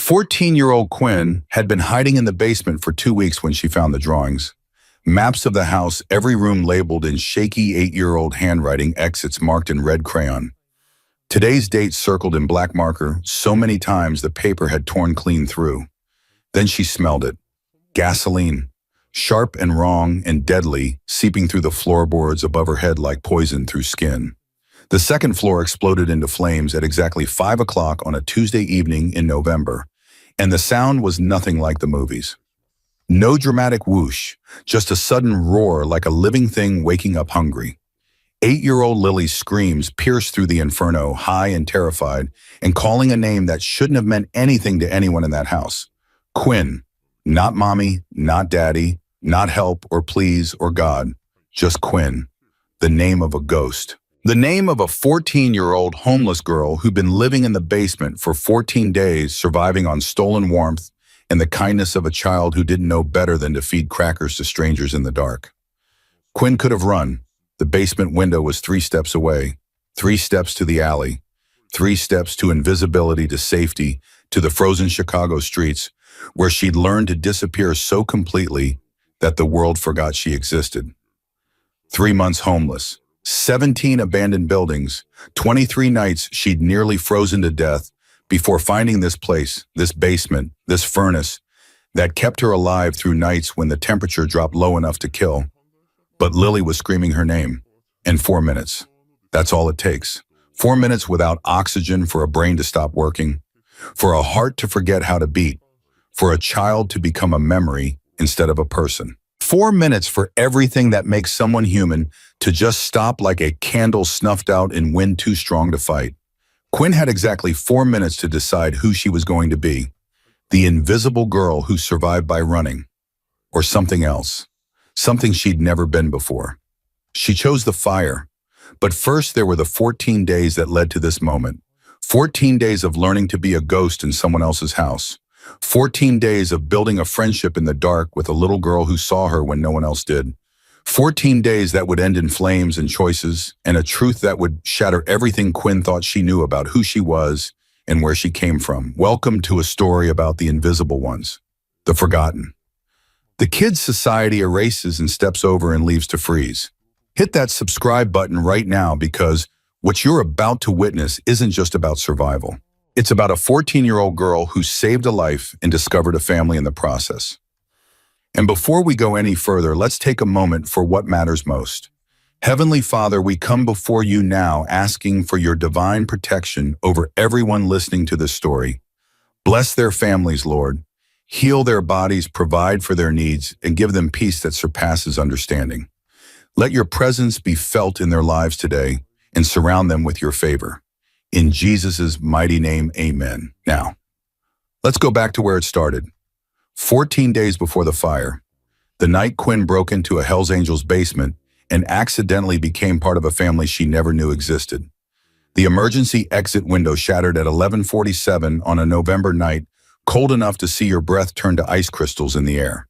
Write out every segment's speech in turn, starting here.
14-year-old Quinn had been hiding in the basement for 2 weeks when she found the drawings. Maps of the house, every room labeled in shaky 8-year-old handwriting, exits marked in red crayon. Today's date circled in black marker so many times the paper had torn clean through. Then she smelled it. Gasoline. Sharp and wrong and deadly, seeping through the floorboards above her head like poison through skin. The second floor exploded into flames at exactly 5 o'clock on a Tuesday evening in November, and the sound was nothing like the movies. No dramatic whoosh, just a sudden roar like a living thing waking up hungry. 8-year-old Lily's screams pierced through the inferno, high and terrified, and calling a name that shouldn't have meant anything to anyone in that house. Quinn. Not mommy, not daddy, not help or please or God, just Quinn. The name of a ghost. The name of a 14-year-old homeless girl who'd been living in the basement for 14 days, surviving on stolen warmth and the kindness of a child who didn't know better than to feed crackers to strangers in the dark. Quinn could have run. The basement window was 3 steps away, 3 steps to the alley, 3 steps to invisibility, to safety, to the frozen Chicago streets, where she'd learned to disappear so completely that the world forgot she existed. 3 months homeless, 17 abandoned buildings, 23 nights she'd nearly frozen to death before finding this place, this basement, this furnace that kept her alive through nights when the temperature dropped low enough to kill. But Lily was screaming her name. And 4 minutes. That's all it takes. 4 minutes without oxygen for a brain to stop working, for a heart to forget how to beat, for a child to become a memory instead of a person. 4 minutes for everything that makes someone human to just stop like a candle snuffed out in wind too strong to fight. Quinn had exactly 4 minutes to decide who she was going to be. The invisible girl who survived by running. Or something else. Something she'd never been before. She chose the fire. But first there were the 14 days that led to this moment. 14 days of learning to be a ghost in someone else's house. 14 days of building a friendship in the dark with a little girl who saw her when no one else did. 14 days that would end in flames and choices, and a truth that would shatter everything Quinn thought she knew about who she was and where she came from. Welcome to a story about the invisible ones, the forgotten. The kids' society erases and steps over and leaves to freeze. Hit that subscribe button right now, because what you're about to witness isn't just about survival. It's about a 14-year-old girl who saved a life and discovered a family in the process. And before we go any further, let's take a moment for what matters most. Heavenly Father, we come before you now asking for your divine protection over everyone listening to this story. Bless their families, Lord. Heal their bodies, provide for their needs, and give them peace that surpasses understanding. Let your presence be felt in their lives today and surround them with your favor. In Jesus' mighty name, amen. Now, let's go back to where it started. 14 days before the fire, the night Quinn broke into a Hell's Angels basement and accidentally became part of a family she never knew existed. The emergency exit window shattered at 11:47 on a November night, cold enough to see your breath turn to ice crystals in the air.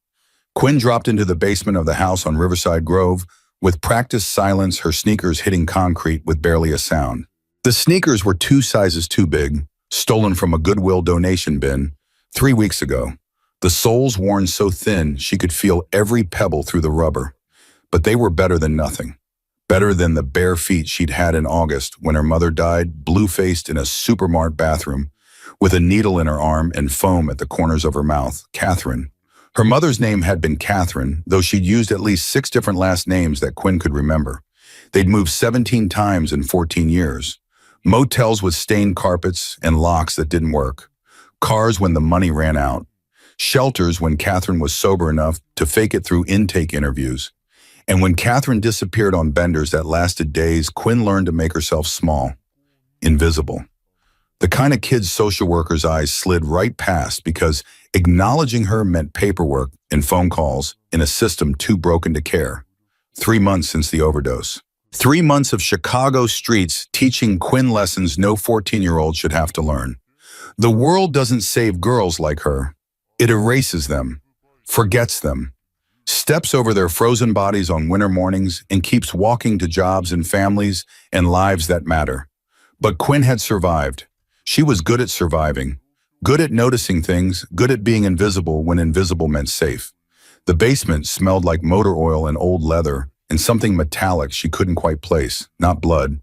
Quinn dropped into the basement of the house on Riverside Grove with practiced silence, her sneakers hitting concrete with barely a sound. The sneakers were 2 sizes too big, stolen from a Goodwill donation bin 3 weeks ago. The soles worn so thin she could feel every pebble through the rubber. But they were better than nothing. Better than the bare feet she'd had in August when her mother died, blue-faced in a Supermart bathroom, with a needle in her arm and foam at the corners of her mouth. Catherine. Her mother's name had been Catherine, though she'd used at least 6 different last names that Quinn could remember. They'd moved 17 times in 14 years. Motels with stained carpets and locks that didn't work. Cars when the money ran out. Shelters when Catherine was sober enough to fake it through intake interviews. And when Catherine disappeared on benders that lasted days, Quinn learned to make herself small, invisible. The kind of kid social workers' eyes slid right past because acknowledging her meant paperwork and phone calls in a system too broken to care. 3 months since the overdose. 3 months of Chicago streets teaching Quinn lessons no 14-year-old should have to learn. The world doesn't save girls like her. It erases them, forgets them, steps over their frozen bodies on winter mornings, and keeps walking to jobs and families and lives that matter. But Quinn had survived. She was good at surviving, Good at noticing things, good at being invisible when invisible meant safe. The basement smelled like motor oil and old leather and something metallic she couldn't quite place, not blood.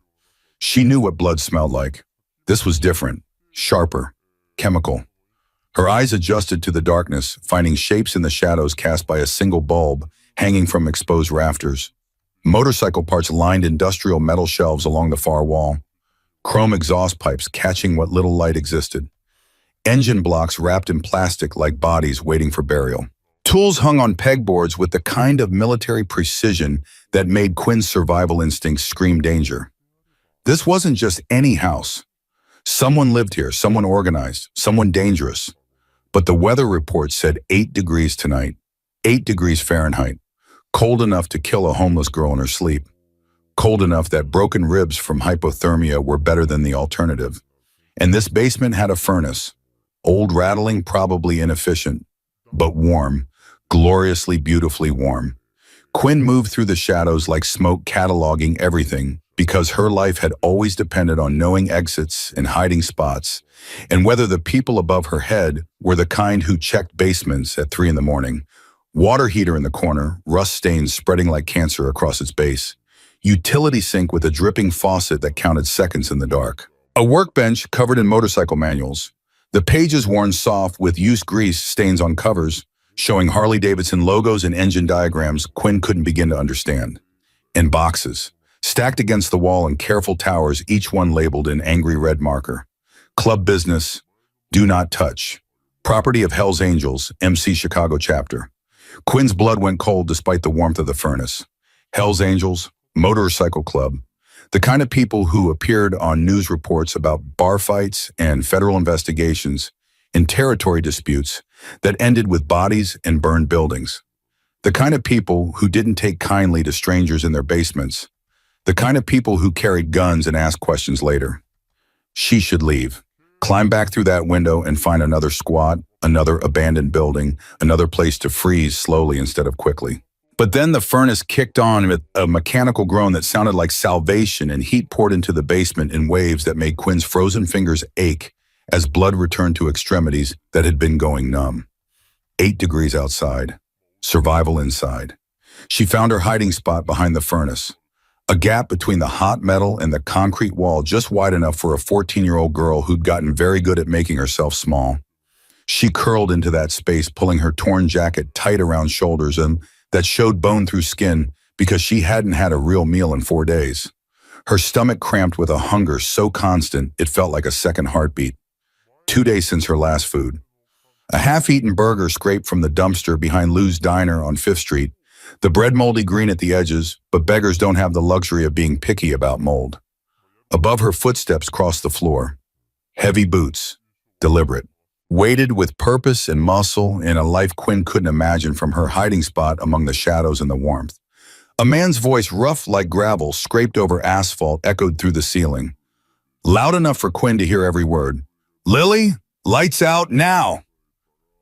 She knew what blood smelled like. This was different, sharper, chemical. Her eyes adjusted to the darkness, finding shapes in the shadows cast by a single bulb hanging from exposed rafters. Motorcycle parts lined industrial metal shelves along the far wall. Chrome exhaust pipes catching what little light existed. Engine blocks wrapped in plastic like bodies waiting for burial. Tools hung on pegboards with the kind of military precision that made Quinn's survival instincts scream danger. This wasn't just any house. Someone lived here, someone organized, someone dangerous. But the weather report said 8 degrees tonight, 8 degrees Fahrenheit, cold enough to kill a homeless girl in her sleep. Cold enough that broken ribs from hypothermia were better than the alternative. And this basement had a furnace. Old, rattling, probably inefficient, but warm, gloriously, beautifully warm. Quinn moved through the shadows like smoke, cataloging everything, because her life had always depended on knowing exits and hiding spots, and whether the people above her head were the kind who checked basements at 3 a.m. Water heater in the corner, rust stains spreading like cancer across its base. Utility sink with a dripping faucet that counted seconds in the dark. A workbench covered in motorcycle manuals. The pages worn soft with used grease stains on covers, showing Harley-Davidson logos and engine diagrams Quinn couldn't begin to understand. And boxes, stacked against the wall in careful towers, each one labeled in angry red marker. Club business, do not touch. Property of Hell's Angels, MC Chicago chapter. Quinn's blood went cold despite the warmth of the furnace. Hell's Angels, motorcycle club. The kind of people who appeared on news reports about bar fights and federal investigations in territory disputes that ended with bodies and burned buildings. The kind of people who didn't take kindly to strangers in their basements. The kind of people who carried guns and asked questions later. She should leave, climb back through that window and find another squat, another abandoned building, another place to freeze slowly instead of quickly. But then the furnace kicked on with a mechanical groan that sounded like salvation, and heat poured into the basement in waves that made Quinn's frozen fingers ache as blood returned to extremities that had been going numb. 8 degrees outside. Survival inside. She found her hiding spot behind the furnace. A gap between the hot metal and the concrete wall just wide enough for a 14-year-old girl who'd gotten very good at making herself small. She curled into that space, pulling her torn jacket tight around shoulders and that showed bone through skin because she hadn't had a real meal in 4 days. Her stomach cramped with a hunger so constant it felt like a second heartbeat. 2 days since her last food. A half-eaten burger scraped from the dumpster behind Lou's Diner on 5th Street. The bread moldy green at the edges, but beggars don't have the luxury of being picky about mold. Above her, footsteps crossed the floor. Heavy boots, deliberate. Weighted with purpose and muscle in a life Quinn couldn't imagine from her hiding spot among the shadows and the warmth. A man's voice, rough like gravel, scraped over asphalt, echoed through the ceiling. Loud enough for Quinn to hear every word. Lily, lights out now!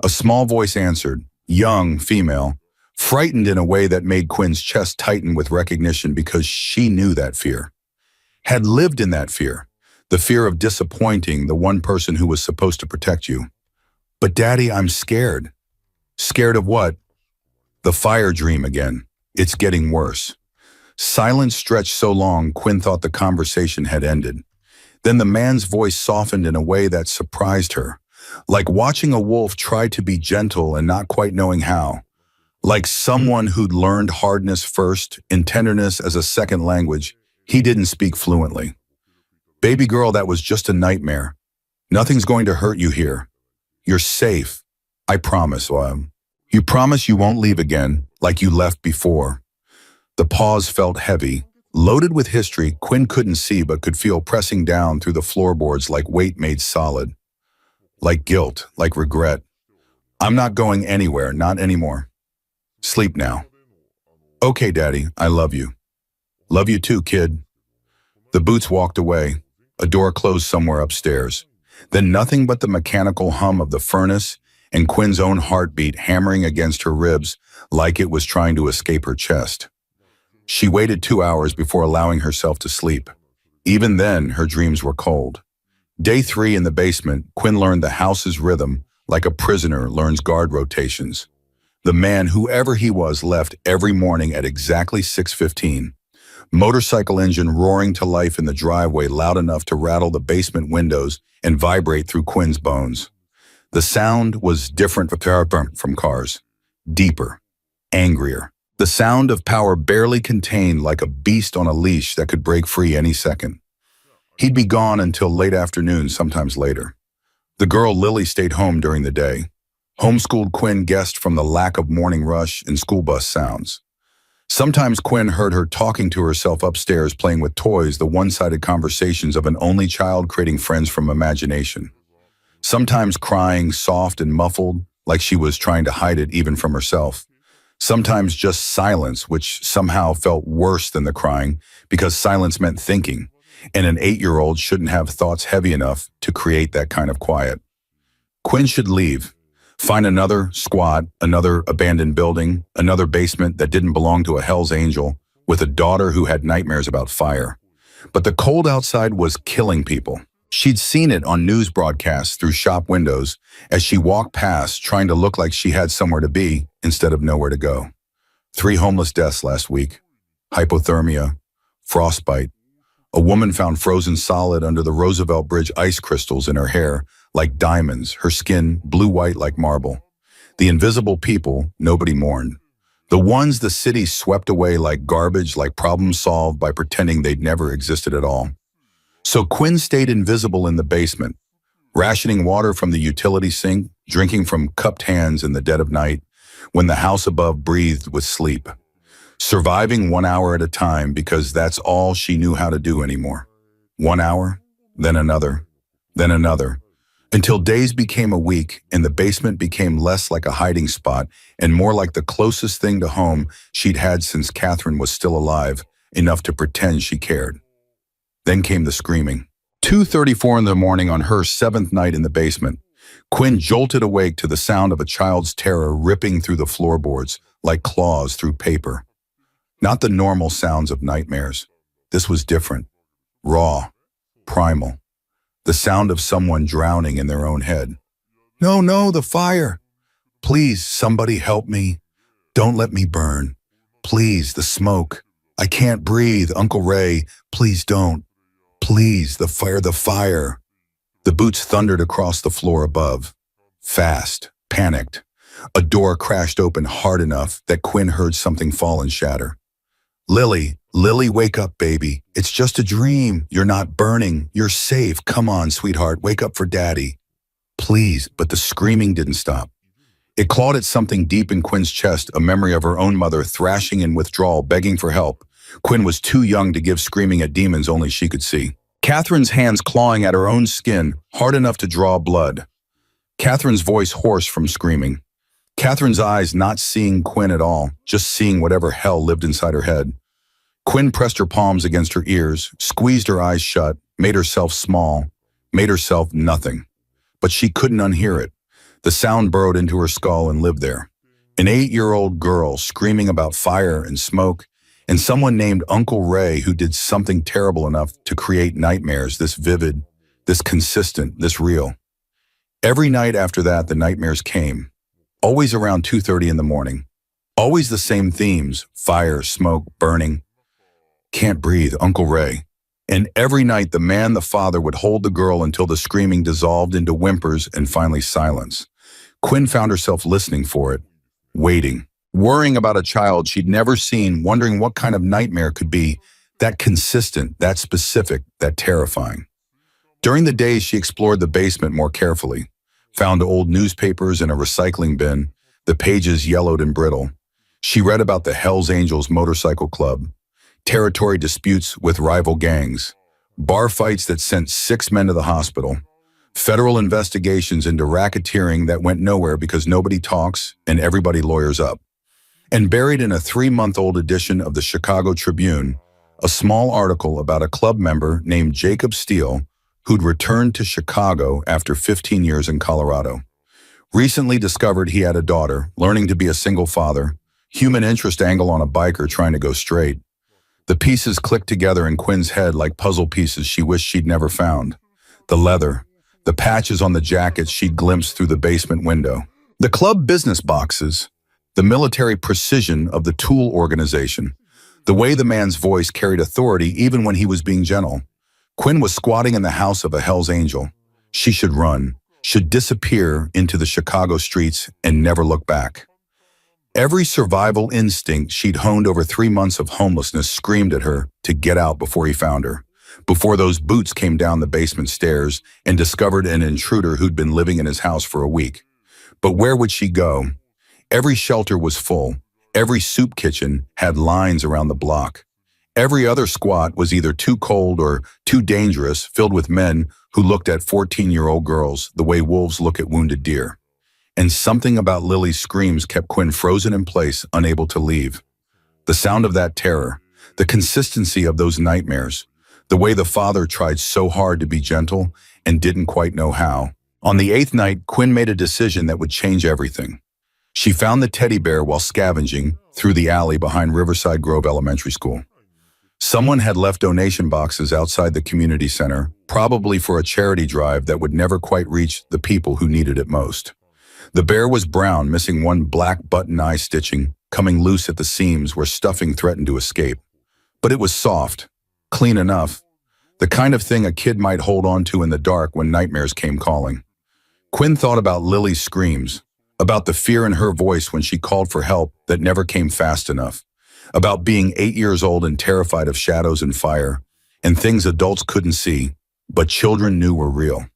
A small voice answered, young, female, frightened in a way that made Quinn's chest tighten with recognition because she knew that fear. Had lived in that fear. The fear of disappointing the one person who was supposed to protect you. But Daddy, I'm scared. Scared of what? The fire dream again. It's getting worse. Silence stretched so long, Quinn thought the conversation had ended. Then the man's voice softened in a way that surprised her. Like watching a wolf try to be gentle and not quite knowing how. Like someone who'd learned hardness first and tenderness as a second language, he didn't speak fluently. Baby girl, that was just a nightmare. Nothing's going to hurt you here. You're safe. I promise. You promise you won't leave again like you left before. The pause felt heavy. Loaded with history, Quinn couldn't see but could feel pressing down through the floorboards like weight made solid. Like guilt, like regret. I'm not going anywhere, not anymore. Sleep now. Okay, Daddy, I love you. Love you too, kid. The boots walked away. A door closed somewhere upstairs. Then nothing but the mechanical hum of the furnace and Quinn's own heartbeat hammering against her ribs like it was trying to escape her chest. She waited 2 hours before allowing herself to sleep. Even then, her dreams were cold. Day 3 in the basement, Quinn learned the house's rhythm like a prisoner learns guard rotations. The man, whoever he was, left every morning at exactly 6:15. Motorcycle engine roaring to life in the driveway loud enough to rattle the basement windows and vibrate through Quinn's bones. The sound was different from cars, deeper, angrier. The sound of power barely contained, like a beast on a leash that could break free any second. He'd be gone until late afternoon, sometimes later. The girl Lily stayed home during the day. Homeschooled Quinn guessed from the lack of morning rush and school bus sounds. Sometimes Quinn heard her talking to herself upstairs, playing with toys, the one-sided conversations of an only child creating friends from imagination. Sometimes crying, soft and muffled, like she was trying to hide it even from herself. Sometimes just silence, which somehow felt worse than the crying, because silence meant thinking, and an 8-year-old shouldn't have thoughts heavy enough to create that kind of quiet. Quinn should leave. Find another squat, another abandoned building, another basement that didn't belong to a Hell's Angel, with a daughter who had nightmares about fire. But the cold outside was killing people. She'd seen it on news broadcasts through shop windows as she walked past, trying to look like she had somewhere to be instead of nowhere to go. 3 homeless deaths last week. Hypothermia, frostbite. A woman found frozen solid under the Roosevelt Bridge ice crystals in her hair, like diamonds, her skin blue-white like marble. The invisible people nobody mourned. The ones the city swept away like garbage, like problems solved by pretending they'd never existed at all. So Quinn stayed invisible in the basement, rationing water from the utility sink, drinking from cupped hands in the dead of night, when the house above breathed with sleep. Surviving 1 hour at a time because that's all she knew how to do anymore. 1 hour, then another, until days became a week and the basement became less like a hiding spot and more like the closest thing to home she'd had since Catherine was still alive, enough to pretend she cared. Then came the screaming. 2:34 in the morning on her 7th night in the basement, Quinn jolted awake to the sound of a child's terror ripping through the floorboards like claws through paper. Not the normal sounds of nightmares. This was different, raw, primal. The sound of someone drowning in their own head. No, no, the fire. Please, somebody help me. Don't let me burn. Please, the smoke. I can't breathe, Uncle Ray. Please don't. Please, the fire, the fire. The boots thundered across the floor above. Fast, panicked. A door crashed open hard enough that Quinn heard something fall and shatter. Lily, wake up, baby. It's just a dream. You're not burning. You're safe. Come on, sweetheart, wake up for Daddy. Please, but the screaming didn't stop. It clawed at something deep in Quinn's chest, a memory of her own mother thrashing in withdrawal, begging for help. Quinn was too young to give screaming at demons only she could see. Catherine's hands clawing at her own skin, hard enough to draw blood. Catherine's voice hoarse from screaming. Catherine's eyes not seeing Quinn at all, just seeing whatever hell lived inside her head. Quinn pressed her palms against her ears, squeezed her eyes shut, made herself small, made herself nothing. But she couldn't unhear it. The sound burrowed into her skull and lived there. An 8-year-old girl screaming about fire and smoke, and someone named Uncle Ray who did something terrible enough to create nightmares this vivid, this consistent, this real. Every night after that, the nightmares came, always around 2:30 in the morning. Always the same themes, fire, smoke, burning. Can't breathe, Uncle Ray. And every night the man, the father, would hold the girl until the screaming dissolved into whimpers and finally silence. Quinn found herself listening for it, waiting, worrying about a child she'd never seen, wondering what kind of nightmare could be that consistent, that specific, that terrifying. During the days, she explored the basement more carefully, found old newspapers in a recycling bin, the pages yellowed and brittle. She read about the Hell's Angels motorcycle club, territory disputes with rival gangs, bar fights that sent 6 men to the hospital, federal investigations into racketeering that went nowhere because nobody talks and everybody lawyers up. And buried in a 3-month-old edition of the Chicago Tribune, a small article about a club member named Jacob Steele who'd returned to Chicago after 15 years in Colorado. Recently discovered he had a daughter, learning to be a single father, human interest angle on a biker trying to go straight. The pieces clicked together in Quinn's head like puzzle pieces she wished she'd never found. the leather, the patches on the jackets she'd glimpsed through the basement window, the club business boxes, the military precision of the tool organization, the way the man's voice carried authority even when he was being gentle. Quinn was squatting in the house of a Hell's Angel. She should run, should disappear into the Chicago streets and never look back. Every survival instinct she'd honed over 3 months of homelessness screamed at her to get out before he found her, before those boots came down the basement stairs and discovered an intruder who'd been living in his house for a week. But where would she go? Every shelter was full. Every soup kitchen had lines around the block. Every other squat was either too cold or too dangerous, filled with men who looked at 14-year-old girls the way wolves look at wounded deer. And something about Lily's screams kept Quinn frozen in place, unable to leave. The sound of that terror, the consistency of those nightmares, the way the father tried so hard to be gentle and didn't quite know how. On the 8th night, Quinn made a decision that would change everything. She found the teddy bear while scavenging through the alley behind Riverside Grove Elementary School. Someone had left donation boxes outside the community center, probably for a charity drive that would never quite reach the people who needed it most. The bear was brown, missing one black button eye stitching, coming loose at the seams where stuffing threatened to escape. But it was soft, clean enough, the kind of thing a kid might hold on to in the dark when nightmares came calling. Quinn thought about Lily's screams, about the fear in her voice when she called for help that never came fast enough, about being 8 years old and terrified of shadows and fire, and things adults couldn't see, but children knew were real.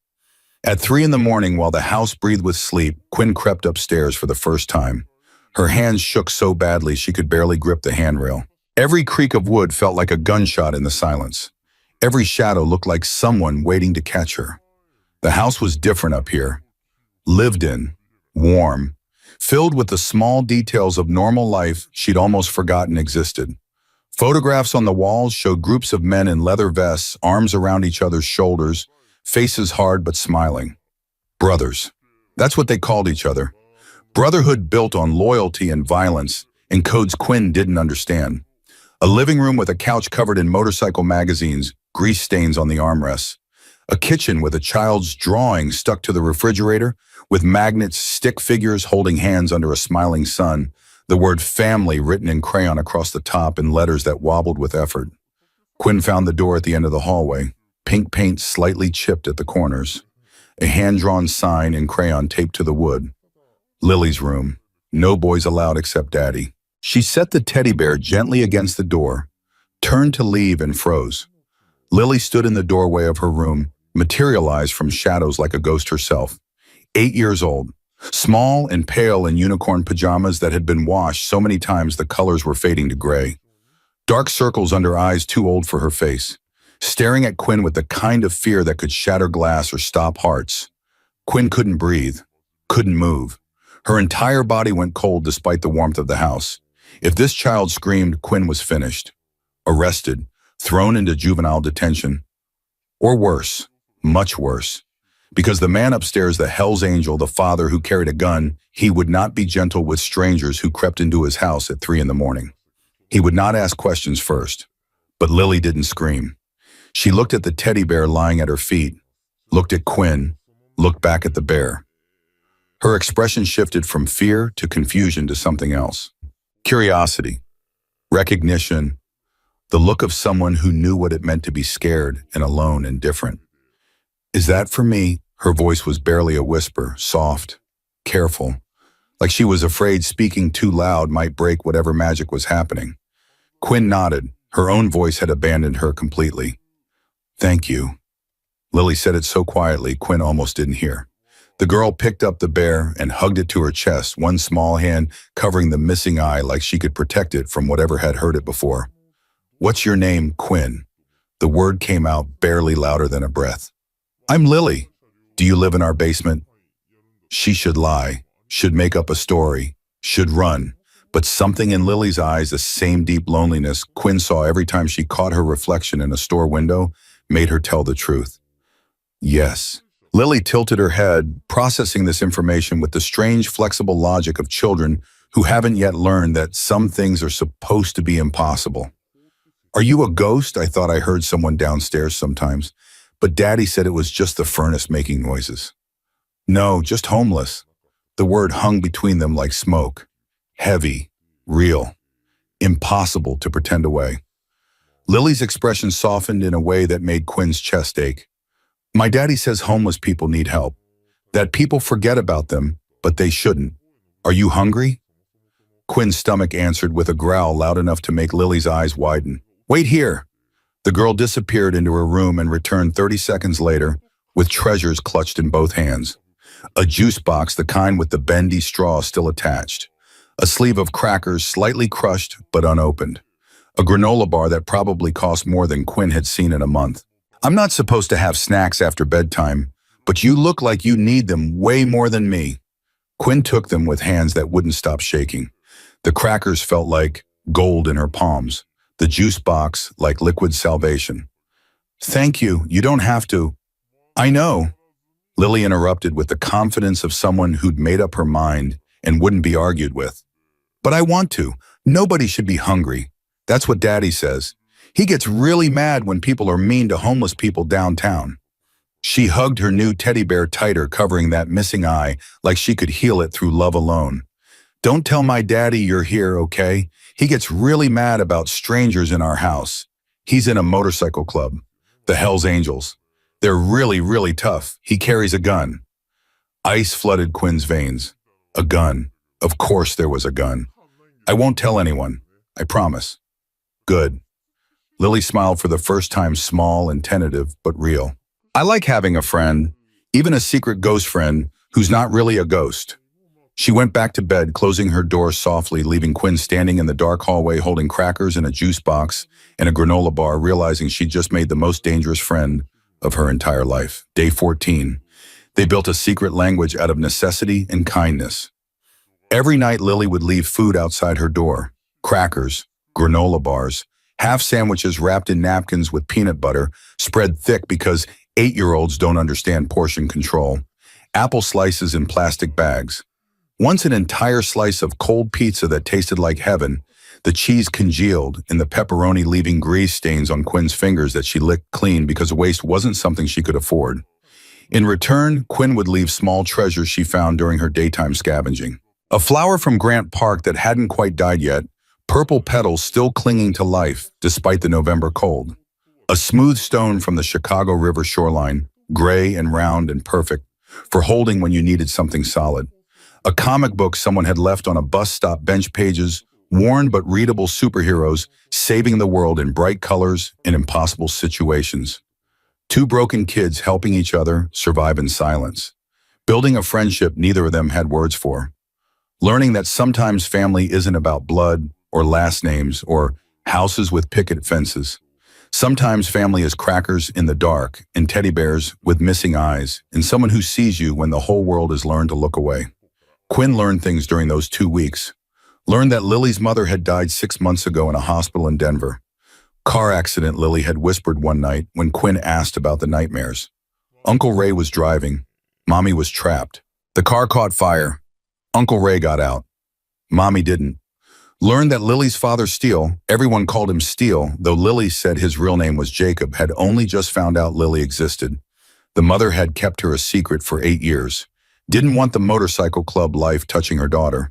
At 3 a.m, while the house breathed with sleep, Quinn crept upstairs for the first time. Her hands shook so badly she could barely grip the handrail. Every creak of wood felt like a gunshot in the silence. Every shadow looked like someone waiting to catch her. The house was different up here. Lived in, warm, filled with the small details of normal life she'd almost forgotten existed. Photographs on the walls showed groups of men in leather vests, arms around each other's shoulders, faces hard but smiling. Brothers. That's what they called each other. Brotherhood built on loyalty and violence, in codes Quinn didn't understand. A living room with a couch covered in motorcycle magazines, grease stains on the armrests. A kitchen with a child's drawing stuck to the refrigerator, with magnets, stick figures holding hands under a smiling sun, the word family written in crayon across the top in letters that wobbled with effort. Quinn found the door at the end of the hallway, pink paint slightly chipped at the corners, a hand-drawn sign in crayon taped to the wood. Lily's room. No boys allowed except Daddy. She set the teddy bear gently against the door, turned to leave and froze. Lily stood in the doorway of her room, materialized from shadows like a ghost herself. 8 years old, small and pale in unicorn pajamas that had been washed so many times the colors were fading to gray. Dark circles under eyes too old for her face, staring at Quinn with the kind of fear that could shatter glass or stop hearts. Quinn couldn't breathe, couldn't move. Her entire body went cold despite the warmth of the house. If this child screamed, Quinn was finished. Arrested, thrown into juvenile detention. Or worse, much worse. Because the man upstairs, the Hell's Angel, the father who carried a gun, he would not be gentle with strangers who crept into his house at 3 a.m. He would not ask questions first. But Lily didn't scream. She looked at the teddy bear lying at her feet, looked at Quinn, looked back at the bear. Her expression shifted from fear to confusion to something else. Curiosity, recognition, the look of someone who knew what it meant to be scared and alone and different. Is that for me? Her voice was barely a whisper, soft, careful, like she was afraid speaking too loud might break whatever magic was happening. Quinn nodded. Her own voice had abandoned her completely. Thank you. Lily said it so quietly, Quinn almost didn't hear. The girl picked up the bear and hugged it to her chest, one small hand covering the missing eye like she could protect it from whatever had hurt it before. What's your name, Quinn? The word came out barely louder than a breath. I'm Lily. Do you live in our basement? She should lie, should make up a story, should run. But something in Lily's eyes, the same deep loneliness Quinn saw every time she caught her reflection in a store window, made her tell the truth. Yes. Lily tilted her head, processing this information with the strange, flexible logic of children who haven't yet learned that some things are supposed to be impossible. Are you a ghost? I thought I heard someone downstairs sometimes. but Daddy said it was just the furnace making noises. No, just homeless. The word hung between them like smoke. Heavy, real, impossible to pretend away. Lily's expression softened in a way that made Quinn's chest ache. My daddy says homeless people need help, that people forget about them, but they shouldn't. Are you hungry? Quinn's stomach answered with a growl loud enough to make Lily's eyes widen. Wait here. The girl disappeared into her room and returned 30 seconds later with treasures clutched in both hands. A juice box, the kind with the bendy straw still attached. A sleeve of crackers slightly crushed but unopened. A granola bar that probably cost more than Quinn had seen in a month. I'm not supposed to have snacks after bedtime, but you look like you need them way more than me. Quinn took them with hands that wouldn't stop shaking. The crackers felt like gold in her palms, the juice box like liquid salvation. Thank you, you don't have to. I know, Lily interrupted with the confidence of someone who'd made up her mind and wouldn't be argued with. But I want to. Nobody should be hungry. That's what Daddy says. He gets really mad when people are mean to homeless people downtown. She hugged her new teddy bear tighter, covering that missing eye like she could heal it through love alone. Don't tell my daddy you're here, okay? He gets really mad about strangers in our house. He's in a motorcycle club, the Hells Angels. They're really, really tough. He carries a gun. Ice flooded Quinn's veins. A gun. Of course there was a gun. I won't tell anyone. I promise. Good. Lily smiled for the first time, small and tentative, but real. I like having a friend, even a secret ghost friend, who's not really a ghost. She went back to bed, closing her door softly, leaving Quinn standing in the dark hallway holding crackers and a juice box and a granola bar, realizing she'd just made the most dangerous friend of her entire life. Day 14. They built a secret language out of necessity and kindness. Every night Lily would leave food outside her door. Crackers, granola bars, half sandwiches wrapped in napkins with peanut butter, spread thick because 8-year-olds don't understand portion control. Apple slices in plastic bags. Once an entire slice of cold pizza that tasted like heaven, the cheese congealed and the pepperoni leaving grease stains on Quinn's fingers that she licked clean because waste wasn't something she could afford. In return, Quinn would leave small treasures she found during her daytime scavenging. A flower from Grant Park that hadn't quite died yet, purple petals still clinging to life despite the November cold. A smooth stone from the Chicago River shoreline, gray and round and perfect, for holding when you needed something solid. A comic book someone had left on a bus stop bench, pages, worn but readable superheroes saving the world in bright colors and impossible situations. Two broken kids helping each other survive in silence. Building a friendship neither of them had words for. Learning that sometimes family isn't about blood or last names or houses with picket fences. Sometimes family is crackers in the dark and teddy bears with missing eyes and someone who sees you when the whole world has learned to look away. Quinn learned things during those 2 weeks. Learned that Lily's mother had died 6 months ago in a hospital in Denver. Car accident, Lily had whispered one night when Quinn asked about the nightmares. Uncle Ray was driving. Mommy was trapped. The car caught fire. Uncle Ray got out. Mommy didn't. Learned that Lily's father, Steele, everyone called him Steele, though Lily said his real name was Jacob, had only just found out Lily existed. The mother had kept her a secret for 8 years. Didn't want the motorcycle club life touching her daughter.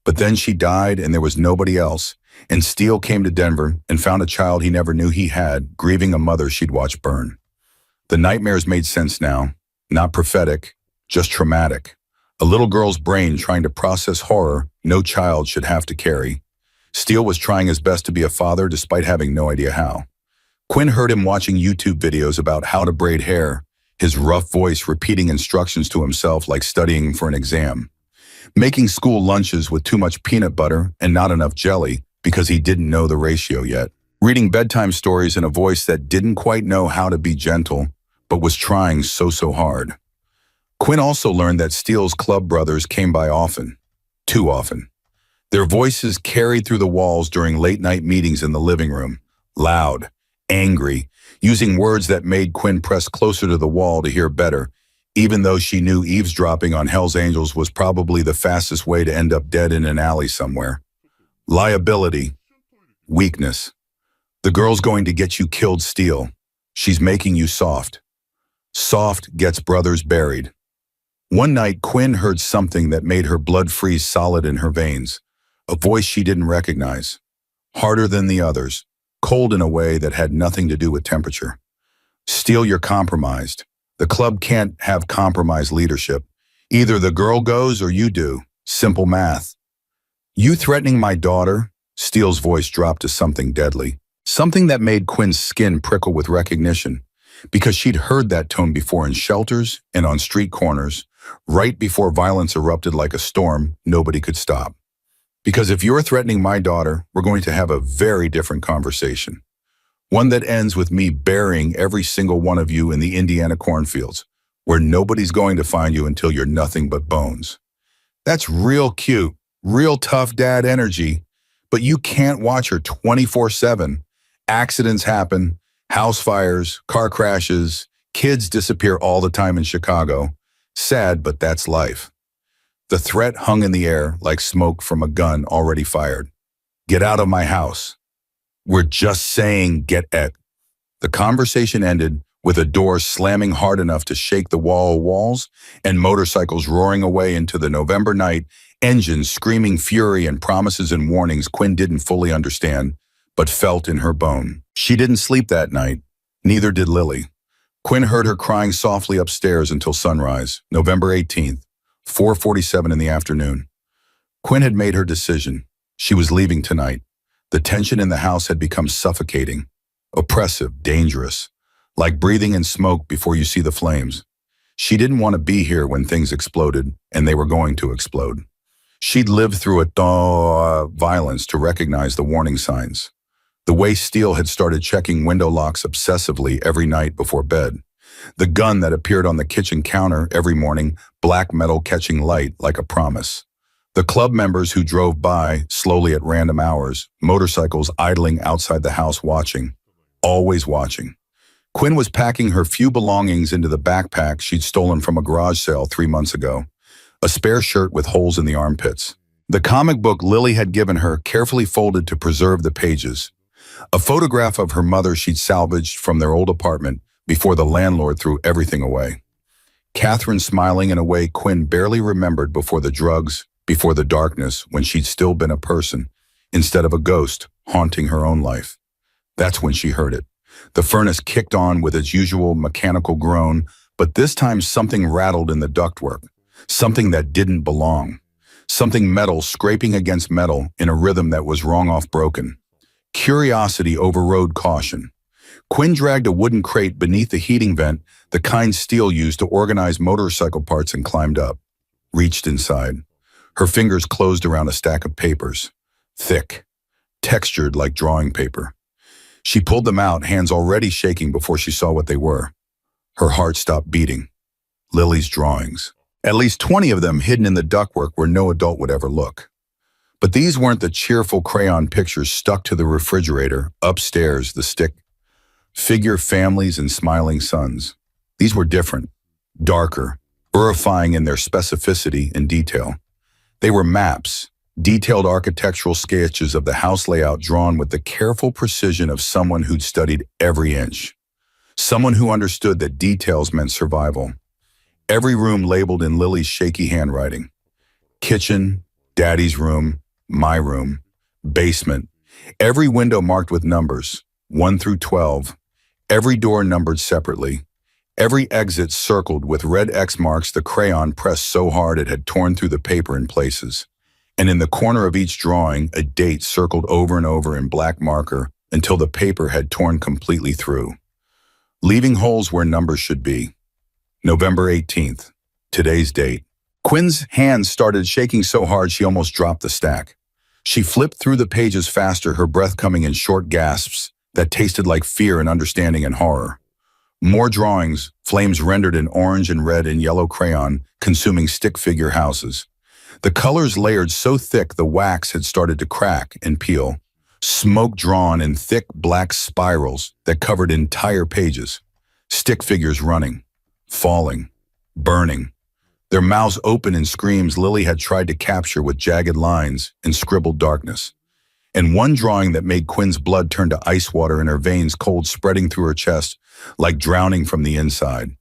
But then she died and there was nobody else, and Steele came to Denver and found a child he never knew he had, grieving a mother she'd watched burn. The nightmares made sense now, not prophetic, just traumatic. A little girl's brain trying to process horror no child should have to carry. Steele was trying his best to be a father despite having no idea how. Quinn heard him watching YouTube videos about how to braid hair, his rough voice repeating instructions to himself like studying for an exam. Making school lunches with too much peanut butter and not enough jelly because he didn't know the ratio yet. Reading bedtime stories in a voice that didn't quite know how to be gentle, but was trying so hard. Quinn also learned that Steele's club brothers came by often, too often. Their voices carried through the walls during late-night meetings in the living room, loud, angry, using words that made Quinn press closer to the wall to hear better, even though she knew eavesdropping on Hell's Angels was probably the fastest way to end up dead in an alley somewhere. Liability. Weakness. The girl's going to get you killed, Steele. She's making you soft. Soft gets brothers buried. One night, Quinn heard something that made her blood freeze solid in her veins. A voice she didn't recognize. Harder than the others. Cold in a way that had nothing to do with temperature. Steal, you're compromised. The club can't have compromised leadership. Either the girl goes or you do. Simple math. You threatening my daughter? Steele's voice dropped to something deadly. Something that made Quinn's skin prickle with recognition. Because she'd heard that tone before in shelters and on street corners, right before violence erupted like a storm nobody could stop. Because if you're threatening my daughter, we're going to have a very different conversation. One that ends with me burying every single one of you in the Indiana cornfields, where nobody's going to find you until you're nothing but bones. That's real cute, real tough dad energy, but you can't watch her 24/7. Accidents happen, house fires, car crashes, kids disappear all the time in Chicago. Sad, but that's life. The threat hung in the air like smoke from a gun already fired. Get out of my house. We're just saying get at. The conversation ended with a door slamming hard enough to shake the walls and motorcycles roaring away into the November night, engines screaming fury and promises and warnings Quinn didn't fully understand, but felt in her bone. She didn't sleep that night. Neither did Lily. Quinn heard her crying softly upstairs until sunrise, November 18th, 4:47 in the afternoon. Quinn had made her decision. She was leaving tonight. The tension in the house had become suffocating, oppressive, dangerous, like breathing in smoke before you see the flames. She didn't want to be here when things exploded, and they were going to explode. She'd lived through violence to recognize the warning signs. The way Steele had started checking window locks obsessively every night before bed. The gun that appeared on the kitchen counter every morning, black metal catching light like a promise. The club members who drove by slowly at random hours, motorcycles idling outside the house watching, always watching. Quinn was packing her few belongings into the backpack she'd stolen from a garage sale 3 months ago. A spare shirt with holes in the armpits. The comic book Lily had given her carefully folded to preserve the pages. A photograph of her mother she'd salvaged from their old apartment before the landlord threw everything away. Catherine smiling in a way Quinn barely remembered before the drugs, before the darkness, when she'd still been a person, instead of a ghost haunting her own life. That's when she heard it. The furnace kicked on with its usual mechanical groan, but this time something rattled in the ductwork. Something that didn't belong. Something metal scraping against metal in a rhythm that was wrong off broken. Curiosity overrode caution. Quinn dragged a wooden crate beneath the heating vent, the kind Steele used to organize motorcycle parts, and climbed up. Reached inside. Her fingers closed around a stack of papers. Thick. Textured like drawing paper. She pulled them out, hands already shaking before she saw what they were. Her heart stopped beating. Lily's drawings. At least 20 of them hidden in the ductwork where no adult would ever look. But these weren't the cheerful crayon pictures stuck to the refrigerator, upstairs, the stick figure families and smiling suns. These were different, darker, horrifying in their specificity and detail. They were maps, detailed architectural sketches of the house layout drawn with the careful precision of someone who'd studied every inch. Someone who understood that details meant survival. Every room labeled in Lily's shaky handwriting. Kitchen, Daddy's room, my room, basement. Every window marked with numbers, 1 through 12. Every door numbered separately. Every exit circled with red X marks, the crayon pressed so hard it had torn through the paper in places. And in the corner of each drawing, a date circled over and over in black marker until the paper had torn completely through. Leaving holes where numbers should be. November 18th, today's date. Quinn's hands started shaking so hard she almost dropped the stack. She flipped through the pages faster, her breath coming in short gasps that tasted like fear and understanding and horror. More drawings, flames rendered in orange and red and yellow crayon, consuming stick figure houses. The colors layered so thick the wax had started to crack and peel. Smoke drawn in thick black spirals that covered entire pages. Stick figures running, falling, burning. Their mouths open in screams Lily had tried to capture with jagged lines and scribbled darkness. And one drawing that made Quinn's blood turn to ice water in her veins, cold spreading through her chest, like drowning from the inside.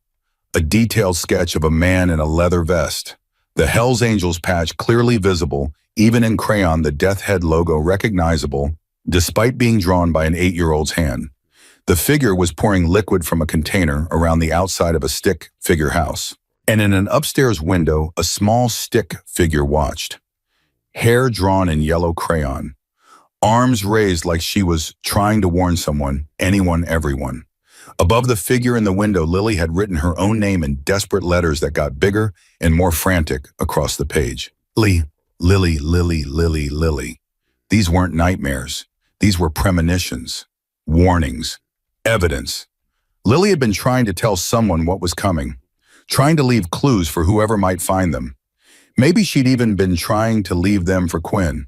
A detailed sketch of a man in a leather vest. The Hells Angels patch clearly visible, even in crayon, the death head logo recognizable, despite being drawn by an 8-year-old's hand. The figure was pouring liquid from a container around the outside of a stick figure house. And in an upstairs window, a small stick figure watched. Hair drawn in yellow crayon. Arms raised like she was trying to warn someone, anyone, everyone. Above the figure in the window, Lily had written her own name in desperate letters that got bigger and more frantic across the page. Lily, Lily, Lily, Lily, Lily. These weren't nightmares. These were premonitions, warnings, evidence. Lily had been trying to tell someone what was coming, trying to leave clues for whoever might find them. Maybe she'd even been trying to leave them for Quinn,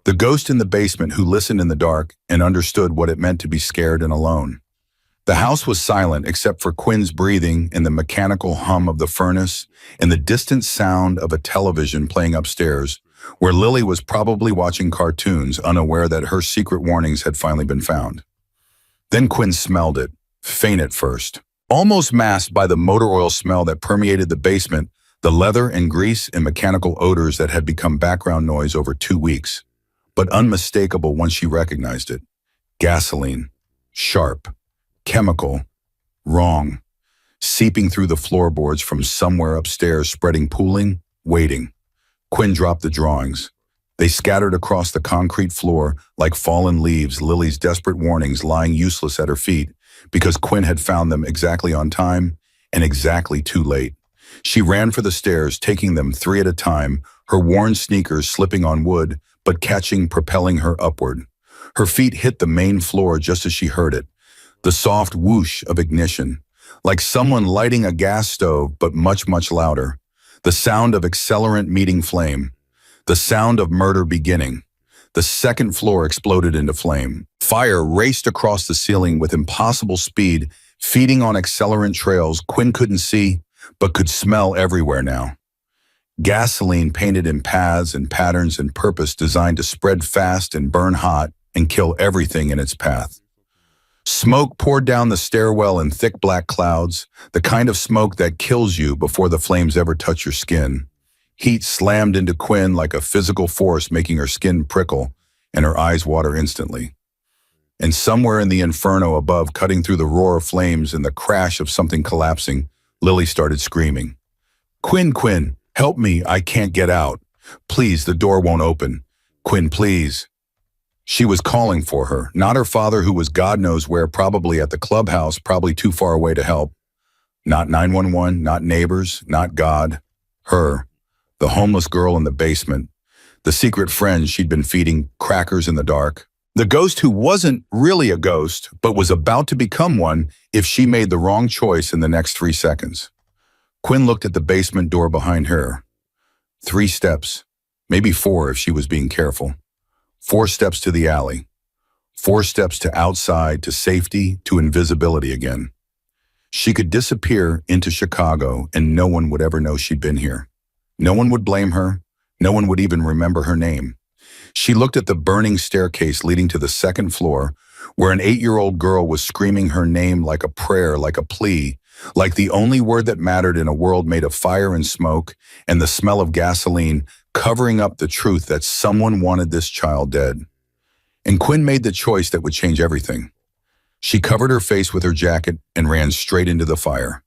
the ghost in the basement who listened in the dark and understood what it meant to be scared and alone. The house was silent except for Quinn's breathing and the mechanical hum of the furnace and the distant sound of a television playing upstairs, where Lily was probably watching cartoons, unaware that her secret warnings had finally been found. Then Quinn smelled it, faint at first, almost masked by the motor oil smell that permeated the basement, the leather and grease and mechanical odors that had become background noise over 2 weeks, but unmistakable once she recognized it. Gasoline, sharp, chemical, wrong, seeping through the floorboards from somewhere upstairs, spreading, pooling, waiting. Quinn dropped the drawings. They scattered across the concrete floor like fallen leaves, Lily's desperate warnings lying useless at her feet because Quinn had found them exactly on time and exactly too late. She ran for the stairs, taking them 3 at a time, her worn sneakers slipping on wood, but catching, propelling her upward. Her feet hit the main floor just as she heard it. The soft whoosh of ignition, like someone lighting a gas stove, but much, much louder. The sound of accelerant meeting flame. The sound of murder beginning. The second floor exploded into flame. Fire raced across the ceiling with impossible speed, feeding on accelerant trails Quinn couldn't see, but could smell everywhere now. Gasoline painted in paths and patterns and purpose, designed to spread fast and burn hot and kill everything in its path. Smoke poured down the stairwell in thick black clouds, the kind of smoke that kills you before the flames ever touch your skin. Heat slammed into Quinn like a physical force, making her skin prickle and her eyes water instantly. And somewhere in the inferno above, cutting through the roar of flames and the crash of something collapsing, Lily started screaming. Quinn, Quinn, help me, I can't get out. Please, the door won't open. Quinn, please. She was calling for her, not her father who was God knows where, probably at the clubhouse, probably too far away to help. Not 911, not neighbors, not God. Her, the homeless girl in the basement, the secret friend she'd been feeding crackers in the dark. The ghost who wasn't really a ghost, but was about to become one if she made the wrong choice in the next 3 seconds. Quinn looked at the basement door behind her. 3 steps, maybe 4 if she was being careful. 4 steps to the alley. 4 steps to outside, to safety, to invisibility again. She could disappear into Chicago and no one would ever know she'd been here. No one would blame her. No one would even remember her name. She looked at the burning staircase leading to the 2nd floor, where an 8-year-old girl was screaming her name like a prayer, like a plea, like the only word that mattered in a world made of fire and smoke and the smell of gasoline, covering up the truth that someone wanted this child dead. And Quinn made the choice that would change everything. She covered her face with her jacket and ran straight into the fire.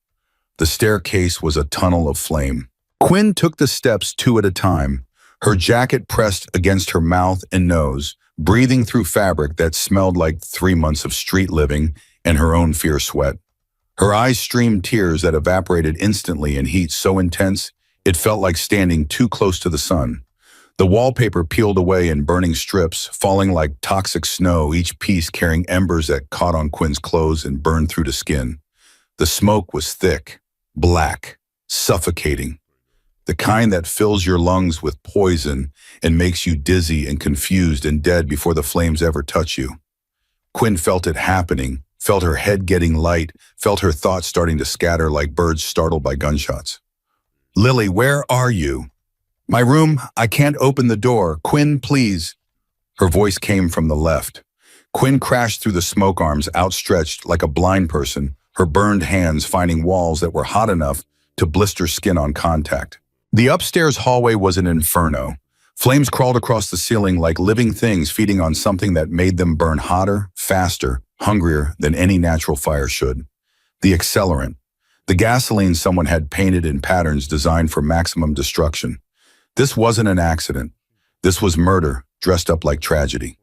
The staircase was a tunnel of flame. Quinn took the steps 2 at a time, her jacket pressed against her mouth and nose, breathing through fabric that smelled like 3 months of street living and her own fierce sweat. Her eyes streamed tears that evaporated instantly in heat so intense it felt like standing too close to the sun. The wallpaper peeled away in burning strips, falling like toxic snow, each piece carrying embers that caught on Quinn's clothes and burned through to skin. The smoke was thick, black, suffocating. The kind that fills your lungs with poison and makes you dizzy and confused and dead before the flames ever touch you. Quinn felt it happening, felt her head getting light, felt her thoughts starting to scatter like birds startled by gunshots. Lily, where are you? My room, I can't open the door. Quinn, please. Her voice came from the left. Quinn crashed through the smoke arms outstretched like a blind person, her burned hands finding walls that were hot enough to blister skin on contact. The upstairs hallway was an inferno. Flames crawled across the ceiling like living things feeding on something that made them burn hotter, faster, hungrier than any natural fire should. The accelerant. The gasoline someone had painted in patterns designed for maximum destruction. This wasn't an accident. This was murder, dressed up like tragedy.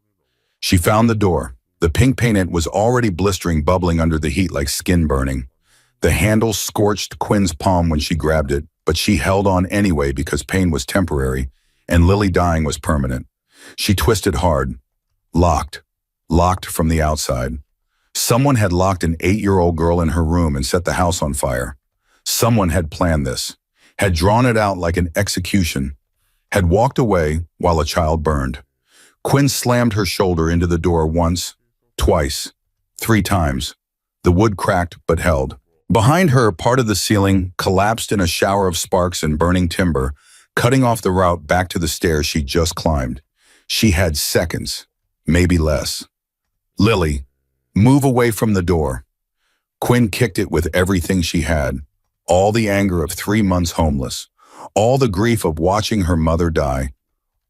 She found the door. The pink paint was already blistering, bubbling under the heat like skin burning. The handle scorched Quinn's palm when she grabbed it, but she held on anyway because pain was temporary and Lily dying was permanent. She twisted hard. Locked. Locked from the outside. Someone had locked an 8-year-old girl in her room and set the house on fire. Someone had planned this, had drawn it out like an execution, had walked away while a child burned. Quinn slammed her shoulder into the door once, twice, 3 times. The wood cracked but held. Behind her, part of the ceiling collapsed in a shower of sparks and burning timber, cutting off the route back to the stairs she'd just climbed. She had seconds, maybe less. Lily, move away from the door. Quinn kicked it with everything she had. All the anger of 3 months homeless. All the grief of watching her mother die.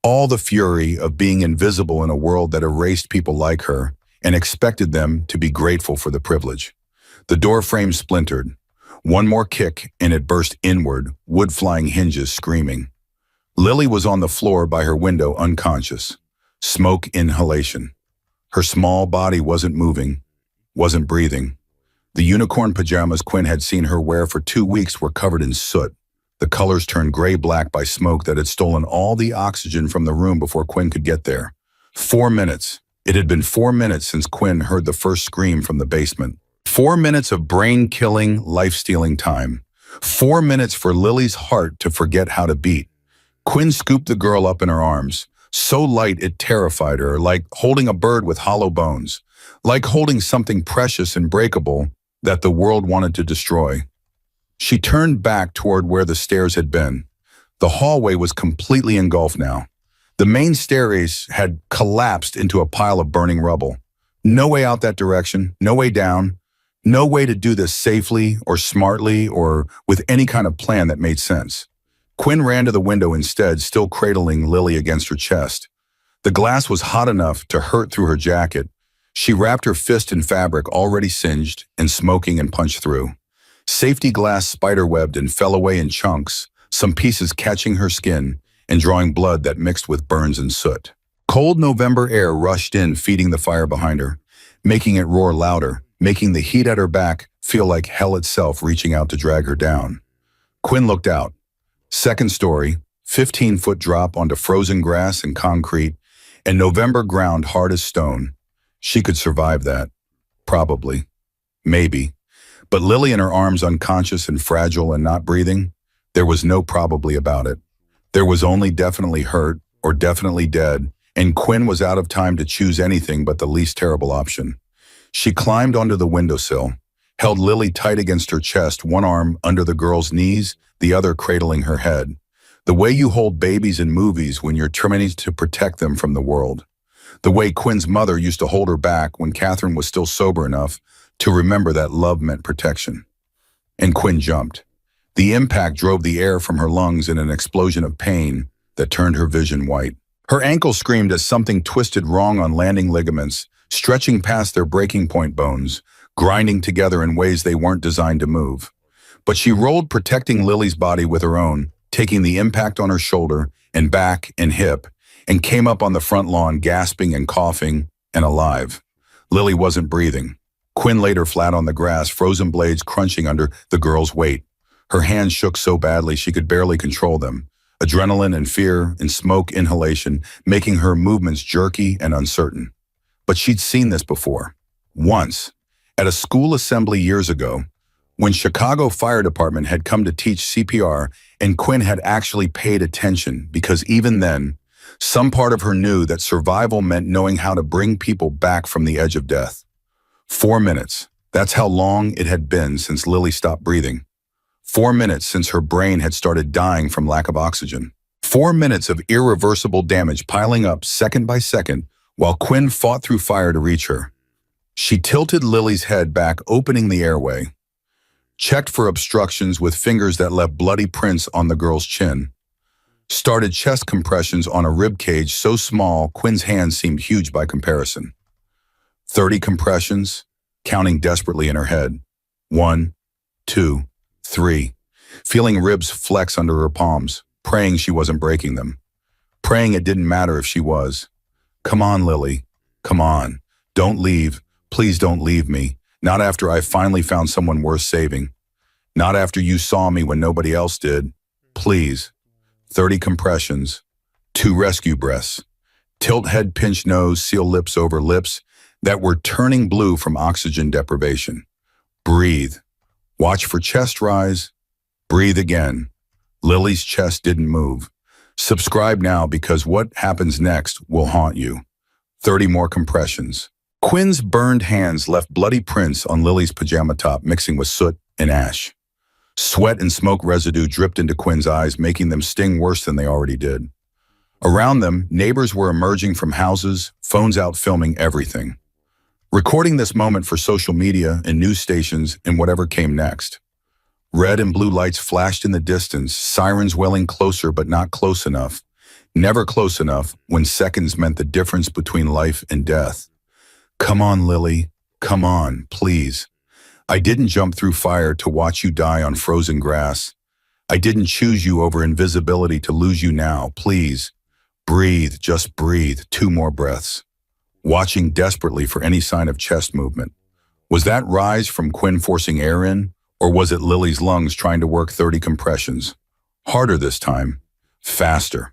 All the fury of being invisible in a world that erased people like her and expected them to be grateful for the privilege. The door frame splintered. One more kick and it burst inward, wood-flying hinges screaming. Lily was on the floor by her window, unconscious. Smoke inhalation. Her small body wasn't moving, wasn't breathing. The unicorn pajamas Quinn had seen her wear for 2 weeks were covered in soot. The colors turned gray-black by smoke that had stolen all the oxygen from the room before Quinn could get there. 4 minutes. It had been 4 minutes since Quinn heard the first scream from the basement. 4 minutes of brain-killing, life-stealing time. 4 minutes for Lily's heart to forget how to beat. Quinn scooped the girl up in her arms, so light it terrified her, like holding a bird with hollow bones, like holding something precious and breakable that the world wanted to destroy. She turned back toward where the stairs had been. The hallway was completely engulfed now. The main staircase had collapsed into a pile of burning rubble. No way out that direction, no way down, no way to do this safely or smartly or with any kind of plan that made sense. Quinn ran to the window instead, still cradling Lily against her chest. The glass was hot enough to hurt through her jacket. She wrapped her fist in fabric already singed and smoking and punched through. Safety glass spiderwebbed and fell away in chunks, some pieces catching her skin and drawing blood that mixed with burns and soot. Cold November air rushed in, feeding the fire behind her, making it roar louder, making the heat at her back feel like hell itself reaching out to drag her down. Quinn looked out. Second story, 15-foot drop onto frozen grass and concrete, and November ground hard as stone. She could survive that. Probably. Maybe. But Lily in her arms, unconscious and fragile and not breathing, there was no probably about it. There was only definitely hurt or definitely dead, and Quinn was out of time to choose anything but the least terrible option. She climbed onto the windowsill, held Lily tight against her chest, one arm under the girl's knees, the other cradling her head. The way you hold babies in movies when you're trying to protect them from the world. The way Quinn's mother used to hold her back when Catherine was still sober enough to remember that love meant protection. And Quinn jumped. The impact drove the air from her lungs in an explosion of pain that turned her vision white. Her ankle screamed as something twisted wrong on landing ligaments, stretching past their breaking point bones, grinding together in ways they weren't designed to move. But she rolled, protecting Lily's body with her own, taking the impact on her shoulder and back and hip, and came up on the front lawn gasping and coughing and alive. Lily wasn't breathing. Quinn laid her flat on the grass, frozen blades crunching under the girl's weight. Her hands shook so badly she could barely control them. Adrenaline and fear and smoke inhalation making her movements jerky and uncertain. But she'd seen this before. Once, at a school assembly years ago, when Chicago Fire Department had come to teach CPR and Quinn had actually paid attention because even then, some part of her knew that survival meant knowing how to bring people back from the edge of death. 4 minutes. That's how long it had been since Lily stopped breathing. 4 minutes since her brain had started dying from lack of oxygen. 4 minutes of irreversible damage piling up second by second while Quinn fought through fire to reach her. She tilted Lily's head back, opening the airway. checked for obstructions with fingers that left bloody prints on the girl's chin, started chest compressions on a rib cage so small Quinn's hands seemed huge by comparison. 30 compressions, counting desperately in her head. 1, 2, 3, feeling ribs flex under her palms, praying she wasn't breaking them, praying it didn't matter if she was. Come on, Lily. Come on. Don't leave. Please don't leave me. Not after I finally found someone worth saving. Not after you saw me when nobody else did. Please. 30 compressions. 2 rescue breaths. Tilt head, pinch nose, seal lips over lips that were turning blue from oxygen deprivation. Breathe. Watch for chest rise. Breathe again. Lily's chest didn't move. Subscribe now because what happens next will haunt you. 30 more compressions. Quinn's burned hands left bloody prints on Lily's pajama top mixing with soot and ash. Sweat and smoke residue dripped into Quinn's eyes, making them sting worse than they already did. Around them, neighbors were emerging from houses, phones out filming everything. Recording this moment for social media and news stations and whatever came next. Red and blue lights flashed in the distance, sirens wailing closer but not close enough. Never close enough when seconds meant the difference between life and death. Come on, Lily. Come on, please. I didn't jump through fire to watch you die on frozen grass. I didn't choose you over invisibility to lose you now. Please. Breathe, just breathe. 2 more breaths. Watching desperately for any sign of chest movement. Was that rise from Quinn forcing air in? Or was it Lily's lungs trying to work 30 compressions? Harder this time. Faster.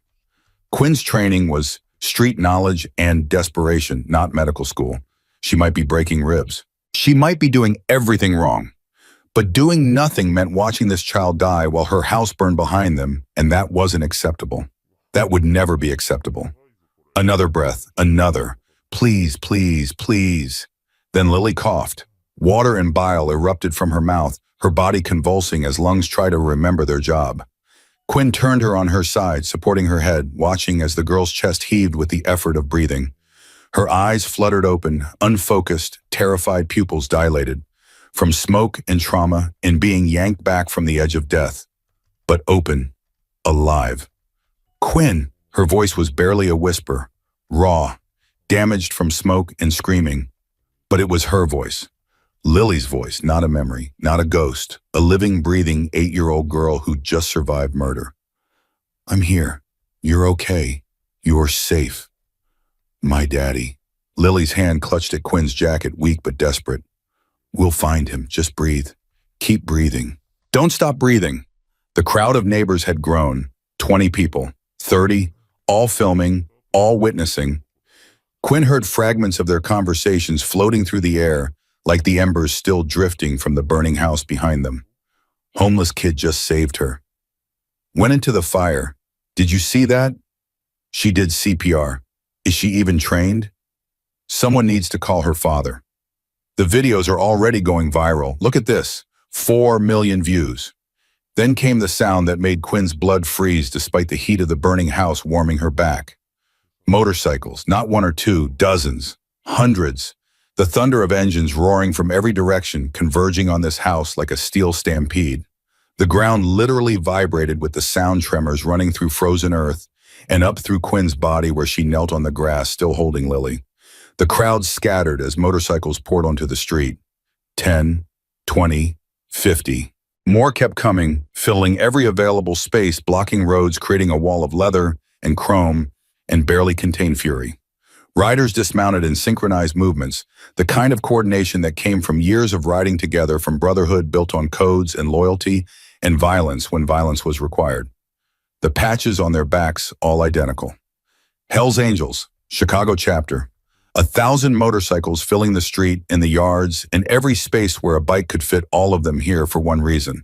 Quinn's training was street knowledge and desperation, not medical school. She might be breaking ribs. She might be doing everything wrong. But doing nothing meant watching this child die while her house burned behind them, and that wasn't acceptable. That would never be acceptable. Another breath, another. Please, please, please. Then Lily coughed. Water and bile erupted from her mouth, her body convulsing as lungs tried to remember their job. Quinn turned her on her side, supporting her head, watching as the girl's chest heaved with the effort of breathing. Her eyes fluttered open, unfocused, terrified pupils dilated, from smoke and trauma and being yanked back from the edge of death. But open, alive. Quinn, her voice was barely a whisper, raw, damaged from smoke and screaming. But it was her voice. Lily's voice, not a memory, not a ghost, a living, breathing 8-year-old girl who just survived murder. I'm here. You're okay. You're safe. My daddy. Lily's hand clutched at Quinn's jacket, weak but desperate. We'll find him. Just breathe. Keep breathing. Don't stop breathing. The crowd of neighbors had grown. 20 people, 30, all filming, all witnessing. Quinn heard fragments of their conversations floating through the air, like the embers still drifting from the burning house behind them. Homeless kid just saved her. Went into the fire. Did you see that? She did CPR. Is she even trained? Someone needs to call her father. The videos are already going viral. Look at this. 4 million views. Then came the sound that made Quinn's blood freeze despite the heat of the burning house warming her back. Motorcycles, not 1 or 2, dozens, hundreds. The thunder of engines roaring from every direction, converging on this house like a steel stampede. The ground literally vibrated with the sound tremors running through frozen earth and up through Quinn's body where she knelt on the grass, still holding Lily. The crowd scattered as motorcycles poured onto the street. 10, 20, 50. More kept coming, filling every available space, blocking roads, creating a wall of leather and chrome and barely contained fury. Riders dismounted in synchronized movements, the kind of coordination that came from years of riding together, from brotherhood built on codes and loyalty and violence when violence was required. The patches on their backs, all identical. Hell's Angels, Chicago chapter. 1,000 motorcycles filling the street, in the yards, and every space where a bike could fit, all of them here for one reason.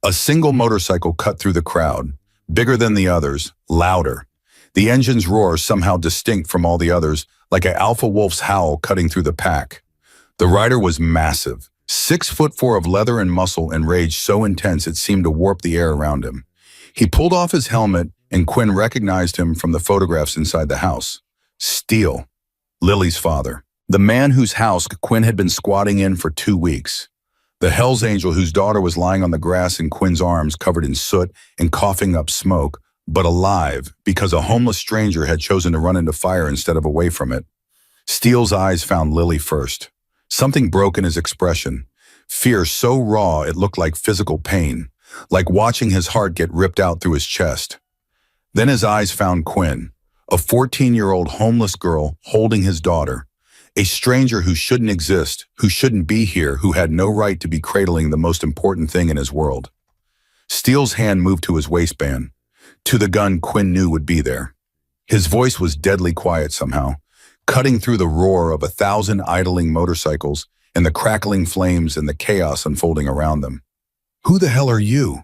A single motorcycle cut through the crowd, bigger than the others, louder. The engine's roar somehow distinct from all the others, like an alpha wolf's howl cutting through the pack. The rider was massive, 6'4" of leather and muscle, and rage so intense it seemed to warp the air around him. He pulled off his helmet, and Quinn recognized him from the photographs inside the house. Steele, Lily's father, the man whose house Quinn had been squatting in for 2 weeks. The Hells Angel whose daughter was lying on the grass in Quinn's arms covered in soot and coughing up smoke, but alive because a homeless stranger had chosen to run into fire instead of away from it. Steele's eyes found Lily first. Something broke in his expression. Fear so raw it looked like physical pain, like watching his heart get ripped out through his chest. Then his eyes found Quinn, a 14-year-old homeless girl holding his daughter, a stranger who shouldn't exist, who shouldn't be here, who had no right to be cradling the most important thing in his world. Steele's hand moved to his waistband, to the gun Quinn knew would be there. His voice was deadly quiet somehow, cutting through the roar of 1,000 idling motorcycles and the crackling flames and the chaos unfolding around them. Who the hell are you?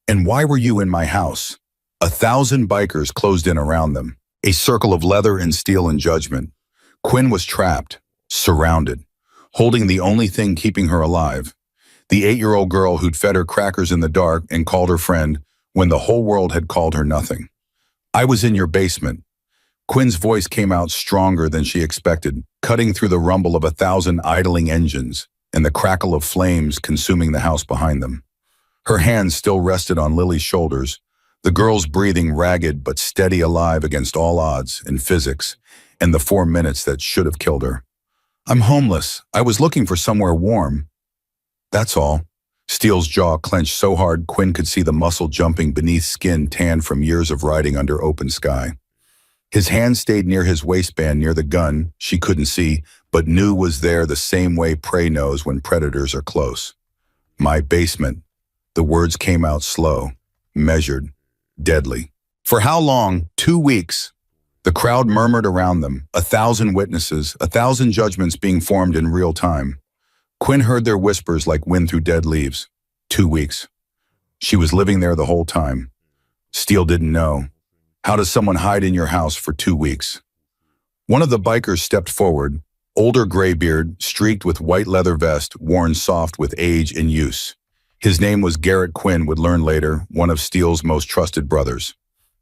And why were you in my house? 1,000 bikers closed in around them, a circle of leather and steel and judgment. Quinn was trapped, surrounded, holding the only thing keeping her alive, the 8-year-old girl who'd fed her crackers in the dark and called her friend when the whole world had called her nothing. I was in your basement. Quinn's voice came out stronger than she expected, cutting through the rumble of 1,000 idling engines and the crackle of flames consuming the house behind them. Her hands still rested on Lily's shoulders, the girl's breathing ragged but steady alive against all odds in physics and the 4 minutes that should have killed her. I'm homeless. I was looking for somewhere warm. That's all. Steele's jaw clenched so hard Quinn could see the muscle jumping beneath skin tanned from years of riding under open sky. His hand stayed near his waistband near the gun she couldn't see, but knew was there the same way prey knows when predators are close. My basement. The words came out slow, measured, deadly. For how long? 2 weeks. The crowd murmured around them, 1,000 witnesses, 1,000 judgments being formed in real time. Quinn heard their whispers like wind through dead leaves. 2 weeks. She was living there the whole time. Steele didn't know. How does someone hide in your house for 2 weeks? One of the bikers stepped forward, older graybeard, streaked with white leather vest, worn soft with age and use. His name was Garrett Quinn, would learn later, one of Steele's most trusted brothers.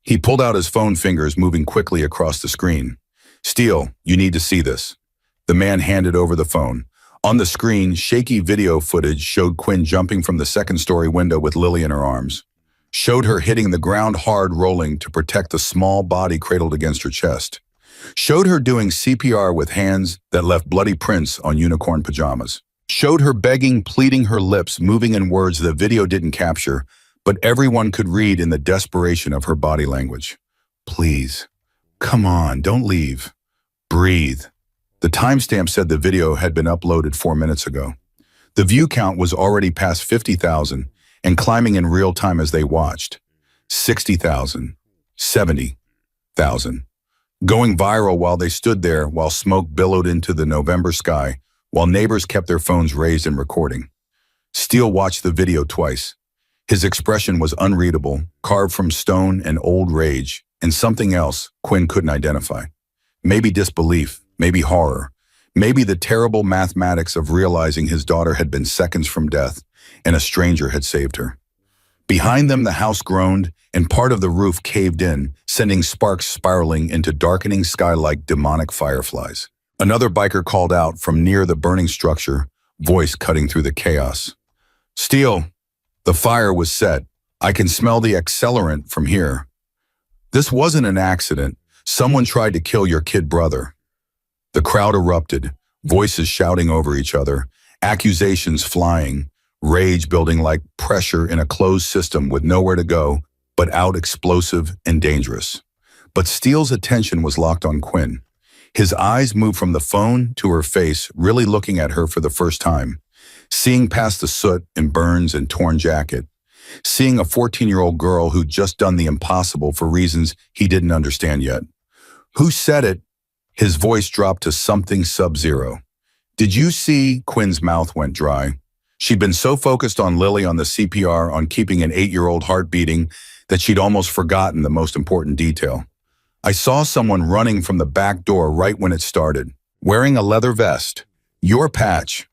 He pulled out his phone, fingers moving quickly across the screen. Steele, you need to see this. The man handed over the phone. On the screen, shaky video footage showed Quinn jumping from the second-story window with Lily in her arms. Showed her hitting the ground hard, rolling to protect the small body cradled against her chest. Showed her doing CPR with hands that left bloody prints on unicorn pajamas. Showed her begging, pleading, her lips moving in words the video didn't capture, but everyone could read in the desperation of her body language. Please, come on, don't leave. Breathe. The timestamp said the video had been uploaded 4 minutes ago. The view count was already past 50,000 and climbing in real time as they watched. 60,000, 70,000. Going viral while they stood there, while smoke billowed into the November sky, while neighbors kept their phones raised and recording. Steele watched the video twice. His expression was unreadable, carved from stone and old rage, and something else Quinn couldn't identify. Maybe disbelief, maybe horror, maybe the terrible mathematics of realizing his daughter had been seconds from death and a stranger had saved her. Behind them, the house groaned and part of the roof caved in, sending sparks spiraling into darkening sky like demonic fireflies. Another biker called out from near the burning structure, voice cutting through the chaos. Steele, the fire was set. I can smell the accelerant from here. This wasn't an accident. Someone tried to kill your kid brother. The crowd erupted, voices shouting over each other, accusations flying, rage building like pressure in a closed system with nowhere to go, but out, explosive and dangerous. But Steele's attention was locked on Quinn. His eyes moved from the phone to her face, really looking at her for the first time, seeing past the soot and burns and torn jacket, seeing a 14-year-old girl who'd just done the impossible for reasons he didn't understand yet. Who said it? His voice dropped to something sub-zero. Did you see? Quinn's mouth went dry. She'd been so focused on Lily, on the CPR, on keeping an 8-year-old heart beating, that she'd almost forgotten the most important detail. I saw someone running from the back door right when it started, wearing a leather vest. Your patch.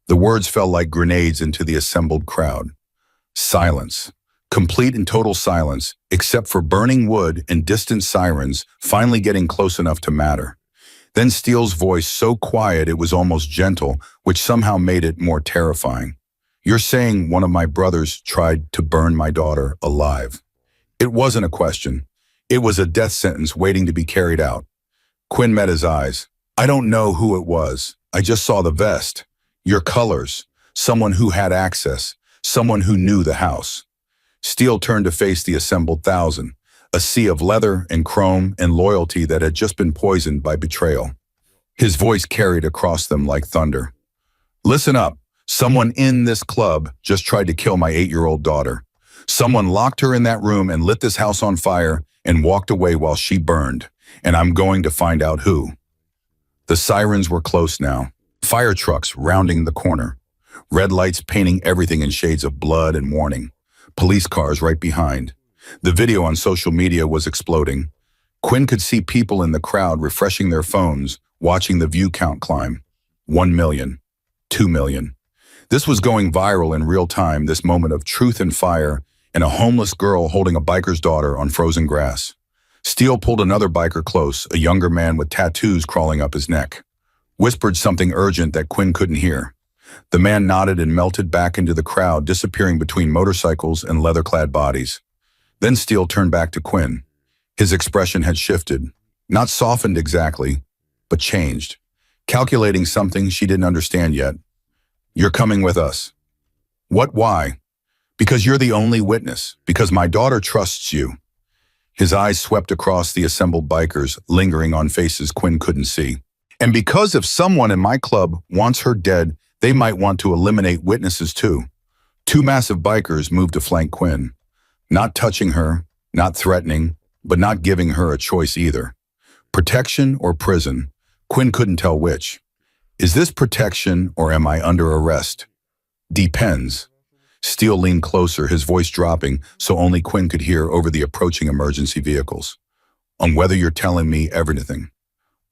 The words fell like grenades into the assembled crowd. Silence. Complete and total silence, except for burning wood and distant sirens finally getting close enough to matter. Then Steele's voice so quiet it was almost gentle, which somehow made it more terrifying. You're saying one of my brothers tried to burn my daughter alive. It wasn't a question. It was a death sentence waiting to be carried out. Quinn met his eyes. I don't know who it was. I just saw the vest. Your colors. Someone who had access. Someone who knew the house. Steele turned to face the assembled thousand, a sea of leather and chrome and loyalty that had just been poisoned by betrayal. His voice carried across them like thunder. Listen up. Someone in this club just tried to kill my 8-year-old daughter. Someone locked her in that room and lit this house on fire and walked away while she burned. And I'm going to find out who. The sirens were close now. Fire trucks rounding the corner. Red lights painting everything in shades of blood and warning. Police cars right behind. The video on social media was exploding. Quinn could see people in the crowd refreshing their phones, watching the view count climb. 1 million. 2 million. This was going viral in real time, this moment of truth and fire, and a homeless girl holding a biker's daughter on frozen grass. Steele pulled another biker close, a younger man with tattoos crawling up his neck. Whispered something urgent that Quinn couldn't hear. The man nodded and melted back into the crowd, disappearing between motorcycles and leather-clad bodies. Then Steele turned back to Quinn. His expression had shifted. Not softened exactly, but changed. Calculating something she didn't understand yet. You're coming with us. What, why? Because you're the only witness. Because my daughter trusts you. His eyes swept across the assembled bikers, lingering on faces Quinn couldn't see. And because if someone in my club wants her dead, they might want to eliminate witnesses too. 2 massive bikers moved to flank Quinn. Not touching her, not threatening, but not giving her a choice either. Protection or prison? Quinn couldn't tell which. Is this protection or am I under arrest? Depends. Steele leaned closer, his voice dropping so only Quinn could hear over the approaching emergency vehicles. On whether you're telling me everything.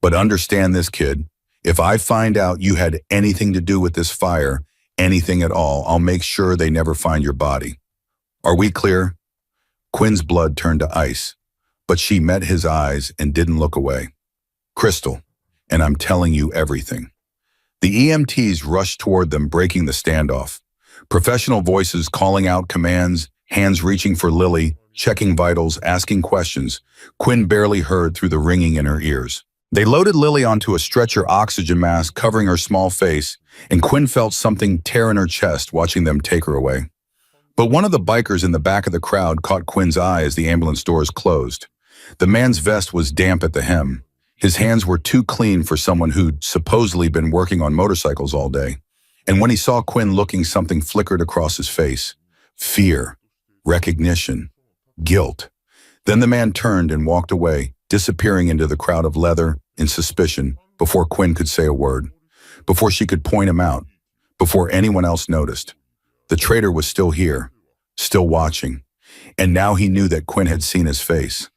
But understand this, kid. If I find out you had anything to do with this fire, anything at all, I'll make sure they never find your body. Are we clear? Quinn's blood turned to ice, but she met his eyes and didn't look away. Crystal, and I'm telling you everything. The EMTs rushed toward them, breaking the standoff. Professional voices calling out commands, hands reaching for Lily, checking vitals, asking questions. Quinn barely heard through the ringing in her ears. They loaded Lily onto a stretcher oxygen mask covering her small face, and Quinn felt something tear in her chest watching them take her away. But one of the bikers in the back of the crowd caught Quinn's eye as the ambulance doors closed. The man's vest was damp at the hem. His hands were too clean for someone who'd supposedly been working on motorcycles all day. And when he saw Quinn looking, something flickered across his face. Fear, recognition, guilt. Then the man turned and walked away, disappearing into the crowd of leather in suspicion before Quinn could say a word, before she could point him out, before anyone else noticed. The traitor was still here, still watching, and now he knew that Quinn had seen his face.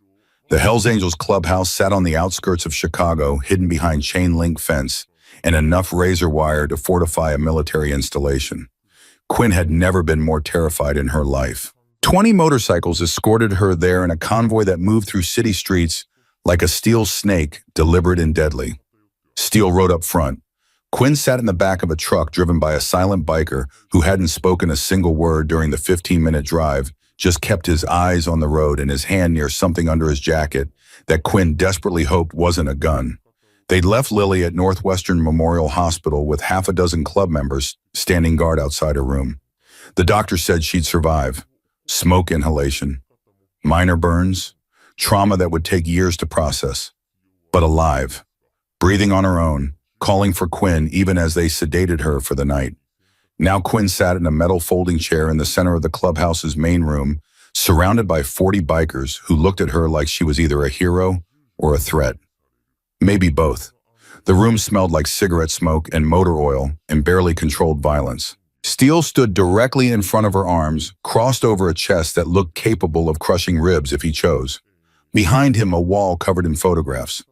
The Hells Angels clubhouse sat on the outskirts of Chicago, hidden behind chain-link fence and enough razor wire to fortify a military installation. Quinn had never been more terrified in her life. 20 motorcycles escorted her there in a convoy that moved through city streets like a steel snake, deliberate and deadly. Steele rode up front. Quinn sat in the back of a truck driven by a silent biker who hadn't spoken a single word during the 15-minute drive, just kept his eyes on the road and his hand near something under his jacket that Quinn desperately hoped wasn't a gun. They'd left Lily at Northwestern Memorial Hospital with half a dozen club members standing guard outside her room. The doctor said she'd survive. Smoke inhalation, minor burns, trauma that would take years to process, but alive, breathing on her own, calling for Quinn even as they sedated her for the night. Now Quinn sat in a metal folding chair in the center of the clubhouse's main room, surrounded by 40 bikers who looked at her like she was either a hero or a threat. Maybe both. The room smelled like cigarette smoke and motor oil and barely controlled violence. Steele stood directly in front of her arms, crossed over a chest that looked capable of crushing ribs if he chose. Behind him, a wall covered in photographs.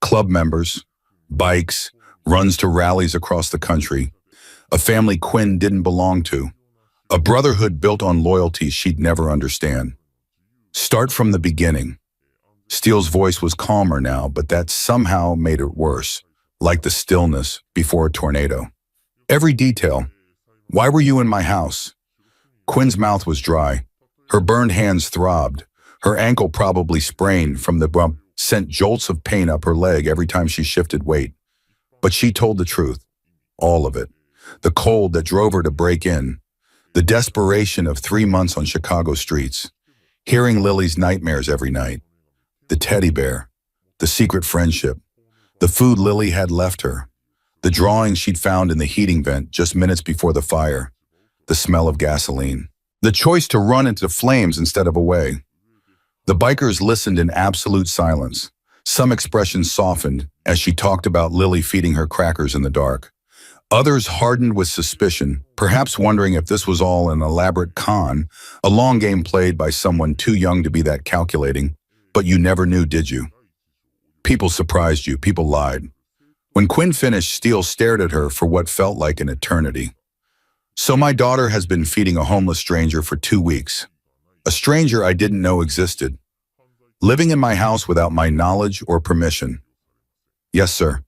Club members, bikes, runs to rallies across the country. A family Quinn didn't belong to. A brotherhood built on loyalty she'd never understand. Start from the beginning. Steele's voice was calmer now, but that somehow made it worse, like the stillness before a tornado. Every detail. Why were you in my house? Quinn's mouth was dry. Her burned hands throbbed. Her ankle, probably sprained from the bump, sent jolts of pain up her leg every time she shifted weight. But she told the truth. All of it. The cold that drove her to break in. The desperation of 3 months on Chicago streets. Hearing Lily's nightmares every night. The teddy bear. The secret friendship. The food Lily had left her. The drawings she'd found in the heating vent just minutes before the fire. The smell of gasoline. The choice to run into flames instead of away. The bikers listened in absolute silence. Some expressions softened as she talked about Lily feeding her crackers in the dark. Others hardened with suspicion, perhaps wondering if this was all an elaborate con, a long game played by someone too young to be that calculating. But you never knew, did you? People surprised you, people lied. When Quinn finished, Steele stared at her for what felt like an eternity. So my daughter has been feeding a homeless stranger for 2 weeks. A stranger I didn't know existed. Living in my house without my knowledge or permission. Yes, sir.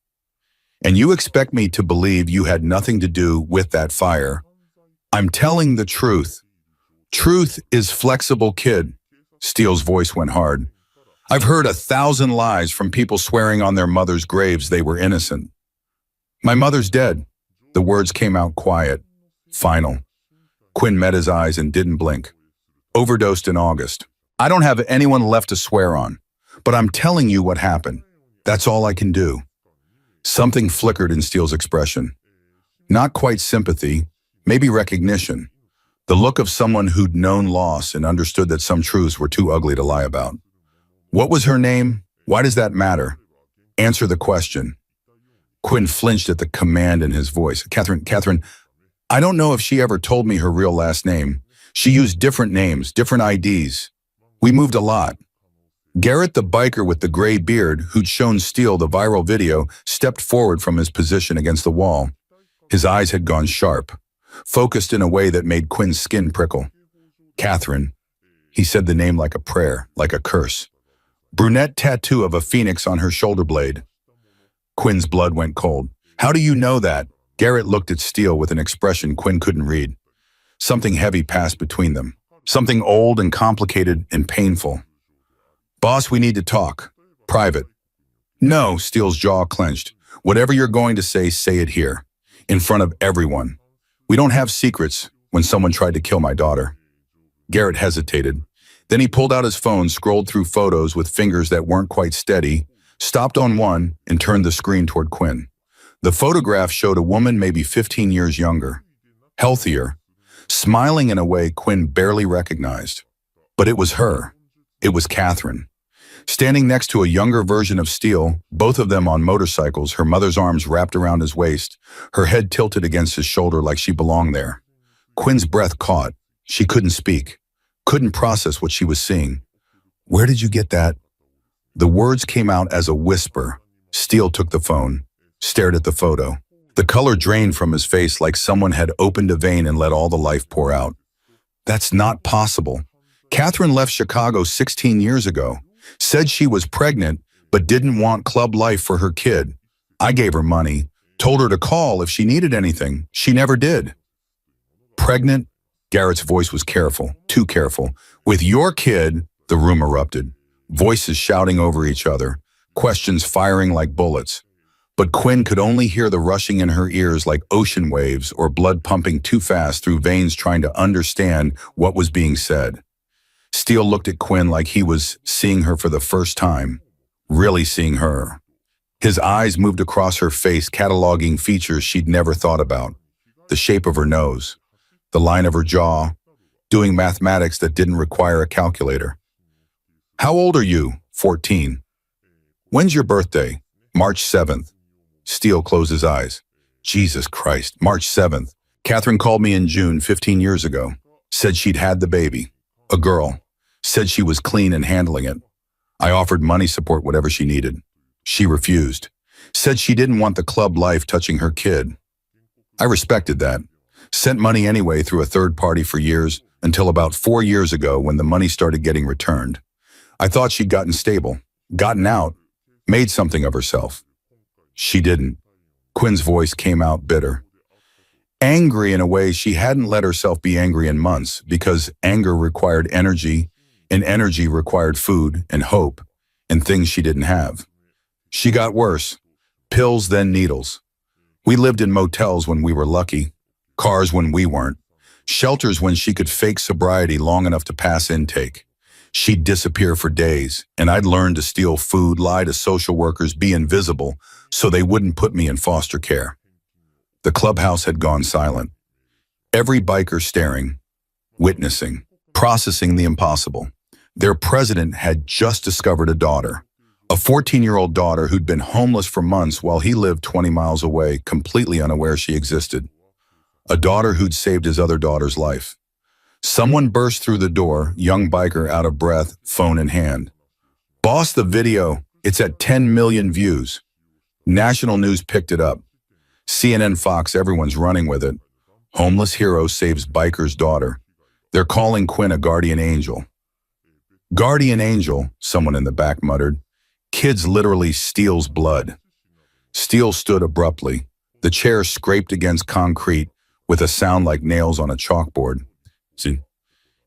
And you expect me to believe you had nothing to do with that fire? I'm telling the truth. Truth is flexible, kid. Steele's voice went hard. I've heard 1,000 lies from people swearing on their mother's graves they were innocent. My mother's dead. The words came out quiet, final. Quinn met his eyes and didn't blink. Overdosed in August. I don't have anyone left to swear on, but I'm telling you what happened. That's all I can do. Something flickered in Steele's expression. Not quite sympathy, maybe recognition. The look of someone who'd known loss and understood that some truths were too ugly to lie about. What was her name? Why does that matter? Answer the question. Quinn flinched at the command in his voice. Catherine, I don't know if she ever told me her real last name. She used different names, different IDs. We moved a lot. Garrett, the biker with the gray beard, who'd shown Steele the viral video, stepped forward from his position against the wall. His eyes had gone sharp, focused in a way that made Quinn's skin prickle. Catherine. He said the name like a prayer, like a curse. Brunette tattoo of a phoenix on her shoulder blade. Quinn's blood went cold. How do you know that? Garrett looked at Steele with an expression Quinn couldn't read. Something heavy passed between them. Something old and complicated and painful. Boss, we need to talk. Private. No, Steele's jaw clenched. Whatever you're going to say it here. In front of everyone. We don't have secrets when someone tried to kill my daughter. Garrett hesitated. Then he pulled out his phone, scrolled through photos with fingers that weren't quite steady, stopped on one, and turned the screen toward Quinn. The photograph showed a woman maybe 15 years younger. Healthier. Smiling in a way Quinn barely recognized. But it was her. It was Catherine. Standing next to a younger version of Steele, both of them on motorcycles, her mother's arms wrapped around his waist, her head tilted against his shoulder like she belonged there. Quinn's breath caught. She couldn't speak, couldn't process what she was seeing. Where did you get that? The words came out as a whisper. Steele took the phone, stared at the photo. The color drained from his face like someone had opened a vein and let all the life pour out. That's not possible. Catherine left Chicago 16 years ago. Said she was pregnant, but didn't want club life for her kid. I gave her money, told her to call if she needed anything. She never did. Pregnant? Garrett's voice was careful, too careful. With your kid, the room erupted. Voices shouting over each other, questions firing like bullets. But Quinn could only hear the rushing in her ears like ocean waves or blood pumping too fast through veins trying to understand what was being said. Steele looked at Quinn like he was seeing her for the first time, really seeing her. His eyes moved across her face, cataloging features she'd never thought about. The shape of her nose, the line of her jaw, doing mathematics that didn't require a calculator. How old are you? 14. When's your birthday? March 7th. Steele closed his eyes. Jesus Christ, March 7th. Catherine called me in June 15 years ago. Said she'd had the baby. A girl. Said she was clean and handling it. I offered money support, whatever she needed. She refused. Said she didn't want the club life touching her kid. I respected that. Sent money anyway through a third party for years, until about 4 years ago when the money started getting returned. I thought she'd gotten stable, gotten out, made something of herself. She didn't. Quinn's voice came out bitter. Angry in a way she hadn't let herself be angry in months, because anger required energy, and energy required food and hope and things she didn't have. She got worse. Pills, then needles. We lived in motels when we were lucky, cars when we weren't, shelters when she could fake sobriety long enough to pass intake. She'd disappear for days, and I'd learn to steal food, lie to social workers, be invisible, so they wouldn't put me in foster care. The clubhouse had gone silent. Every biker staring, witnessing, processing the impossible. Their president had just discovered a daughter, a 14-year-old daughter who'd been homeless for months while he lived 20 miles away, completely unaware she existed. A daughter who'd saved his other daughter's life. Someone burst through the door, young biker out of breath, phone in hand. "Boss, the video, it's at 10 million views." National news picked it up. CNN, Fox, everyone's running with it. Homeless hero saves biker's daughter. They're calling Quinn a guardian angel. "Guardian angel," someone in the back muttered. "Kids literally steals blood." Steele stood abruptly. The chair scraped against concrete with a sound like nails on a chalkboard.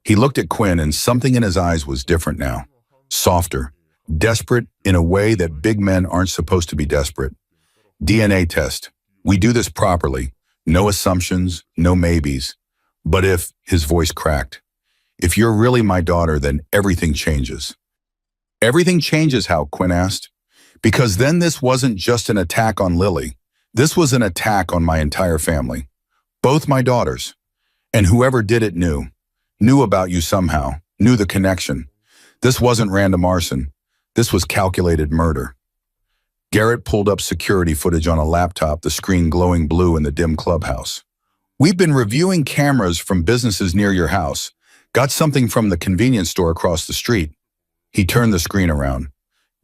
He looked at Quinn, and something in his eyes was different now. Softer, desperate in a way that big men aren't supposed to be desperate. "DNA test. We do this properly. No assumptions, no maybes. But if," his voice cracked, "if you're really my daughter, then everything changes." "Everything changes how?" Quinn asked. "Because then this wasn't just an attack on Lily. This was an attack on my entire family. Both my daughters. And whoever did it knew about you somehow, knew the connection. This wasn't random arson. This was calculated murder." Garrett pulled up security footage on a laptop, the screen glowing blue in the dim clubhouse. "We've been reviewing cameras from businesses near your house. Got something from the convenience store across the street." He turned the screen around.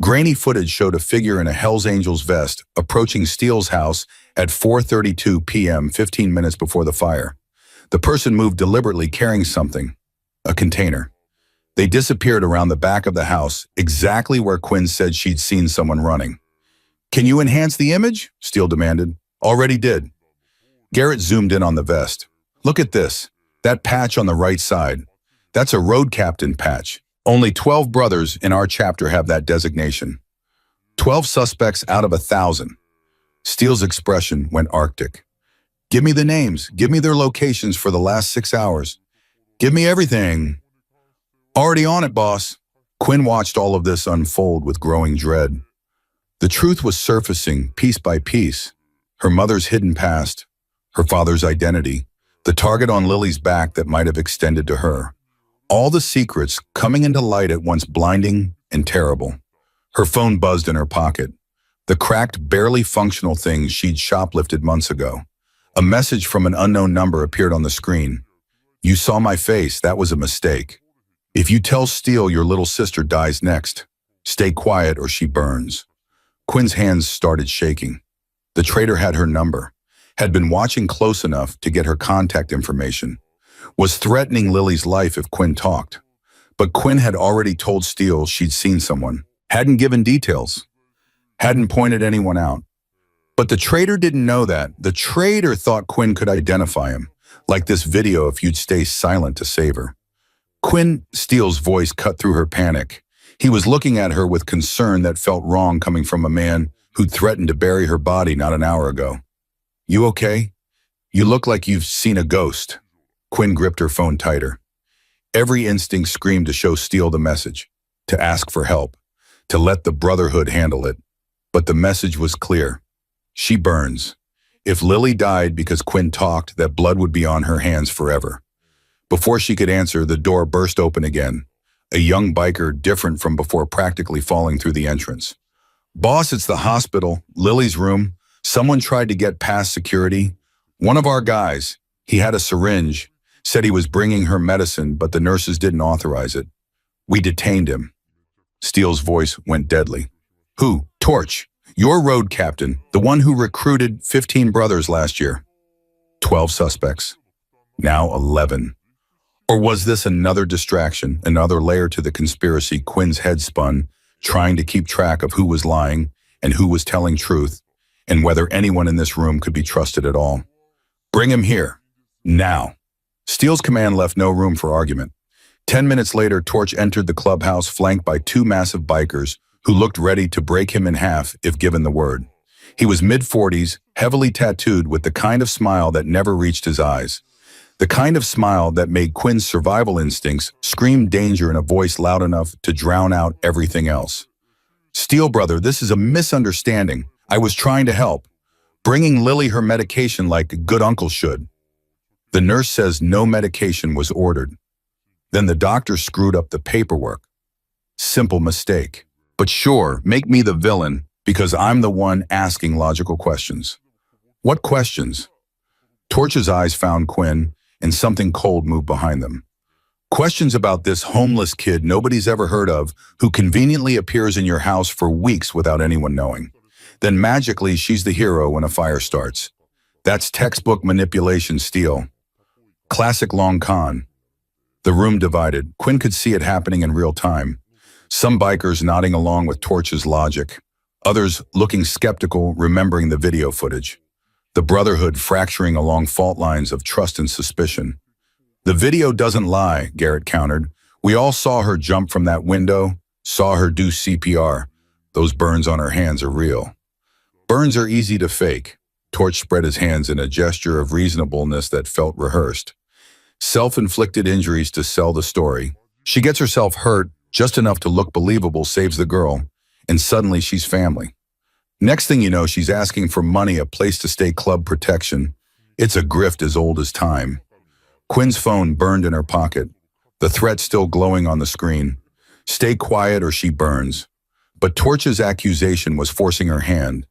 Grainy footage showed a figure in a Hell's Angels vest approaching Steele's house at 4:32 p.m., 15 minutes before the fire. The person moved deliberately, carrying something, a container. They disappeared around the back of the house, exactly where Quinn said she'd seen someone running. "Can you enhance the image?" Steele demanded. "Already did." Garrett zoomed in on the vest. "Look at this. That patch on the right side. That's a road captain patch. Only 12 brothers in our chapter have that designation. 12 suspects out of 1,000. Steele's expression went arctic. "Give me the names. Give me their locations for the last 6 hours. Give me everything." "Already on it, boss." Quinn watched all of this unfold with growing dread. The truth was surfacing piece by piece. Her mother's hidden past, her father's identity, the target on Lily's back that might have extended to her. All the secrets coming into light at once, blinding and terrible. Her phone buzzed in her pocket. The cracked, barely functional thing she'd shoplifted months ago. A message from an unknown number appeared on the screen. "You saw my face. That was a mistake. If you tell Steele, your little sister dies next. Stay quiet or she burns." Quinn's hands started shaking. The traitor had her number, had been watching close enough to get her contact information, was threatening Lily's life if Quinn talked. But Quinn had already told Steele she'd seen someone, hadn't given details, hadn't pointed anyone out. But the traitor didn't know that. The traitor thought Quinn could identify him, like this video if you'd stay silent to save her. Quinn, Steele's voice cut through her panic. He was looking at her with concern that felt wrong coming from a man who'd threatened to bury her body not an hour ago. "You okay? You look like you've seen a ghost." Quinn gripped her phone tighter. Every instinct screamed to show Steele the message, to ask for help, to let the Brotherhood handle it. But the message was clear. She burns. If Lily died because Quinn talked, that blood would be on her hands forever. Before she could answer, the door burst open again. A young biker, different from before, practically falling through the entrance. "Boss, it's the hospital. Lily's room. Someone tried to get past security. One of our guys. He had a syringe. Said he was bringing her medicine, but the nurses didn't authorize it. We detained him." Steele's voice went deadly. "Who? Torch. Your road captain. The one who recruited 15 brothers last year. 12 suspects. Now 11. Or was this another distraction, another layer to the conspiracy? Quinn's head spun, trying to keep track of who was lying and who was telling truth, and whether anyone in this room could be trusted at all. Bring him here. Now. Steele's command left no room for argument. 10 minutes later, Torch entered the clubhouse flanked by two massive bikers who looked ready to break him in half if given the word. He was mid-40s, heavily tattooed with the kind of smile that never reached his eyes. The kind of smile that made Quinn's survival instincts scream danger in a voice loud enough to drown out everything else. Steele, brother, this is a misunderstanding. I was trying to help. Bringing Lily her medication like a good uncle should. The nurse says no medication was ordered. Then the doctor screwed up the paperwork. Simple mistake. But sure, make me the villain because I'm the one asking logical questions. What questions? Torch's eyes found Quinn, and something cold moved behind them. Questions about this homeless kid nobody's ever heard of who conveniently appears in your house for weeks without anyone knowing. Then magically she's the hero when a fire starts. That's textbook manipulation, Steele. Classic long con. The room divided. Quinn could see it happening in real time. Some bikers nodding along with Torch's logic. Others looking skeptical, remembering the video footage. The brotherhood fracturing along fault lines of trust and suspicion. The video doesn't lie, Garrett countered. We all saw her jump from that window, saw her do CPR. Those burns on her hands are real. Burns are easy to fake. Torch spread his hands in a gesture of reasonableness that felt rehearsed. Self-inflicted injuries to sell the story. She gets herself hurt just enough to look believable, saves the girl, and suddenly she's family. Next thing you know, she's asking for money, a place to stay, club protection. It's a grift as old as time. Quinn's phone burned in her pocket, the threat still glowing on the screen. Stay quiet or she burns. But Torch's accusation was forcing her hand.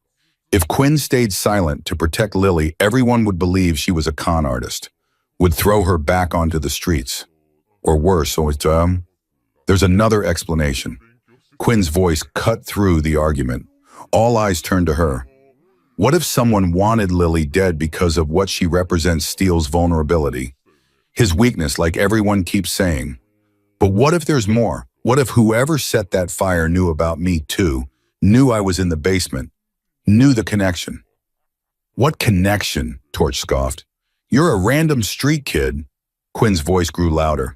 If Quinn stayed silent to protect Lily, everyone would believe she was a con artist, would throw her back onto the streets. Or worse, there's another explanation. Quinn's voice cut through the argument. All eyes turned to her. What if someone wanted Lily dead because of what she represents? Steele's vulnerability, his weakness, like everyone keeps saying. But what if there's more? What if whoever set that fire knew about me too, knew I was in the basement, knew the connection? What connection? Torch scoffed. You're a random street kid. Quinn's voice grew louder.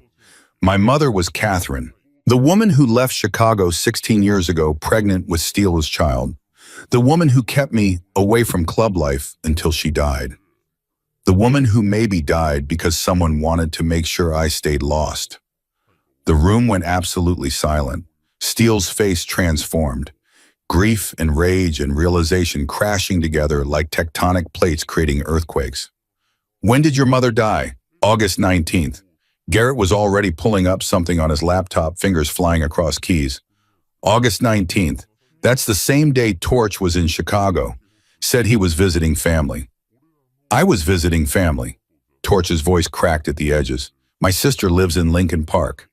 My mother was Catherine, the woman who left Chicago 16 years ago pregnant with Steele's child. The woman who kept me away from club life until she died. The woman who maybe died because someone wanted to make sure I stayed lost. The room went absolutely silent. Steele's face transformed. Grief and rage and realization crashing together like tectonic plates creating earthquakes. When did your mother die? August 19th. Garrett was already pulling up something on his laptop, fingers flying across keys. August 19th. That's the same day Torch was in Chicago. Said he was visiting family. I was visiting family. Torch's voice cracked at the edges. My sister lives in Lincoln Park.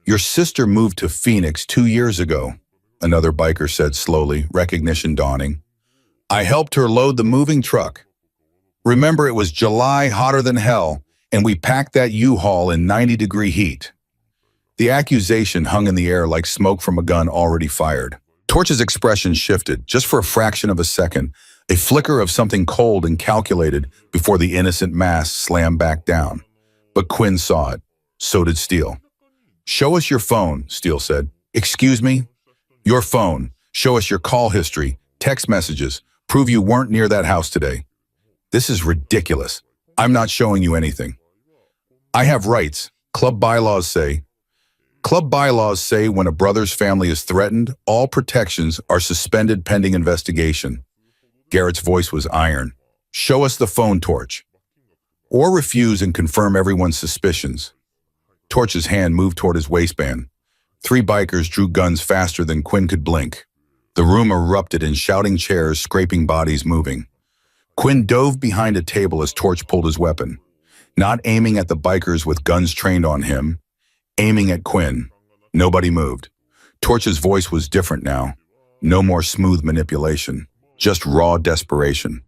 Your sister moved to Phoenix 2 years ago, another biker said slowly, recognition dawning. I helped her load the moving truck. Remember, it was July, hotter than hell, and we packed that U-Haul in 90-degree heat. The accusation hung in the air like smoke from a gun already fired. Torch's expression shifted, just for a fraction of a second, a flicker of something cold and calculated before the innocent mask slammed back down. But Quinn saw it. So did Steele. Show us your phone, Steele said. Excuse me? Your phone. Show us your call history, text messages. Prove you weren't near that house today. This is ridiculous. I'm not showing you anything. I have rights. Club bylaws say when a brother's family is threatened, all protections are suspended pending investigation. Garrett's voice was iron. Show us the phone, Torch. Or refuse and confirm everyone's suspicions. Torch's hand moved toward his waistband. 3 bikers drew guns faster than Quinn could blink. The room erupted in shouting chairs, scraping bodies moving. Quinn dove behind a table as Torch pulled his weapon, not aiming at the bikers with guns trained on him, aiming at Quinn. Nobody moved. Torch's voice was different now. No more smooth manipulation, just raw desperation.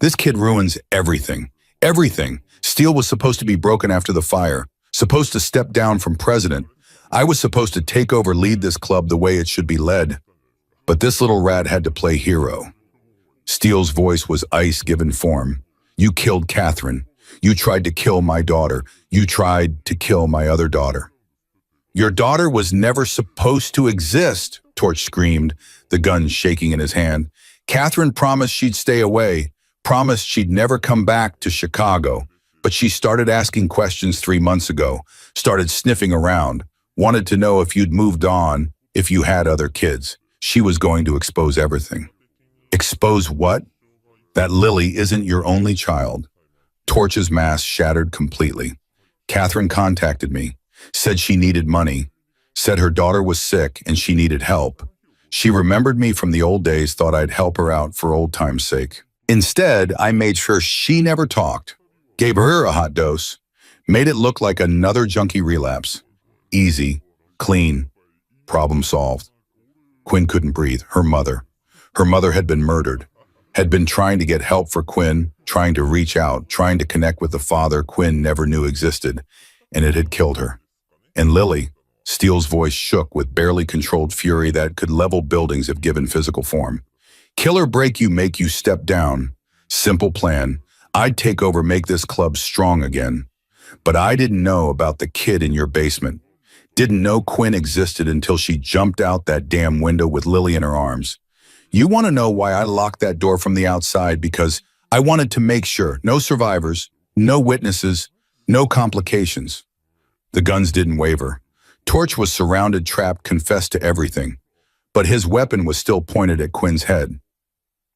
This kid ruins everything. Everything. Steele was supposed to be broken after the fire, supposed to step down from president. I was supposed to take over, lead this club the way it should be led. But this little rat had to play hero. Steele's voice was ice given form. You killed Catherine. You tried to kill my daughter. You tried to kill my other daughter. Your daughter was never supposed to exist, Torch screamed, the gun shaking in his hand. Catherine promised she'd stay away, promised she'd never come back to Chicago. But she started asking questions 3 months ago, started sniffing around, wanted to know if you'd moved on, if you had other kids. She was going to expose everything. Expose what? That Lily isn't your only child. Torch's mask shattered completely. Catherine contacted me, said she needed money, said her daughter was sick and she needed help. She remembered me from the old days, thought I'd help her out for old time's sake. Instead, I made sure she never talked, gave her a hot dose, made it look like another junkie relapse. Easy, clean, problem solved. Quinn couldn't breathe. Her mother had been murdered, had been trying to get help for Quinn, trying to reach out, trying to connect with the father Quinn never knew existed, and it had killed her. And Lily, Steele's voice shook with barely controlled fury that could level buildings if given physical form. Kill or break you, make you step down. Simple plan. I'd take over, make this club strong again. But I didn't know about the kid in your basement. Didn't know Quinn existed until she jumped out that damn window with Lily in her arms. You want to know why I locked that door from the outside? Because I wanted to make sure no survivors, no witnesses, no complications. The guns didn't waver. Torch was surrounded, trapped, confessed to everything. But his weapon was still pointed at Quinn's head.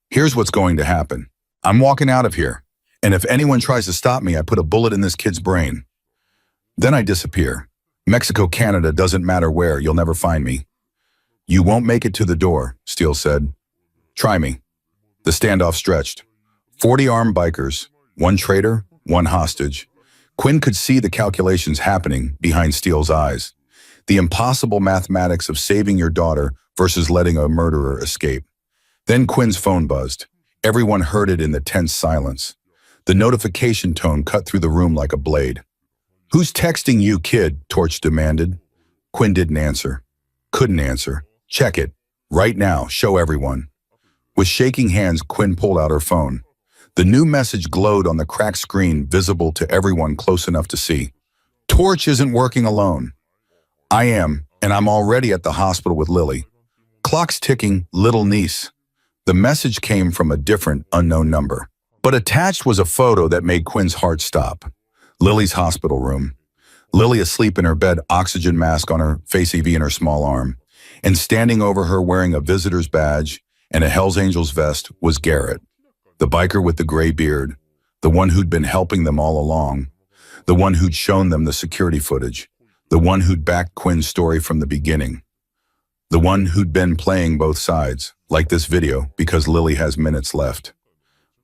Here's what's going to happen. I'm walking out of here. And if anyone tries to stop me, I put a bullet in this kid's brain. Then I disappear. Mexico, Canada, doesn't matter where, you'll never find me. You won't make it to the door, Steele said. Try me. The standoff stretched. 40 armed bikers, one traitor, one hostage. Quinn could see the calculations happening behind Steele's eyes. The impossible mathematics of saving your daughter versus letting a murderer escape. Then Quinn's phone buzzed. Everyone heard it in the tense silence. The notification tone cut through the room like a blade. Who's texting you, kid? Torch demanded. Quinn didn't answer. Couldn't answer. Check it. Right now. Show everyone. With shaking hands, Quinn pulled out her phone. The new message glowed on the cracked screen, visible to everyone close enough to see. Torch isn't working alone. I am, and I'm already at the hospital with Lily. Clock's ticking, little niece. The message came from a different, unknown number. But attached was a photo that made Quinn's heart stop. Lily's hospital room. Lily asleep in her bed, oxygen mask on her, face IV in her small arm. And standing over her wearing a visitor's badge and a Hell's Angels vest was Garrett, the biker with the gray beard, the one who'd been helping them all along, the one who'd shown them the security footage, the one who'd backed Quinn's story from the beginning, the one who'd been playing both sides, like this video, because Lily has minutes left.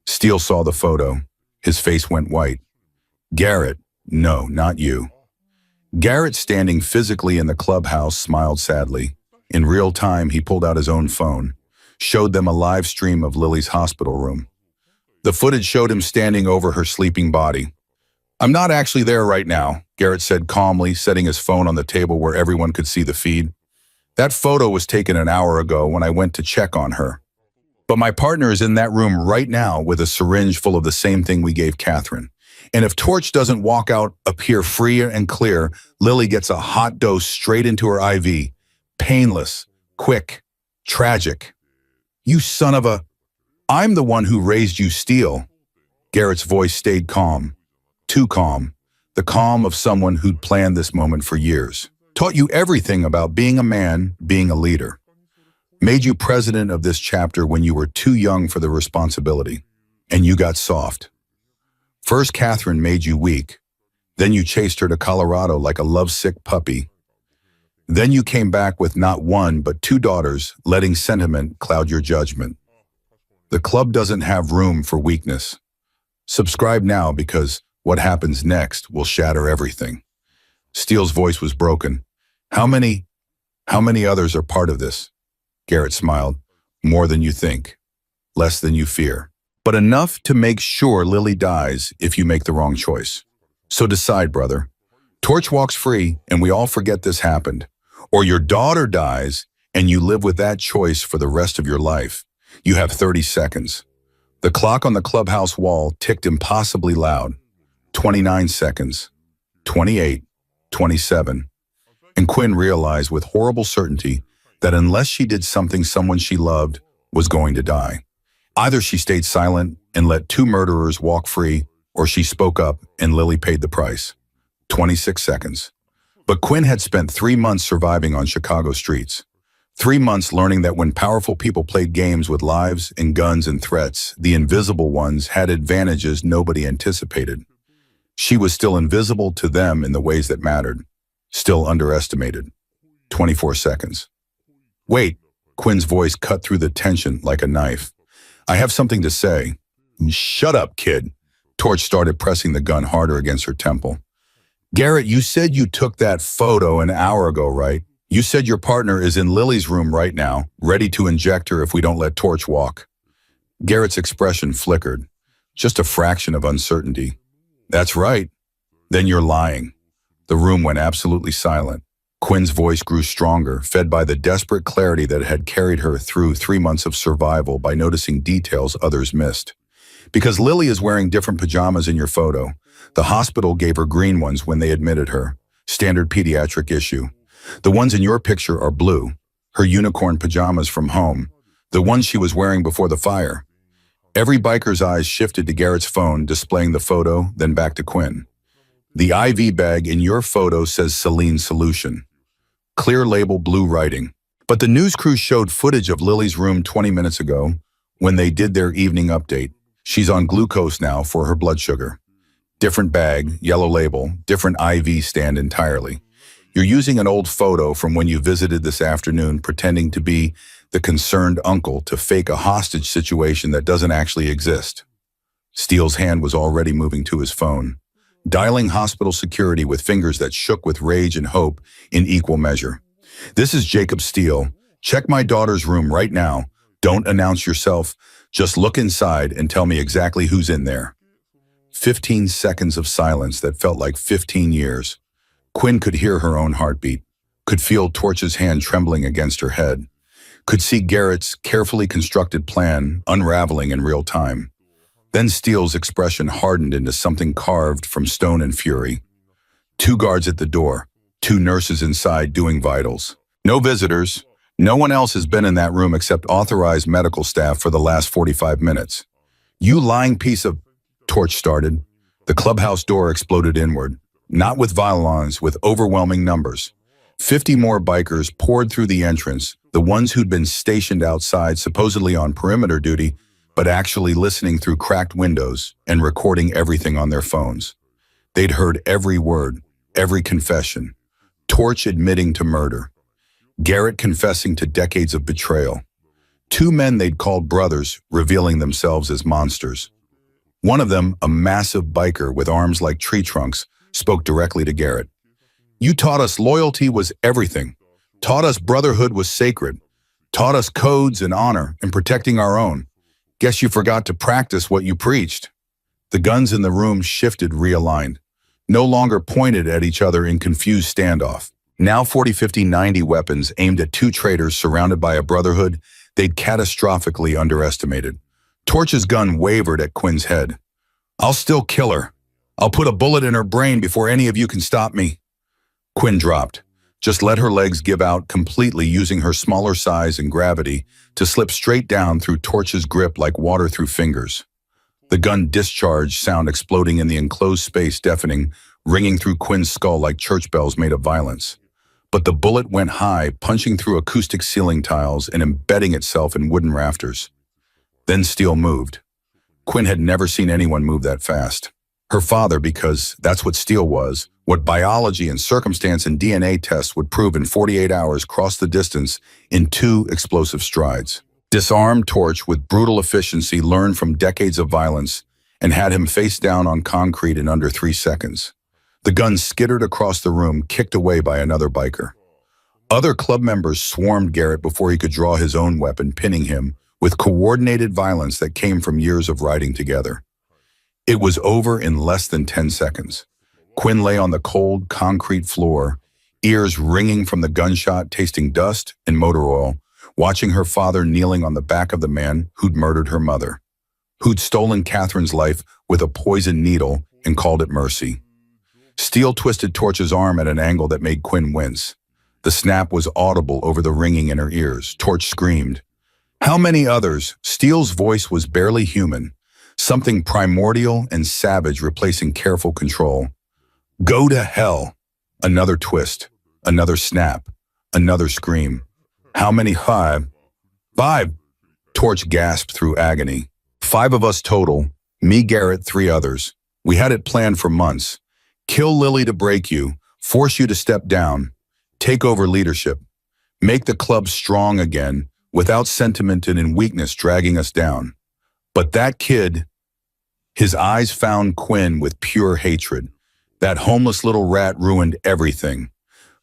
Steele saw the photo. His face went white. Garrett, no, not you. Garrett, standing physically in the clubhouse, smiled sadly. In real time, he pulled out his own phone, showed them a live stream of Lily's hospital room. The footage showed him standing over her sleeping body. I'm not actually there right now, Garrett said calmly, setting his phone on the table where everyone could see the feed. That photo was taken an hour ago when I went to check on her. But my partner is in that room right now with a syringe full of the same thing we gave Catherine. And if Torch doesn't walk out, appear free and clear, Lily gets a hot dose straight into her IV. Painless, quick, tragic. You son of a... I'm the one who raised you, Steele. Garrett's voice stayed calm. Too calm. The calm of someone who'd planned this moment for years. Taught you everything about being a man, being a leader. Made you president of this chapter when you were too young for the responsibility. And you got soft. First, Catherine made you weak. Then you chased her to Colorado like a lovesick puppy. Then you came back with not one but 2 daughters, letting sentiment cloud your judgment. The club doesn't have room for weakness. Subscribe now, because what happens next will shatter everything. Steele's voice was broken. How many others are part of this? Garrett smiled. More than you think. Less than you fear. But enough to make sure Lily dies if you make the wrong choice. So decide, brother. Torch walks free and we all forget this happened. Or your daughter dies and you live with that choice for the rest of your life. You have 30 seconds. The clock on the clubhouse wall ticked impossibly loud. 29 seconds, 28, 27. And Quinn realized with horrible certainty that unless she did something someone she loved was going to die. Either she stayed silent and let two murderers walk free, or she spoke up and Lily paid the price. 26 seconds. But Quinn had spent 3 months surviving on Chicago streets. 3 months learning that when powerful people played games with lives and guns and threats, the invisible ones had advantages nobody anticipated. She was still invisible to them in the ways that mattered, still underestimated. 24 seconds. Wait, Quinn's voice cut through the tension like a knife. I have something to say. Shut up, kid. Torch started pressing the gun harder against her temple. Garrett, you said you took that photo an hour ago, right? You said your partner is in Lily's room right now, ready to inject her if we don't let Torch walk. Garrett's expression flickered, just a fraction of uncertainty. That's right. Then you're lying. The room went absolutely silent. Quinn's voice grew stronger, fed by the desperate clarity that had carried her through 3 months of survival by noticing details others missed. Because Lily is wearing different pajamas in your photo, the hospital gave her green ones when they admitted her. Standard pediatric issue. The ones in your picture are blue, her unicorn pajamas from home, the ones she was wearing before the fire. Every biker's eyes shifted to Garrett's phone, displaying the photo, then back to Quinn. The IV bag in your photo says saline solution. Clear label, blue writing. But the news crew showed footage of Lily's room 20 minutes ago when they did their evening update. She's on glucose now for her blood sugar. Different bag, yellow label, different IV stand entirely. You're using an old photo from when you visited this afternoon, pretending to be the concerned uncle to fake a hostage situation that doesn't actually exist. Steele's hand was already moving to his phone, dialing hospital security with fingers that shook with rage and hope in equal measure. This is Jacob Steele. Check my daughter's room right now. Don't announce yourself. Just look inside and tell me exactly who's in there. 15 seconds of silence that felt like 15 years. Quinn could hear her own heartbeat, could feel Torch's hand trembling against her head, could see Garrett's carefully constructed plan unraveling in real time. Then Steele's expression hardened into something carved from stone and fury. 2 guards at the door, 2 nurses inside doing vitals. No visitors. No one else has been in that room except authorized medical staff for the last 45 minutes. You lying piece of... Torch started. The clubhouse door exploded inward. Not with violence, with overwhelming numbers. 50 more bikers poured through the entrance, the ones who'd been stationed outside supposedly on perimeter duty, but actually listening through cracked windows and recording everything on their phones. They'd heard every word, every confession. Torch admitting to murder. Garrett confessing to decades of betrayal. 2 men they'd called brothers, revealing themselves as monsters. One of them, a massive biker with arms like tree trunks, spoke directly to Garrett. You taught us loyalty was everything. Taught us brotherhood was sacred. Taught us codes and honor and protecting our own. Guess you forgot to practice what you preached. The guns in the room shifted, realigned. No longer pointed at each other in confused standoff. Now 40, 50, 90 weapons aimed at 2 traitors surrounded by a brotherhood they'd catastrophically underestimated. Torch's gun wavered at Quinn's head. I'll still kill her. I'll put a bullet in her brain before any of you can stop me. Quinn dropped. Just let her legs give out completely, using her smaller size and gravity to slip straight down through Torch's grip like water through fingers. The gun discharge sound exploding in the enclosed space, deafening, ringing through Quinn's skull like church bells made of violence. But the bullet went high, punching through acoustic ceiling tiles and embedding itself in wooden rafters. Then Steele moved. Quinn had never seen anyone move that fast. Her father, because that's what Steele was, what biology and circumstance and DNA tests would prove in 48 hours, crossed the distance in 2 explosive strides. Disarmed Torch with brutal efficiency, learned from decades of violence, and had him face down on concrete in under 3 seconds. The gun skittered across the room, kicked away by another biker. Other club members swarmed Garrett before he could draw his own weapon, pinning him with coordinated violence that came from years of riding together. It was over in less than 10 seconds. Quinn lay on the cold, concrete floor, ears ringing from the gunshot, tasting dust and motor oil, watching her father kneeling on the back of the man who'd murdered her mother, who'd stolen Catherine's life with a poisoned needle and called it mercy. Steele twisted Torch's arm at an angle that made Quinn wince. The snap was audible over the ringing in her ears. Torch screamed. How many others? Steele's voice was barely human, something primordial and savage replacing careful control. Go to hell. Another twist, another snap, another scream. How many? Five. Five. Torch gasped through agony. 5 of us total, me, Garrett, 3 others. We had it planned for months. Kill Lily to break you, force you to step down, take over leadership, make the club strong again, without sentiment and in weakness dragging us down. But that kid, his eyes found Quinn with pure hatred. That homeless little rat ruined everything.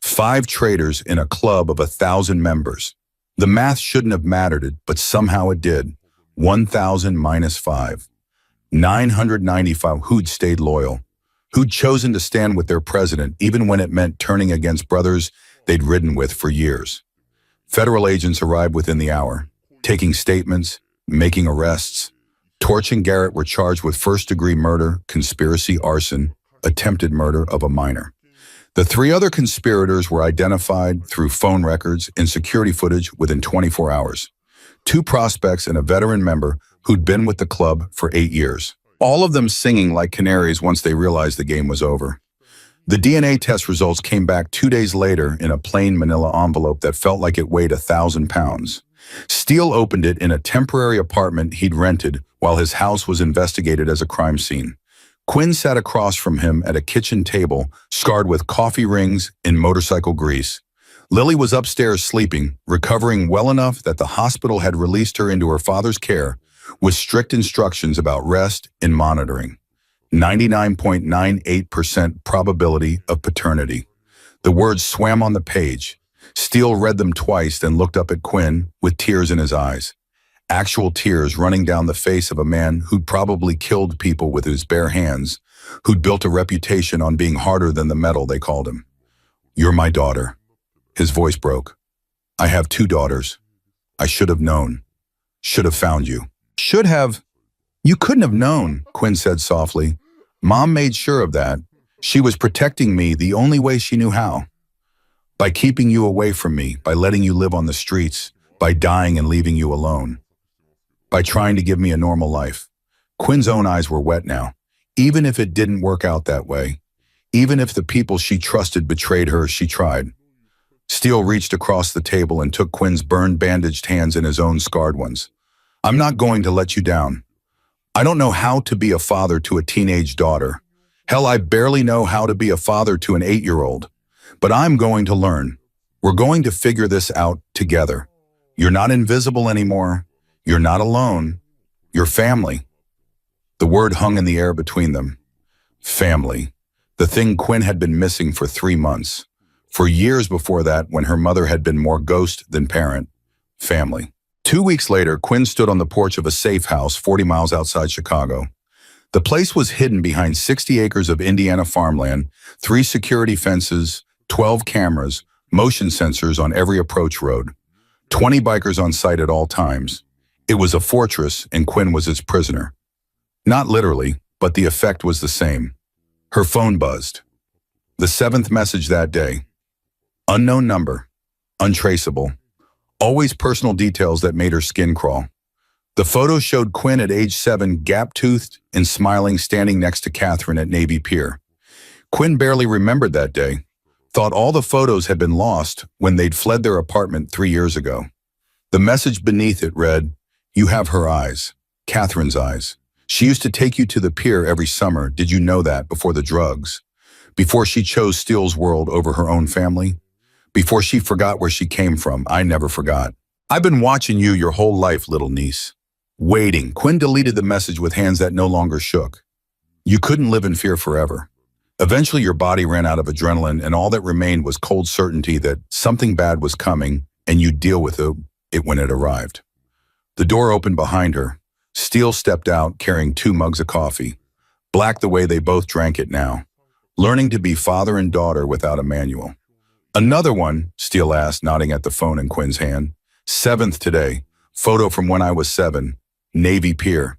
5 traitors in a club of 1,000 members. The math shouldn't have mattered, but somehow it did. 1,000 minus 5. 995 who'd stayed loyal, who'd chosen to stand with their president even when it meant turning against brothers they'd ridden with for years. Federal agents arrived within the hour, taking statements, making arrests. Torch and Garrett were charged with first-degree murder, conspiracy, arson, attempted murder of a minor. The 3 other conspirators were identified through phone records and security footage within 24 hours. 2 prospects and a veteran member who'd been with the club for 8 years. All of them singing like canaries once they realized the game was over. The DNA test results came back 2 days later in a plain manila envelope that felt like it weighed 1,000 pounds. Steele opened it in a temporary apartment he'd rented while his house was investigated as a crime scene. Quinn sat across from him at a kitchen table, scarred with coffee rings and motorcycle grease. Lily was upstairs sleeping, recovering well enough that the hospital had released her into her father's care, with strict instructions about rest and monitoring. 99.98% probability of paternity. The words swam on the page. Steele read them twice, then looked up at Quinn with tears in his eyes. Actual tears running down the face of a man who'd probably killed people with his bare hands, who'd built a reputation on being harder than the metal they called him. You're my daughter. His voice broke. I have 2 daughters. I should have known. Should have found you. Should have? You couldn't have known, Quinn said softly. Mom made sure of that. She was protecting me the only way she knew how. By keeping you away from me, by letting you live on the streets, by dying and leaving you alone. By trying to give me a normal life. Quinn's own eyes were wet now. Even if it didn't work out that way, even if the people she trusted betrayed her, she tried. Steele reached across the table and took Quinn's burned, bandaged hands in his own scarred ones. I'm not going to let you down. I don't know how to be a father to a teenage daughter. Hell, I barely know how to be a father to an 8-year-old. But I'm going to learn. We're going to figure this out together. You're not invisible anymore. You're not alone. You're family. The word hung in the air between them. Family. The thing Quinn had been missing for 3 months. For years before that, when her mother had been more ghost than parent. Family. 2 weeks later, Quinn stood on the porch of a safe house 40 miles outside Chicago. The place was hidden behind 60 acres of Indiana farmland, 3 security fences, 12 cameras, motion sensors on every approach road, 20 bikers on site at all times. It was a fortress, and Quinn was its prisoner. Not literally, but the effect was the same. Her phone buzzed. The 7th message that day. Unknown number. Untraceable. Always personal details that made her skin crawl. The photo showed Quinn at age 7, gap-toothed and smiling, standing next to Catherine at Navy Pier. Quinn barely remembered that day. Thought all the photos had been lost when they'd fled their apartment 3 years ago. The message beneath it read, You have her eyes. Catherine's eyes. She used to take you to the pier every summer. Did you know that before the drugs? Before she chose Steele's world over her own family? Before she forgot where she came from? I never forgot. I've been watching you your whole life, little niece. Waiting. Quinn deleted the message with hands that no longer shook. You couldn't live in fear forever. Eventually your body ran out of adrenaline, and all that remained was cold certainty that something bad was coming, and you'd deal with it when it arrived. The door opened behind her. Steele stepped out carrying 2 mugs of coffee. Black the way they both drank it now. Learning to be father and daughter without a manual. Another one, Steele asked, nodding at the phone in Quinn's hand. 7th today. Photo from when I was 7. Navy Pier.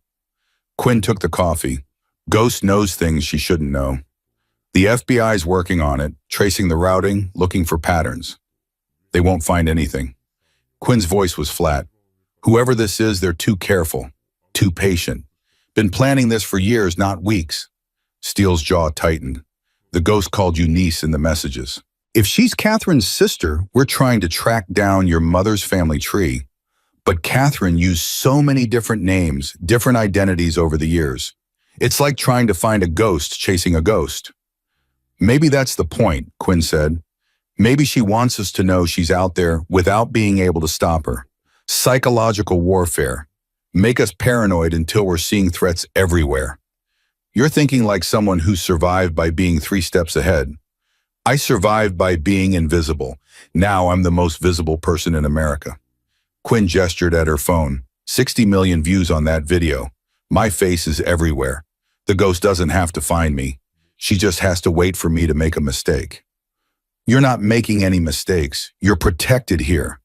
Quinn took the coffee. Ghost knows things she shouldn't know. The FBI's working on it, tracing the routing, looking for patterns. They won't find anything. Quinn's voice was flat. Whoever this is, they're too careful, too patient. Been planning this for years, not weeks. Steele's jaw tightened. The ghost called you niece in the messages. If she's Catherine's sister, we're trying to track down your mother's family tree. But Catherine used so many different names, different identities over the years. It's like trying to find a ghost chasing a ghost. Maybe that's the point, Quinn said. Maybe she wants us to know she's out there without being able to stop her. Psychological warfare. Make us paranoid until we're seeing threats everywhere. You're thinking like someone who survived by being 3 steps ahead. I survived by being invisible. Now I'm the most visible person in America. Quinn gestured at her phone. 60 million views on that video. My face is everywhere. The ghost doesn't have to find me. She just has to wait for me to make a mistake. You're not making any mistakes. You're protected here.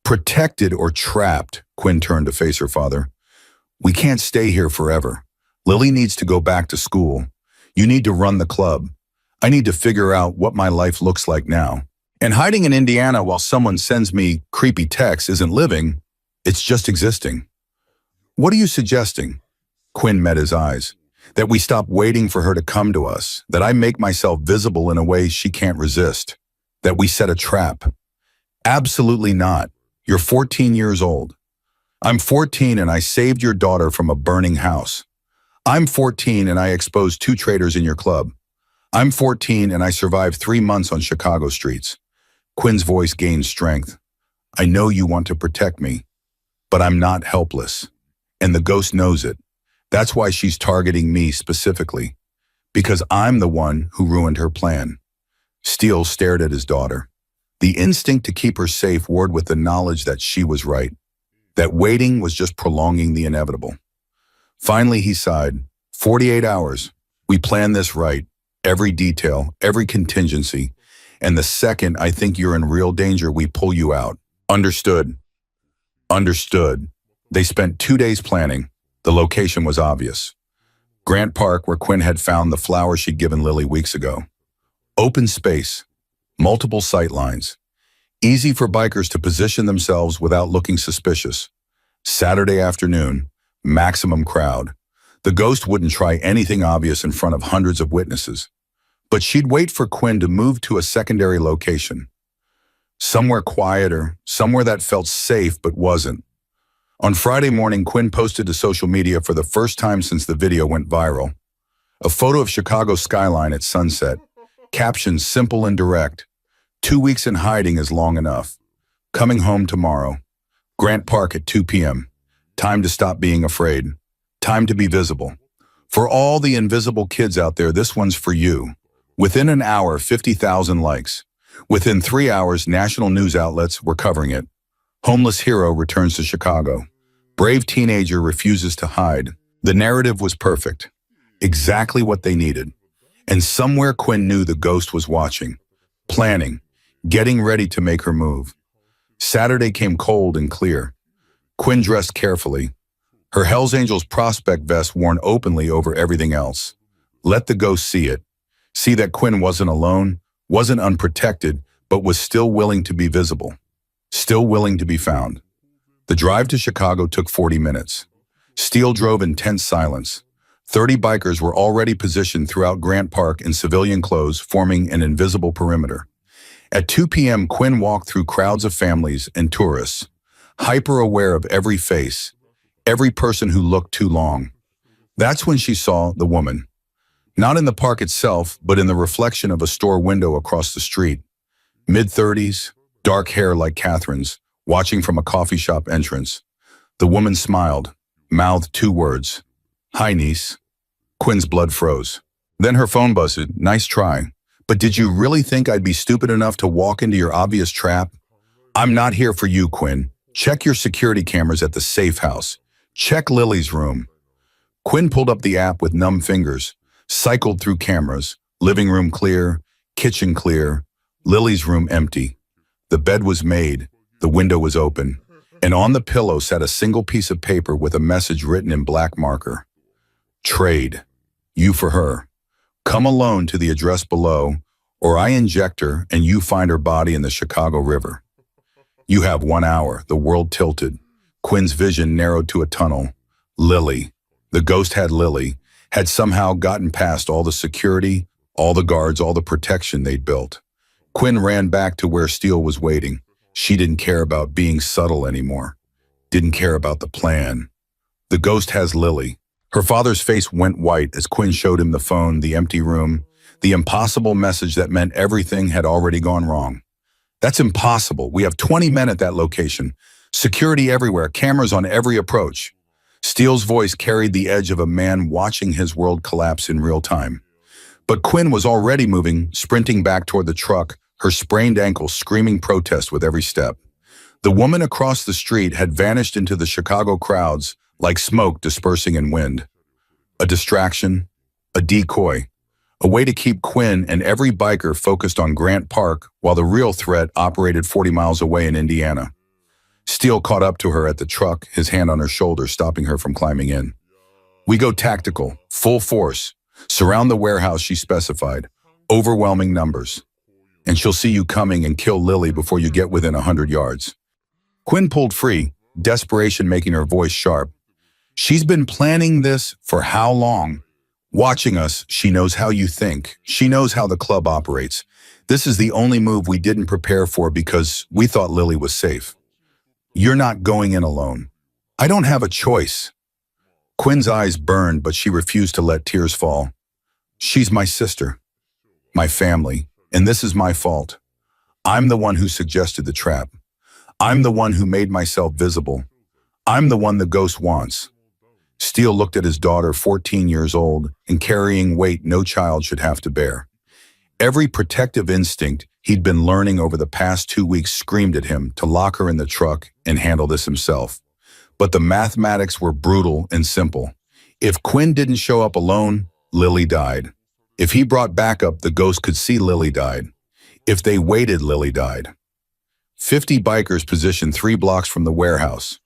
Protected or trapped, Quinn turned to face her father. We can't stay here forever. Lily needs to go back to school. You need to run the club. I need to figure out what my life looks like now. And hiding in Indiana while someone sends me creepy texts isn't living, it's just existing. What are you suggesting? Quinn met his eyes. That we stop waiting for her to come to us, that I make myself visible in a way she can't resist, that we set a trap. Absolutely not. You're 14 years old. I'm 14 and I saved your daughter from a burning house. I'm 14 and I exposed 2 traitors in your club. I'm 14 and I survived 3 months on Chicago streets. Quinn's voice gained strength. I know you want to protect me, but I'm not helpless. And the ghost knows it. That's why she's targeting me specifically, because I'm the one who ruined her plan. Steele stared at his daughter. The instinct to keep her safe warred with the knowledge that she was right, that waiting was just prolonging the inevitable. Finally, he sighed. 48 hours. We planned this right. Every detail, every contingency. And the second I think you're in real danger, we pull you out. Understood. Understood. They spent 2 days planning. The location was obvious. Grant Park, where Quinn had found the flower she'd given Lily weeks ago. Open space, multiple sight lines. Easy for bikers to position themselves without looking suspicious. Saturday afternoon, maximum crowd. The ghost wouldn't try anything obvious in front of hundreds of witnesses. But she'd wait for Quinn to move to a secondary location. Somewhere quieter, somewhere that felt safe but wasn't. On Friday morning, Quinn posted to social media for the first time since the video went viral. A photo of Chicago's skyline at sunset, captioned simple and direct. 2 weeks in hiding is long enough. Coming home tomorrow. Grant Park at 2 p.m. Time to stop being afraid. Time to be visible. For all the invisible kids out there, this one's for you. Within an hour, 50,000 likes. Within 3 hours, national news outlets were covering it. Homeless hero returns to Chicago. Brave teenager refuses to hide. The narrative was perfect. Exactly what they needed. And somewhere Quinn knew the ghost was watching. Planning. Getting ready to make her move. Saturday came cold and clear. Quinn dressed carefully. Her Hell's Angels prospect vest worn openly over everything else. Let the ghost see it. See that Quinn wasn't alone, wasn't unprotected, but was still willing to be visible. Still willing to be found. The drive to Chicago took 40 minutes. Steele drove in tense silence. 30 bikers were already positioned throughout Grant Park in civilian clothes, forming an invisible perimeter. At 2 p.m., Quinn walked through crowds of families and tourists, hyper-aware of every face, every person who looked too long. That's when she saw the woman. Not in the park itself, but in the reflection of a store window across the street. Mid-30s, dark hair like Catherine's, watching from a coffee shop entrance. The woman smiled, mouthed 2 words. Hi, niece. Quinn's blood froze. Then her phone buzzed. Nice try. But did you really think I'd be stupid enough to walk into your obvious trap? I'm not here for you, Quinn. Check your security cameras at the safe house. Check Lily's room. Quinn pulled up the app with numb fingers, cycled through cameras. Living room clear, kitchen clear, Lily's room empty. The bed was made, the window was open, and on the pillow sat a single piece of paper with a message written in black marker. Trade. You for her. Come alone to the address below, or I inject her and you find her body in the Chicago River. You have 1 hour. The world tilted. Quinn's vision narrowed to a tunnel. Lily. The ghost had Lily, had somehow gotten past all the security, all the guards, all the protection they'd built. Quinn ran back to where Steele was waiting. She didn't care about being subtle anymore. Didn't care about the plan. The ghost has Lily. Her father's face went white as Quinn showed him the phone, the empty room, the impossible message that meant everything had already gone wrong. That's impossible. We have 20 men at that location. Security everywhere, cameras on every approach. Steele's voice carried the edge of a man watching his world collapse in real time. But Quinn was already moving, sprinting back toward the truck, her sprained ankle screaming protest with every step. The woman across the street had vanished into the Chicago crowds like smoke dispersing in wind. A distraction, a decoy, a way to keep Quinn and every biker focused on Grant Park while the real threat operated 40 miles away in Indiana. Steele caught up to her at the truck, his hand on her shoulder, stopping her from climbing in. We go tactical, full force. Surround the warehouse, she specified. Overwhelming numbers. And she'll see you coming and kill Lily before you get within 100 yards. Quinn pulled free, desperation making her voice sharp. She's been planning this for how long? Watching us, she knows how you think. She knows how the club operates. This is the only move we didn't prepare for because we thought Lily was safe. You're not going in alone. I don't have a choice. Quinn's eyes burned, but she refused to let tears fall. She's my sister, my family, and this is my fault. I'm the one who suggested the trap. I'm the one who made myself visible. I'm the one the ghost wants. Steele looked at his daughter, 14 years old, and carrying weight no child should have to bear. Every protective instinct he'd been learning over the past 2 weeks screamed at him to lock her in the truck and handle this himself. But the mathematics were brutal and simple. If Quinn didn't show up alone, Lily died. If he brought backup, the ghost could see Lily died. If they waited, Lily died. 50 bikers positioned 3 blocks from the warehouse.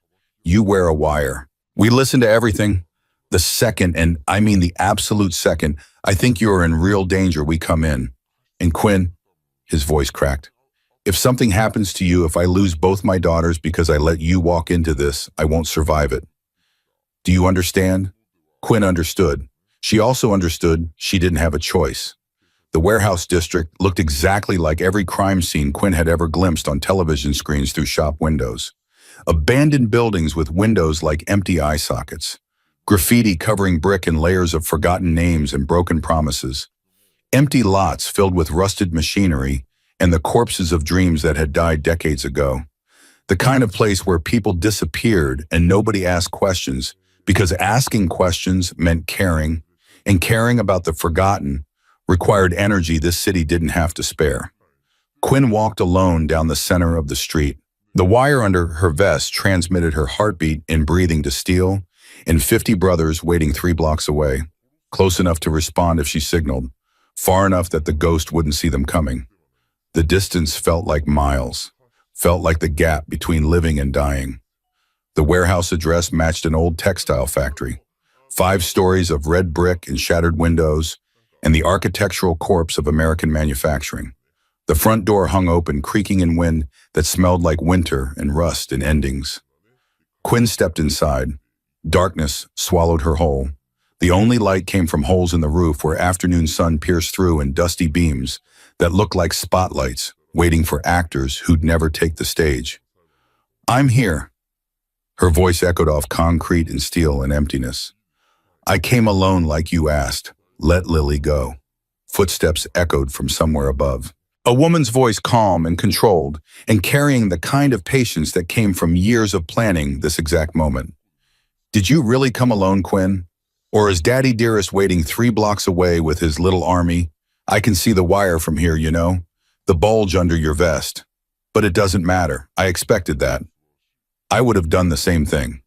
You wear a wire. We listen to everything. The second, and I mean the absolute second, I think you are in real danger, we come in. And Quinn, his voice cracked. If something happens to you, if I lose both my daughters because I let you walk into this, I won't survive it. Do you understand? Quinn understood. She also understood she didn't have a choice. The warehouse district looked exactly like every crime scene Quinn had ever glimpsed on television screens through shop windows. Abandoned buildings with windows like empty eye sockets. Graffiti covering brick and layers of forgotten names and broken promises. Empty lots filled with rusted machinery and the corpses of dreams that had died decades ago. The kind of place where people disappeared and nobody asked questions because asking questions meant caring, and caring about the forgotten required energy this city didn't have to spare. Quinn walked alone down the center of the street. The wire under her vest transmitted her heartbeat and breathing to Steele and 50 brothers waiting 3 blocks away, close enough to respond if she signaled, far enough that the ghost wouldn't see them coming. The distance felt like miles, felt like the gap between living and dying. The warehouse address matched an old textile factory, 5 stories of red brick and shattered windows, and the architectural corpse of American manufacturing. The front door hung open, creaking in wind that smelled like winter and rust and endings. Quinn stepped inside. Darkness swallowed her whole. The only light came from holes in the roof where afternoon sun pierced through in dusty beams that looked like spotlights waiting for actors who'd never take the stage. I'm here. Her voice echoed off concrete and steel and emptiness. I came alone like you asked. Let Lily go. Footsteps echoed from somewhere above. A woman's voice, calm and controlled, and carrying the kind of patience that came from years of planning this exact moment. Did you really come alone, Quinn? Or is Daddy Dearest waiting 3 blocks away with his little army? I can see the wire from here, you know? The bulge under your vest. But it doesn't matter. I expected that. I would have done the same thing.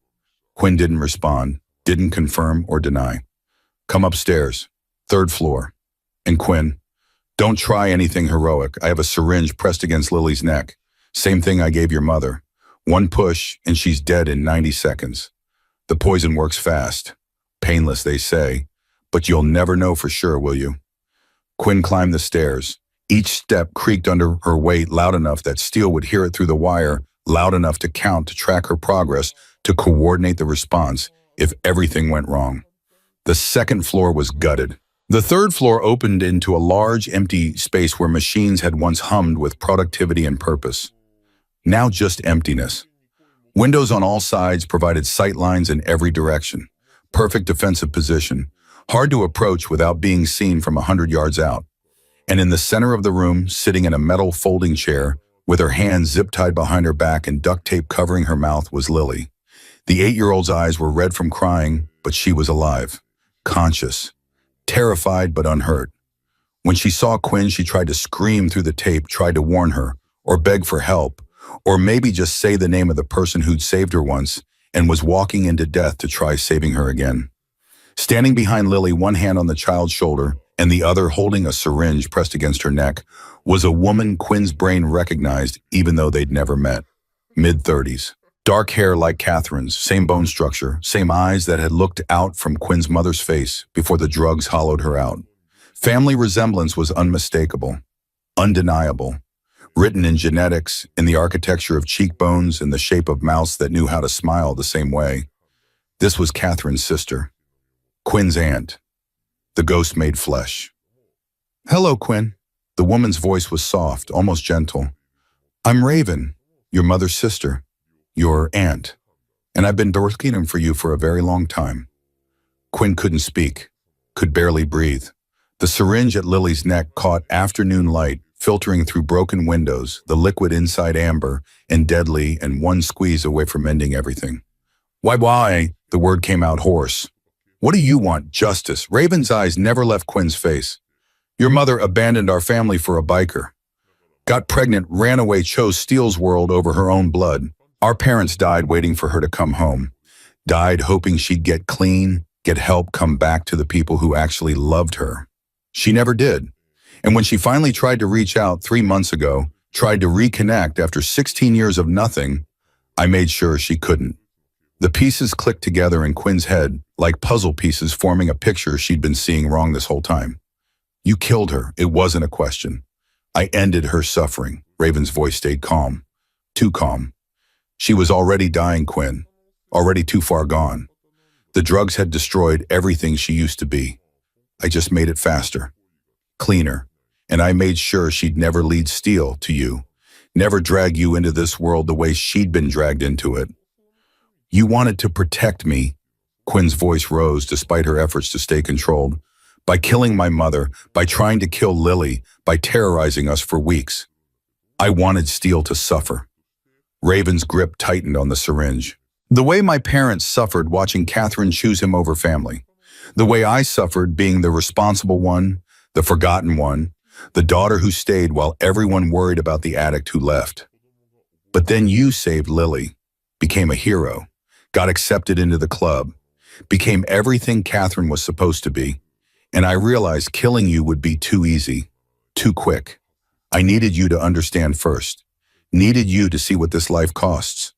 Quinn didn't respond, didn't confirm or deny. Come upstairs. 3rd floor. And Quinn, don't try anything heroic. I have a syringe pressed against Lily's neck. Same thing I gave your mother. 1 push and she's dead in 90 seconds. The poison works fast. Painless, they say. But you'll never know for sure, will you? Quinn climbed the stairs. Each step creaked under her weight loud enough that Steele would hear it through the wire, loud enough to count, to track her progress, to coordinate the response if everything went wrong. The second floor was gutted. The third floor opened into a large, empty space where machines had once hummed with productivity and purpose. Now just emptiness. Windows on all sides provided sight lines in every direction. Perfect defensive position, hard to approach without being seen from 100 yards out. And in the center of the room, sitting in a metal folding chair, with her hands zip-tied behind her back and duct tape covering her mouth, was Lily. The 8-year-old's eyes were red from crying, but she was alive, conscious, terrified but unhurt. When she saw Quinn, she tried to scream through the tape, tried to warn her, or beg for help, or maybe just say the name of the person who'd saved her once and was walking into death to try saving her again. Standing behind Lily, one hand on the child's shoulder and the other holding a syringe pressed against her neck, was a woman Quinn's brain recognized even though they'd never met. Mid-30s. Dark hair like Catherine's, same bone structure, same eyes that had looked out from Quinn's mother's face before the drugs hollowed her out. Family resemblance was unmistakable, undeniable, written in genetics, in the architecture of cheekbones, in the shape of mouths that knew how to smile the same way. This was Catherine's sister, Quinn's aunt, the ghost made flesh. "Hello, Quinn." The woman's voice was soft, almost gentle. "I'm Raven, your mother's sister, your aunt, and I've been looking for you for a very long time." Quinn couldn't speak, could barely breathe. The syringe at Lily's neck caught afternoon light, filtering through broken windows, the liquid inside amber and deadly, and one squeeze away from ending everything. Why? The word came out hoarse. "What do you want? Justice." Raven's eyes never left Quinn's face. "Your mother abandoned our family for a biker. Got pregnant, ran away, chose Steele's world over her own blood. Our parents died waiting for her to come home. Died hoping she'd get clean, get help, come back to the people who actually loved her. She never did. And when she finally tried to reach out 3 months ago, tried to reconnect after 16 years of nothing, I made sure she couldn't." The pieces clicked together in Quinn's head, like puzzle pieces forming a picture she'd been seeing wrong this whole time. "You killed her. It wasn't a question. I ended her suffering." Raven's voice stayed calm. Too calm. She was already dying, Quinn. Already too far gone. The drugs had destroyed everything she used to be. I just made it faster, cleaner, and I made sure she'd never lead Steele to you, never drag you into this world the way she'd been dragged into it. "You wanted to protect me." Quinn's voice rose despite her efforts to stay controlled. "By killing my mother, by trying to kill Lily, by terrorizing us for weeks. I wanted Steele to suffer." Raven's grip tightened on the syringe. "The way my parents suffered watching Catherine choose him over family. The way I suffered being the responsible one, the forgotten one, the daughter who stayed while everyone worried about the addict who left. But then you saved Lily, became a hero, got accepted into the club, became everything Catherine was supposed to be. And I realized killing you would be too easy, too quick. I needed you to understand first. Needed you to see what this life costs.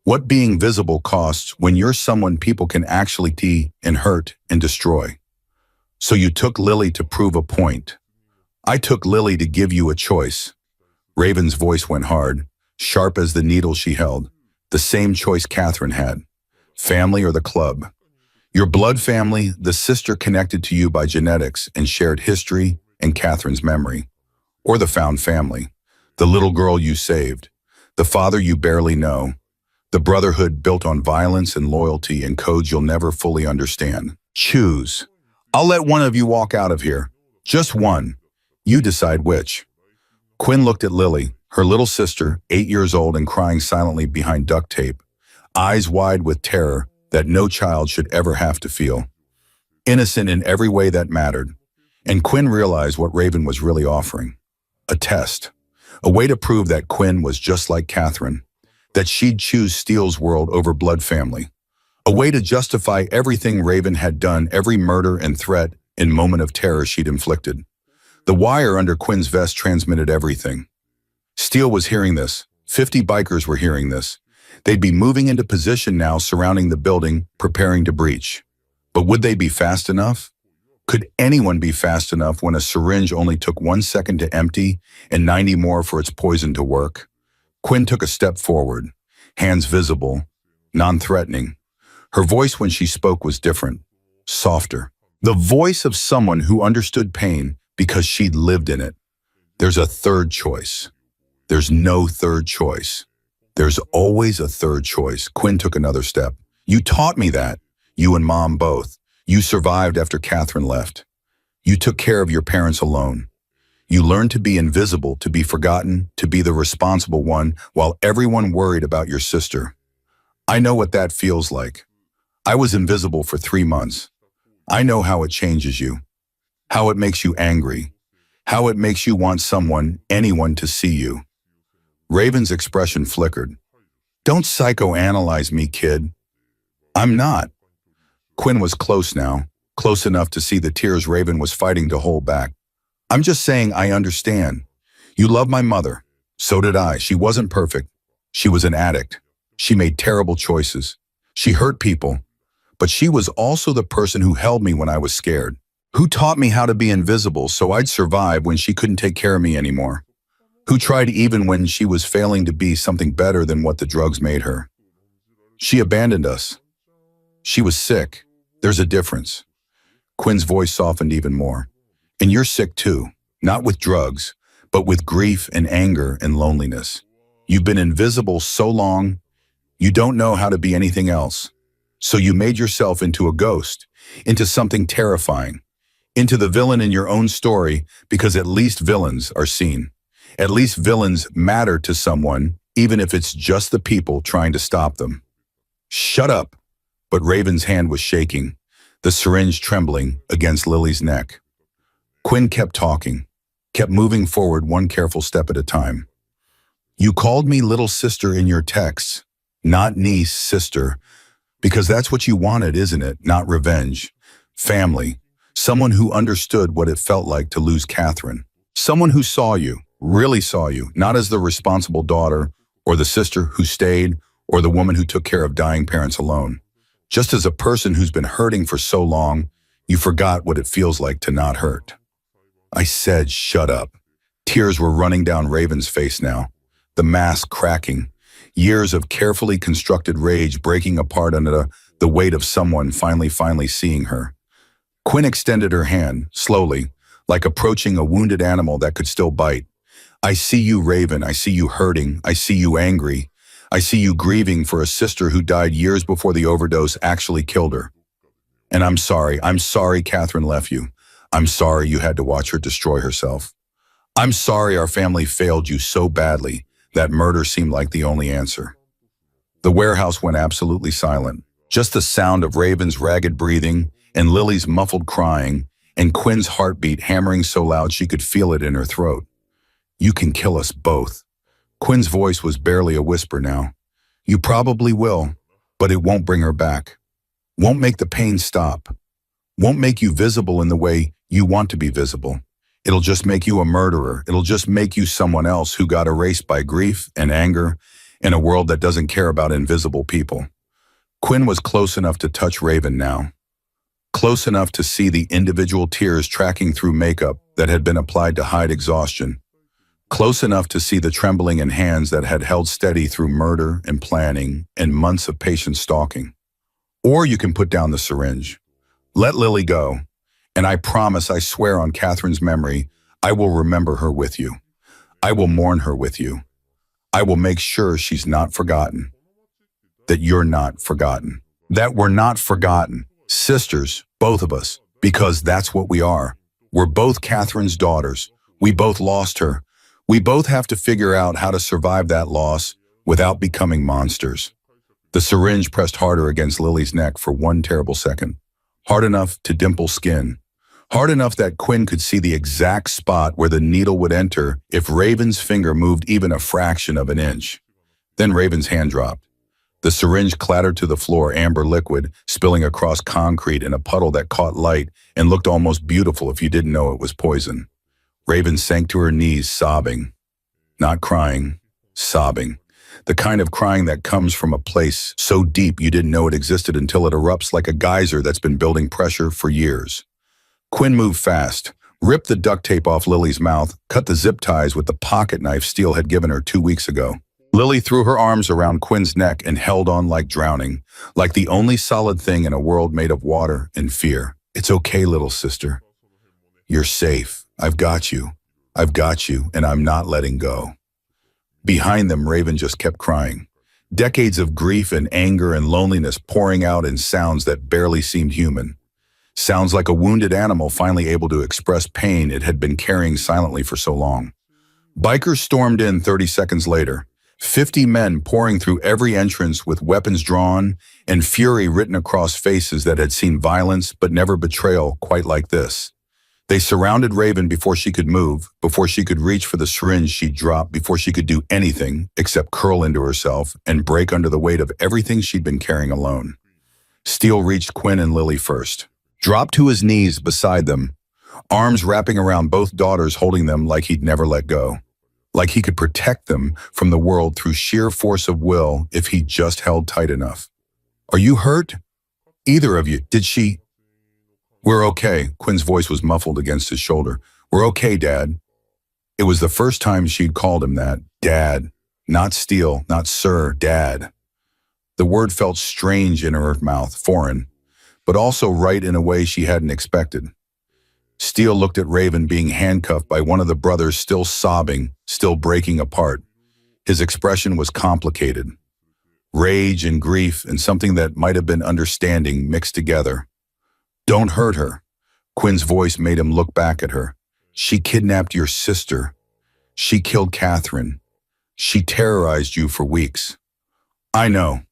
What being visible costs when you're someone people can actually see and hurt and destroy. So you took Lily to prove a point. I took Lily to give you a choice." Raven's voice went hard, sharp as the needle she held. "The same choice Catherine had. Family or the club. Your blood family, the sister connected to you by genetics and shared history and Catherine's memory. Or the found family. The little girl you saved. The father you barely know. The brotherhood built on violence and loyalty and codes you'll never fully understand. Choose. I'll let one of you walk out of here. Just one. You decide which." Quinn looked at Lily, her little sister, 8 years old and crying silently behind duct tape, eyes wide with terror that no child should ever have to feel. Innocent in every way that mattered. And Quinn realized what Raven was really offering. A test. A way to prove that Quinn was just like Catherine. That she'd choose Steele's world over blood family. A way to justify everything Raven had done, every murder and threat and moment of terror she'd inflicted. The wire under Quinn's vest transmitted everything. Steele was hearing this. 50 bikers were hearing this. They'd be moving into position now, surrounding the building, preparing to breach. But would they be fast enough? Could anyone be fast enough when a syringe only took 1 second to empty and 90 more for its poison to work? Quinn took a step forward, hands visible, non-threatening. Her voice when she spoke was different, softer. The voice of someone who understood pain because she'd lived in it. There's a third choice. There's no third choice. There's always a third choice. Quinn took another step. You taught me that. You and Mom both. You survived after Catherine left. You took care of your parents alone. You learned to be invisible, to be forgotten, to be the responsible one while everyone worried about your sister. I know what that feels like. I was invisible for 3 months. I know how it changes you, how it makes you angry, how it makes you want someone, anyone to see you. Raven's expression flickered. Don't psychoanalyze me, kid. I'm not. Quinn was close now, close enough to see the tears Raven was fighting to hold back. I'm just saying I understand. You love my mother. So did I. She wasn't perfect. She was an addict. She made terrible choices. She hurt people. But she was also the person who held me when I was scared, who taught me how to be invisible so I'd survive when she couldn't take care of me anymore, who tried even when she was failing to be something better than what the drugs made her. She abandoned us. She was sick. There's a difference. Quinn's voice softened even more. And you're sick too, not with drugs, but with grief and anger and loneliness. You've been invisible so long, you don't know how to be anything else. So you made yourself into a ghost, into something terrifying, into the villain in your own story because at least villains are seen. At least villains matter to someone, even if it's just the people trying to stop them. Shut up. But Raven's hand was shaking, the syringe trembling against Lily's neck. Quinn kept talking, kept moving forward one careful step at a time. You called me little sister in your texts, not niece, sister, because that's what you wanted, isn't it? Not revenge. Family. Someone who understood what it felt like to lose Catherine. Someone who saw you, really saw you, not as the responsible daughter, or the sister who stayed, or the woman who took care of dying parents alone. Just as a person who's been hurting for so long, you forgot what it feels like to not hurt. I said, shut up. Tears were running down Raven's face now, the mask cracking. Years of carefully constructed rage breaking apart under the weight of someone finally seeing her. Quinn extended her hand, slowly, like approaching a wounded animal that could still bite. I see you, Raven. I see you hurting. I see you angry. I see you grieving for a sister who died years before the overdose actually killed her. And I'm sorry. I'm sorry Catherine left you. I'm sorry you had to watch her destroy herself. I'm sorry our family failed you so badly that murder seemed like the only answer. The warehouse went absolutely silent. Just the sound of Raven's ragged breathing and Lily's muffled crying and Quinn's heartbeat hammering so loud she could feel it in her throat. You can kill us both. Quinn's voice was barely a whisper now. You probably will, but it won't bring her back. Won't make the pain stop. Won't make you visible in the way you want to be visible. It'll just make you a murderer. It'll just make you someone else who got erased by grief and anger in a world that doesn't care about invisible people. Quinn was close enough to touch Raven now. Close enough to see the individual tears tracking through makeup that had been applied to hide exhaustion. Close enough to see the trembling in hands that had held steady through murder and planning and months of patient stalking. Or you can put down the syringe. Let Lily go. And I promise, I swear on Catherine's memory, I will remember her with you. I will mourn her with you. I will make sure she's not forgotten. That you're not forgotten. That we're not forgotten. Sisters, both of us, because that's what we are. We're both Catherine's daughters. We both lost her. We both have to figure out how to survive that loss without becoming monsters. The syringe pressed harder against Lily's neck for one terrible second. Hard enough to dimple skin. Hard enough that Quinn could see the exact spot where the needle would enter if Raven's finger moved even a fraction of an inch. Then Raven's hand dropped. The syringe clattered to the floor, amber liquid, spilling across concrete in a puddle that caught light and looked almost beautiful if you didn't know it was poison. Raven sank to her knees, sobbing. Not crying, sobbing. The kind of crying that comes from a place so deep you didn't know it existed until it erupts like a geyser that's been building pressure for years. Quinn moved fast, ripped the duct tape off Lily's mouth, cut the zip ties with the pocket knife Steele had given her 2 weeks ago. Lily threw her arms around Quinn's neck and held on like drowning, like the only solid thing in a world made of water and fear. "It's okay, little sister. You're safe. I've got you. I've got you, and I'm not letting go." Behind them, Raven just kept crying. Decades of grief and anger and loneliness pouring out in sounds that barely seemed human. Sounds like a wounded animal finally able to express pain it had been carrying silently for so long. Bikers stormed in 30 seconds later, 50 men pouring through every entrance with weapons drawn and fury written across faces that had seen violence but never betrayal quite like this. They surrounded Raven before she could move, before she could reach for the syringe she'd dropped, before she could do anything except curl into herself and break under the weight of everything she'd been carrying alone. Steele reached Quinn and Lily first, dropped to his knees beside them, arms wrapping around both daughters, holding them like he'd never let go. Like he could protect them from the world through sheer force of will if he just held tight enough. "Are you hurt? Either of you? Did she?" "We're okay." Quinn's voice was muffled against his shoulder. "We're okay, Dad." It was the first time she'd called him that. Dad. Not Steele, not Sir, Dad. The word felt strange in her mouth, foreign, but also right in a way she hadn't expected. Steele looked at Raven being handcuffed by one of the brothers, still sobbing, still breaking apart. His expression was complicated. Rage and grief and something that might have been understanding mixed together. "Don't hurt her." Quinn's voice made him look back at her. "She kidnapped your sister. She killed Catherine. She terrorized you for weeks." "I know."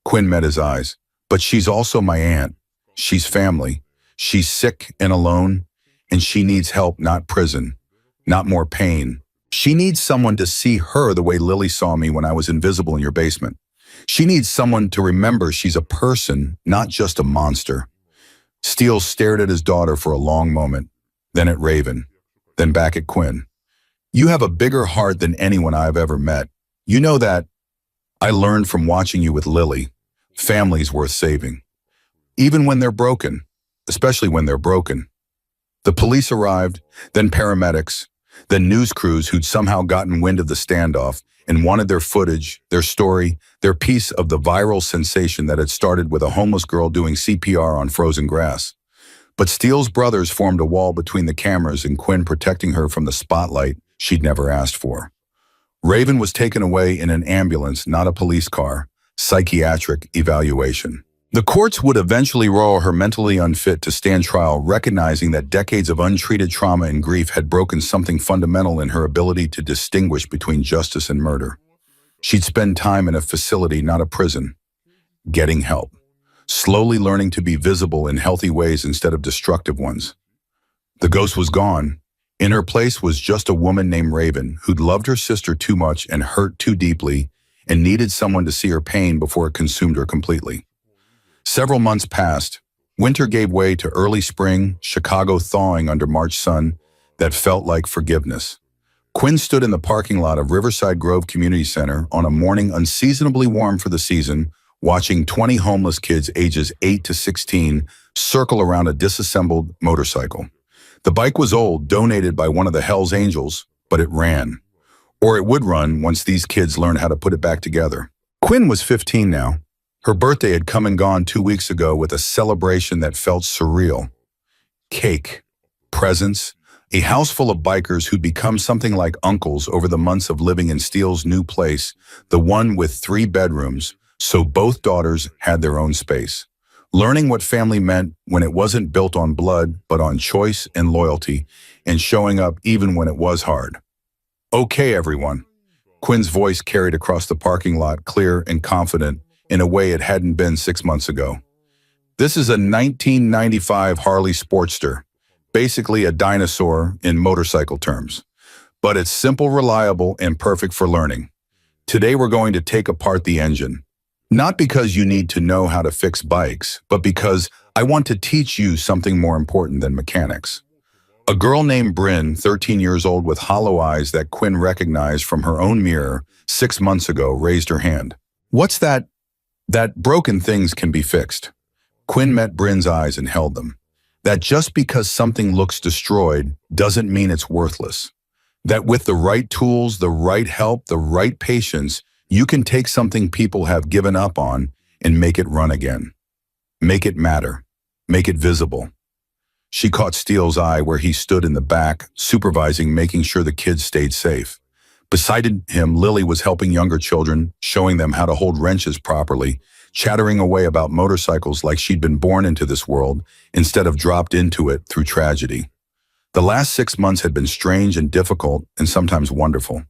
Quinn met his eyes. "But she's also my aunt. She's family. She's sick and alone, and she needs help, not prison, not more pain. She needs someone to see her the way Lily saw me when I was invisible in your basement. She needs someone to remember she's a person, not just a monster." Steele stared at his daughter for a long moment, then at Raven, then back at Quinn. "You have a bigger heart than anyone I've ever met. You know that. I learned from watching you with Lily. Family's worth saving. Even when they're broken, especially when they're broken." The police arrived, then paramedics, then news crews who'd somehow gotten wind of the standoff and wanted their footage, their story, their piece of the viral sensation that had started with a homeless girl doing CPR on frozen grass. But Steele's brothers formed a wall between the cameras and Quinn, protecting her from the spotlight she'd never asked for. Raven was taken away in an ambulance, not a police car. Psychiatric evaluation. The courts would eventually rule her mentally unfit to stand trial, recognizing that decades of untreated trauma and grief had broken something fundamental in her ability to distinguish between justice and murder. She'd spend time in a facility, not a prison, getting help, slowly learning to be visible in healthy ways instead of destructive ones. The ghost was gone. In her place was just a woman named Raven, who'd loved her sister too much and hurt too deeply, and needed someone to see her pain before it consumed her completely. Several months passed. Winter gave way to early spring, Chicago thawing under March sun that felt like forgiveness. Quinn stood in the parking lot of Riverside Grove Community Center on a morning unseasonably warm for the season, watching 20 homeless kids ages 8 to 16 circle around a disassembled motorcycle. The bike was old, donated by one of the hellsangels, but it ran. Or it would run once these kids learned how to put it back together. Quinn was 15 now. Her birthday had come and gone 2 weeks ago with a celebration that felt surreal. Cake, presents, a house full of bikers who'd become something like uncles over the months of living in Steele's new place, the one with 3 bedrooms, so both daughters had their own space. Learning what family meant when it wasn't built on blood, but on choice and loyalty, and showing up even when it was hard. "Okay, everyone." Quinn's voice carried across the parking lot, clear and confident, in a way it hadn't been 6 months ago. "This is a 1995 Harley Sportster, basically a dinosaur in motorcycle terms. But it's simple, reliable, and perfect for learning. Today we're going to take apart the engine. Not because you need to know how to fix bikes, but because I want to teach you something more important than mechanics." A girl named Bryn, 13 years old with hollow eyes that Quinn recognized from her own mirror 6 months ago, raised her hand. "What's that broken things can be fixed." Quinn met Bryn's eyes and held them. That just because something looks destroyed doesn't mean it's worthless. That with the right tools, the right help, the right patience, you can take something people have given up on and make it run again. Make it matter. Make it visible. She caught Steele's eye where he stood in the back, supervising, making sure the kids stayed safe. Beside him, Lily was helping younger children, showing them how to hold wrenches properly, chattering away about motorcycles like she'd been born into this world instead of dropped into it through tragedy. The last 6 months had been strange and difficult and sometimes wonderful.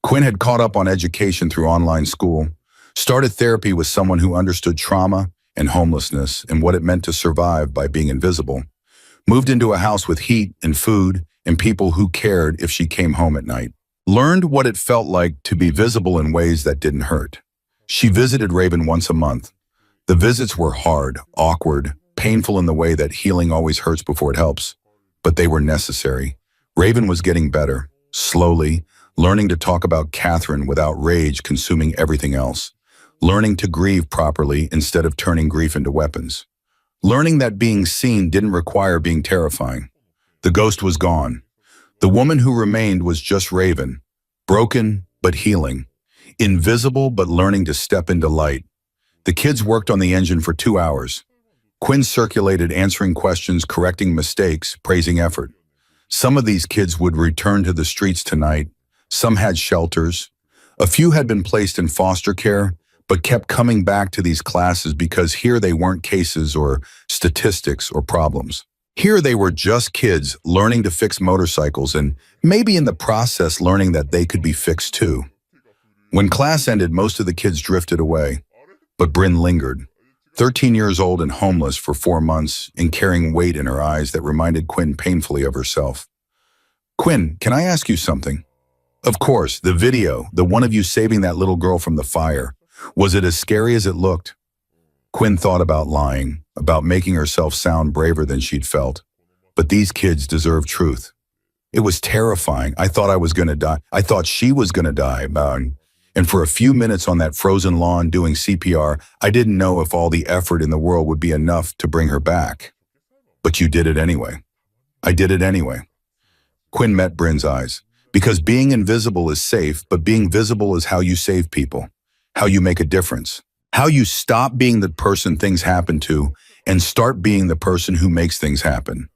Quinn had caught up on education through online school, started therapy with someone who understood trauma and homelessness and what it meant to survive by being invisible, moved into a house with heat and food and people who cared if she came home at night, learned what it felt like to be visible in ways that didn't hurt. She visited Raven once a month. The visits were hard, awkward, painful in the way that healing always hurts before it helps, but they were necessary. Raven was getting better, slowly, learning to talk about Catherine without rage consuming everything else, learning to grieve properly instead of turning grief into weapons, learning that being seen didn't require being terrifying. The ghost was gone. The woman who remained was just Raven, broken but healing, invisible but learning to step into light. The kids worked on the engine for 2 hours. Quinn circulated, answering questions, correcting mistakes, praising effort. Some of these kids would return to the streets tonight. Some had shelters. A few had been placed in foster care, but kept coming back to these classes because here they weren't cases or statistics or problems. Here they were just kids learning to fix motorcycles and maybe in the process learning that they could be fixed too. When class ended, most of the kids drifted away, but Bryn lingered. 13 years old and homeless for 4 months and carrying weight in her eyes that reminded Quinn painfully of herself. "Quinn, can I ask you something?" "Of course, the video, the one of you saving that little girl from the fire. Was it as scary as it looked?" Quinn thought about lying, about making herself sound braver than she'd felt. But these kids deserve truth. "It was terrifying. I thought I was going to die. I thought she was going to die. And for a few minutes on that frozen lawn doing CPR, I didn't know if all the effort in the world would be enough to bring her back. But you did it anyway." "I did it anyway." Quinn met Bryn's eyes. Because being invisible is safe, but being visible is how you save people, how you make a difference, how you stop being the person things happen to and start being the person who makes things happen.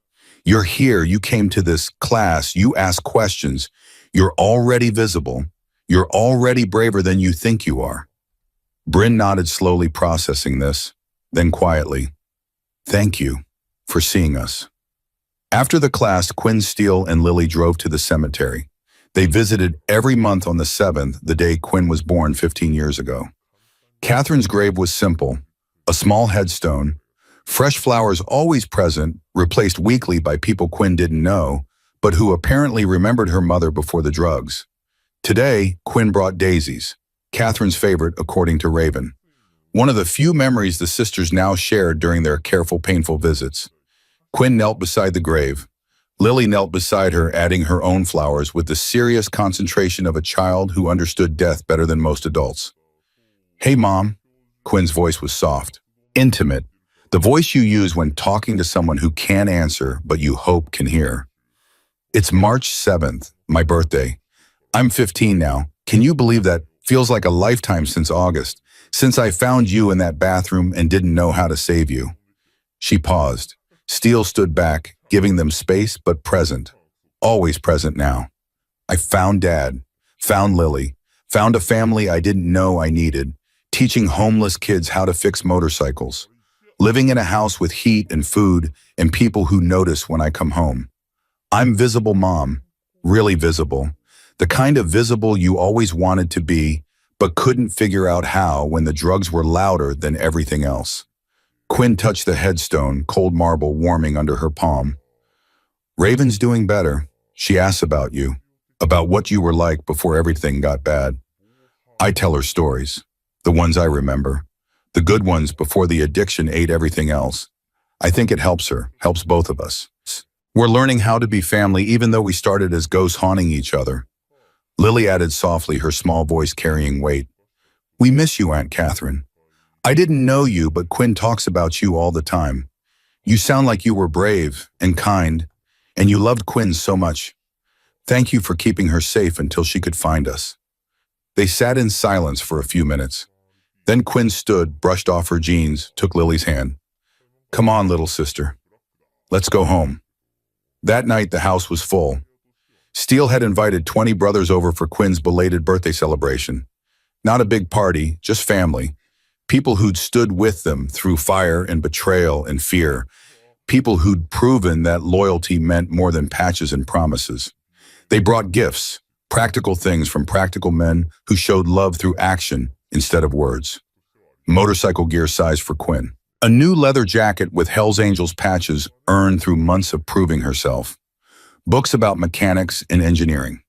You're here, you came to this class, you ask questions, you're already visible, you're already braver than you think you are. Bryn nodded, slowly processing this, then quietly, "Thank you for seeing us." After the class, Quinn, Steele, and Lily drove to the cemetery. They visited every month on the 7th, the day Quinn was born 15 years ago. Catherine's grave was simple, a small headstone, fresh flowers always present, replaced weekly by people Quinn didn't know, but who apparently remembered her mother before the drugs. Today, Quinn brought daisies, Catherine's favorite according to Raven. One of the few memories the sisters now shared during their careful, painful visits. Quinn knelt beside the grave. Lily knelt beside her, adding her own flowers with the serious concentration of a child who understood death better than most adults. "Hey, Mom." Quinn's voice was soft, intimate, the voice you use when talking to someone who can't answer but you hope can hear. "It's March 7th, my birthday. I'm 15 now. Can you believe that? Feels like a lifetime since August, since I found you in that bathroom and didn't know how to save you." She paused. Steele stood back, giving them space but present, always present now. "I found Dad, found Lily, found a family I didn't know I needed, teaching homeless kids how to fix motorcycles, living in a house with heat and food and people who notice when I come home. I'm visible, Mom, really visible, the kind of visible you always wanted to be but couldn't figure out how when the drugs were louder than everything else." Quinn touched the headstone, cold marble warming under her palm. "Raven's doing better. She asks about you, about what you were like before everything got bad. I tell her stories, the ones I remember, the good ones before the addiction ate everything else. I think it helps her, helps both of us. We're learning how to be family even though we started as ghosts haunting each other." Lily added softly, her small voice carrying weight. "We miss you, Aunt Catherine. I didn't know you, but Quinn talks about you all the time. You sound like you were brave and kind, and you loved Quinn so much. Thank you for keeping her safe until she could find us." They sat in silence for a few minutes. Then Quinn stood, brushed off her jeans, took Lily's hand. "Come on, little sister. Let's go home." That night, the house was full. Steele had invited 20 brothers over for Quinn's belated birthday celebration. Not a big party, just family. People who'd stood with them through fire and betrayal and fear. People who'd proven that loyalty meant more than patches and promises. They brought gifts, practical things from practical men who showed love through action instead of words. Motorcycle gear size for Quinn. A new leather jacket with Hell's Angels patches earned through months of proving herself. Books about mechanics and engineering.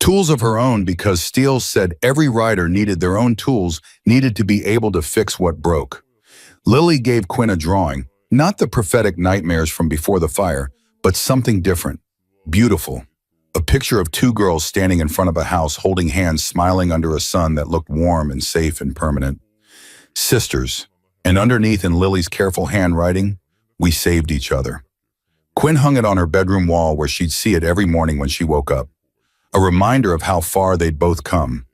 Tools of her own because Steele said every rider needed their own tools, needed to be able to fix what broke. Lily gave Quinn a drawing, not the prophetic nightmares from before the fire, but something different, beautiful. A picture of two girls standing in front of a house holding hands smiling under a sun that looked warm and safe and permanent. Sisters, and underneath in Lily's careful handwriting, "We saved each other." Quinn hung it on her bedroom wall where she'd see it every morning when she woke up. A reminder of how far they'd both come,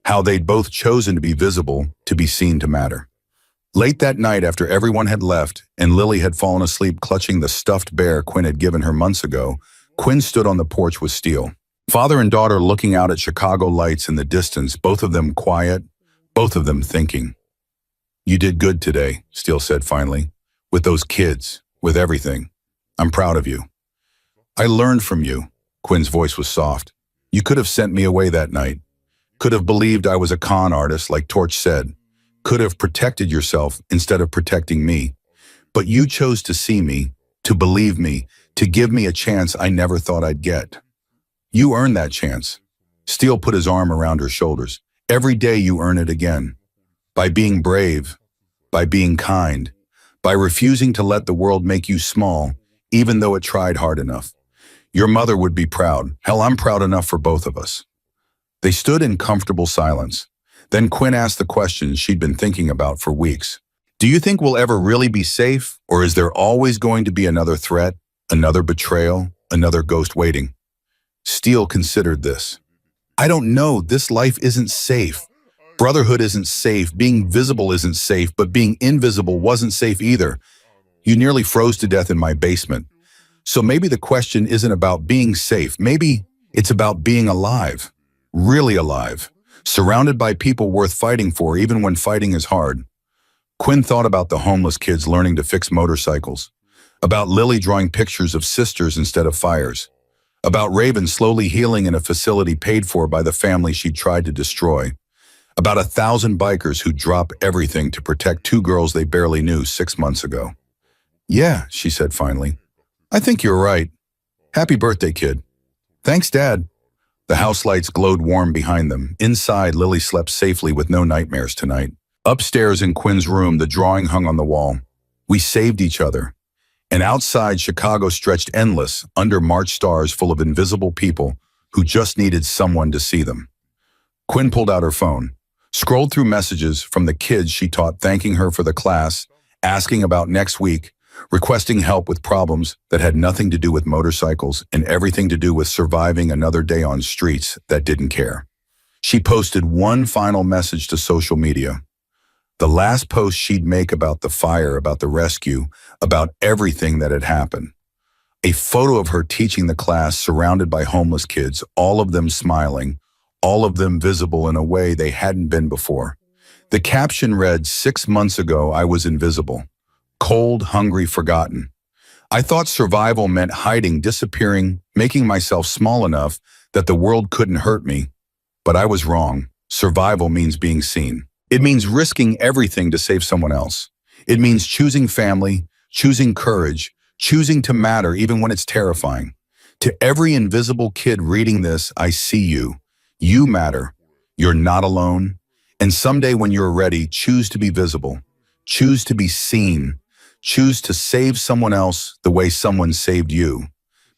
how they'd both chosen to be visible, to be seen to matter. Late that night after everyone had left and Lily had fallen asleep clutching the stuffed bear Quinn had given her months ago, Quinn stood on the porch with Steele. Father and daughter looking out at Chicago lights in the distance, both of them quiet, both of them thinking. "You did good today," Steele said finally, "with those kids, with everything. I'm proud of you." "I learned from you." Quinn's voice was soft. "You could have sent me away that night. Could have believed I was a con artist like Torch said. Could have protected yourself instead of protecting me. But you chose to see me, to believe me, to give me a chance I never thought I'd get. You earned that chance." Steele put his arm around her shoulders. "Every day you earn it again. By being brave, by being kind, by refusing to let the world make you small, even though it tried hard enough. Your mother would be proud. Hell, I'm proud enough for both of us." They stood in comfortable silence. Then Quinn asked the question she'd been thinking about for weeks. "Do you think we'll ever really be safe, or is there always going to be another threat, another betrayal, another ghost waiting?" Steele considered this. "I don't know. This life isn't safe. Brotherhood isn't safe. Being visible isn't safe, but being invisible wasn't safe either. You nearly froze to death in my basement. So maybe the question isn't about being safe. Maybe it's about being alive, really alive, surrounded by people worth fighting for even when fighting is hard." Quinn thought about the homeless kids learning to fix motorcycles, about Lily drawing pictures of sisters instead of fires, about Raven slowly healing in a facility paid for by the family she tried to destroy, about 1,000 bikers who drop everything to protect two girls they barely knew 6 months ago. "Yeah," she said finally. "I think you're right. Happy birthday, kid." "Thanks, Dad." The house lights glowed warm behind them. Inside, Lily slept safely with no nightmares tonight. Upstairs in Quinn's room, the drawing hung on the wall. "We saved each other." And outside, Chicago stretched endless, under March stars full of invisible people who just needed someone to see them. Quinn pulled out her phone, scrolled through messages from the kids she taught thanking her for the class, asking about next week, requesting help with problems that had nothing to do with motorcycles and everything to do with surviving another day on streets that didn't care. She posted one final message to social media. The last post she'd make about the fire, about the rescue, about everything that had happened. A photo of her teaching the class surrounded by homeless kids, all of them smiling, all of them visible in a way they hadn't been before. The caption read, "6 months ago, I was invisible. Cold, hungry, forgotten. I thought survival meant hiding, disappearing, making myself small enough that the world couldn't hurt me. But I was wrong. Survival means being seen. It means risking everything to save someone else. It means choosing family, choosing courage, choosing to matter even when it's terrifying. To every invisible kid reading this, I see you. You matter. You're not alone. And someday when you're ready, choose to be visible. Choose to be seen. Choose to save someone else the way someone saved you.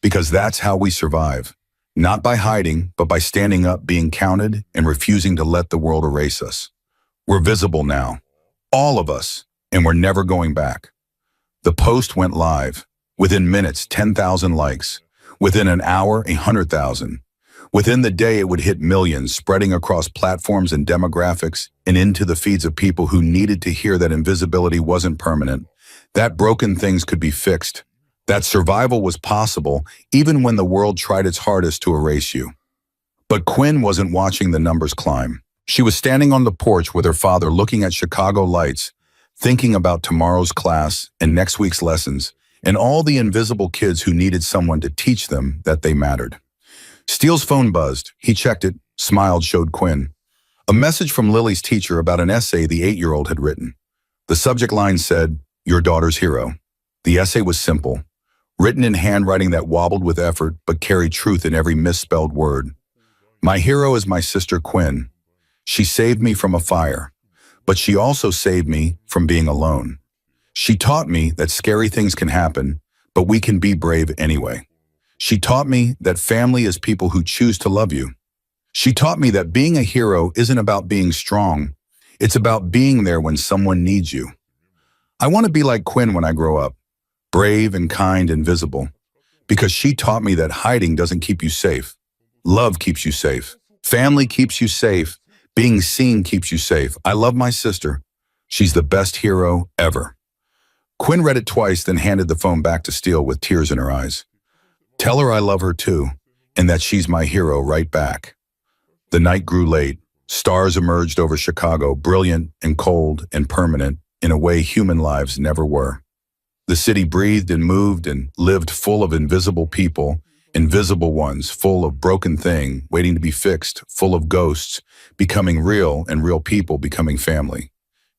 Because that's how we survive. Not by hiding, but by standing up, being counted, and refusing to let the world erase us. We're visible now. All of us. And we're never going back. The post went live. Within minutes, 10,000 likes. Within an hour, 100,000. Within the day, it would hit millions, spreading across platforms and demographics and into the feeds of people who needed to hear that invisibility wasn't permanent, that broken things could be fixed, that survival was possible even when the world tried its hardest to erase you. But Quinn wasn't watching the numbers climb. She was standing on the porch with her father looking at Chicago lights, thinking about tomorrow's class and next week's lessons, and all the invisible kids who needed someone to teach them that they mattered. Steele's phone buzzed. He checked it, smiled, showed Quinn. A message from Lily's teacher about an essay the 8-year-old had written. The subject line said, "Your daughter's hero." The essay was simple, written in handwriting that wobbled with effort but carried truth in every misspelled word. My hero is my sister Quinn. She saved me from a fire, but she also saved me from being alone. She taught me that scary things can happen, but we can be brave anyway. She taught me that family is people who choose to love you. She taught me that being a hero isn't about being strong. It's about being there when someone needs you. I want to be like Quinn when I grow up, brave and kind and visible, because she taught me that hiding doesn't keep you safe. Love keeps you safe. Family keeps you safe. Being seen keeps you safe. I love my sister. She's the best hero ever. Quinn read it twice, then handed the phone back to Steele with tears in her eyes. Tell her I love her too, and that she's my hero right back. The night grew late. Stars emerged over Chicago, brilliant and cold and permanent in a way human lives never were. The city breathed and moved and lived full of invisible people, invisible ones, full of broken things waiting to be fixed, full of ghosts becoming real and real people becoming family.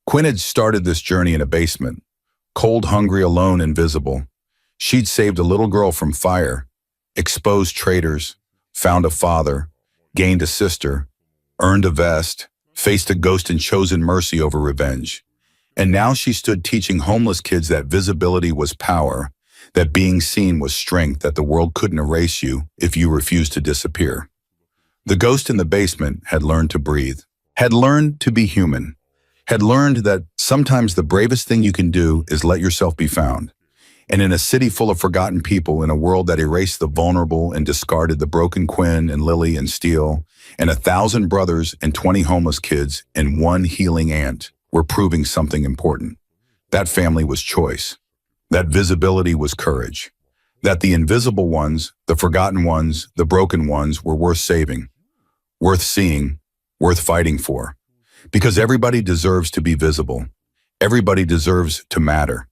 Quinn had started this journey in a basement, cold, hungry, alone, invisible. She'd saved a little girl from fire, exposed traitors, found a father, gained a sister, earned a vest, faced a ghost and chosen mercy over revenge. And now she stood teaching homeless kids that visibility was power, that being seen was strength, that the world couldn't erase you if you refused to disappear. The ghost in the basement had learned to breathe, had learned to be human, had learned that sometimes the bravest thing you can do is let yourself be found. And in a city full of forgotten people, in a world that erased the vulnerable and discarded the broken Quinn and Lily and Steele, and 1,000 brothers and 20 homeless kids and one healing aunt were proving something important. That family was choice. That visibility was courage. That the invisible ones, the forgotten ones, the broken ones were worth saving, worth seeing, worth fighting for. Because everybody deserves to be visible. Everybody deserves to matter.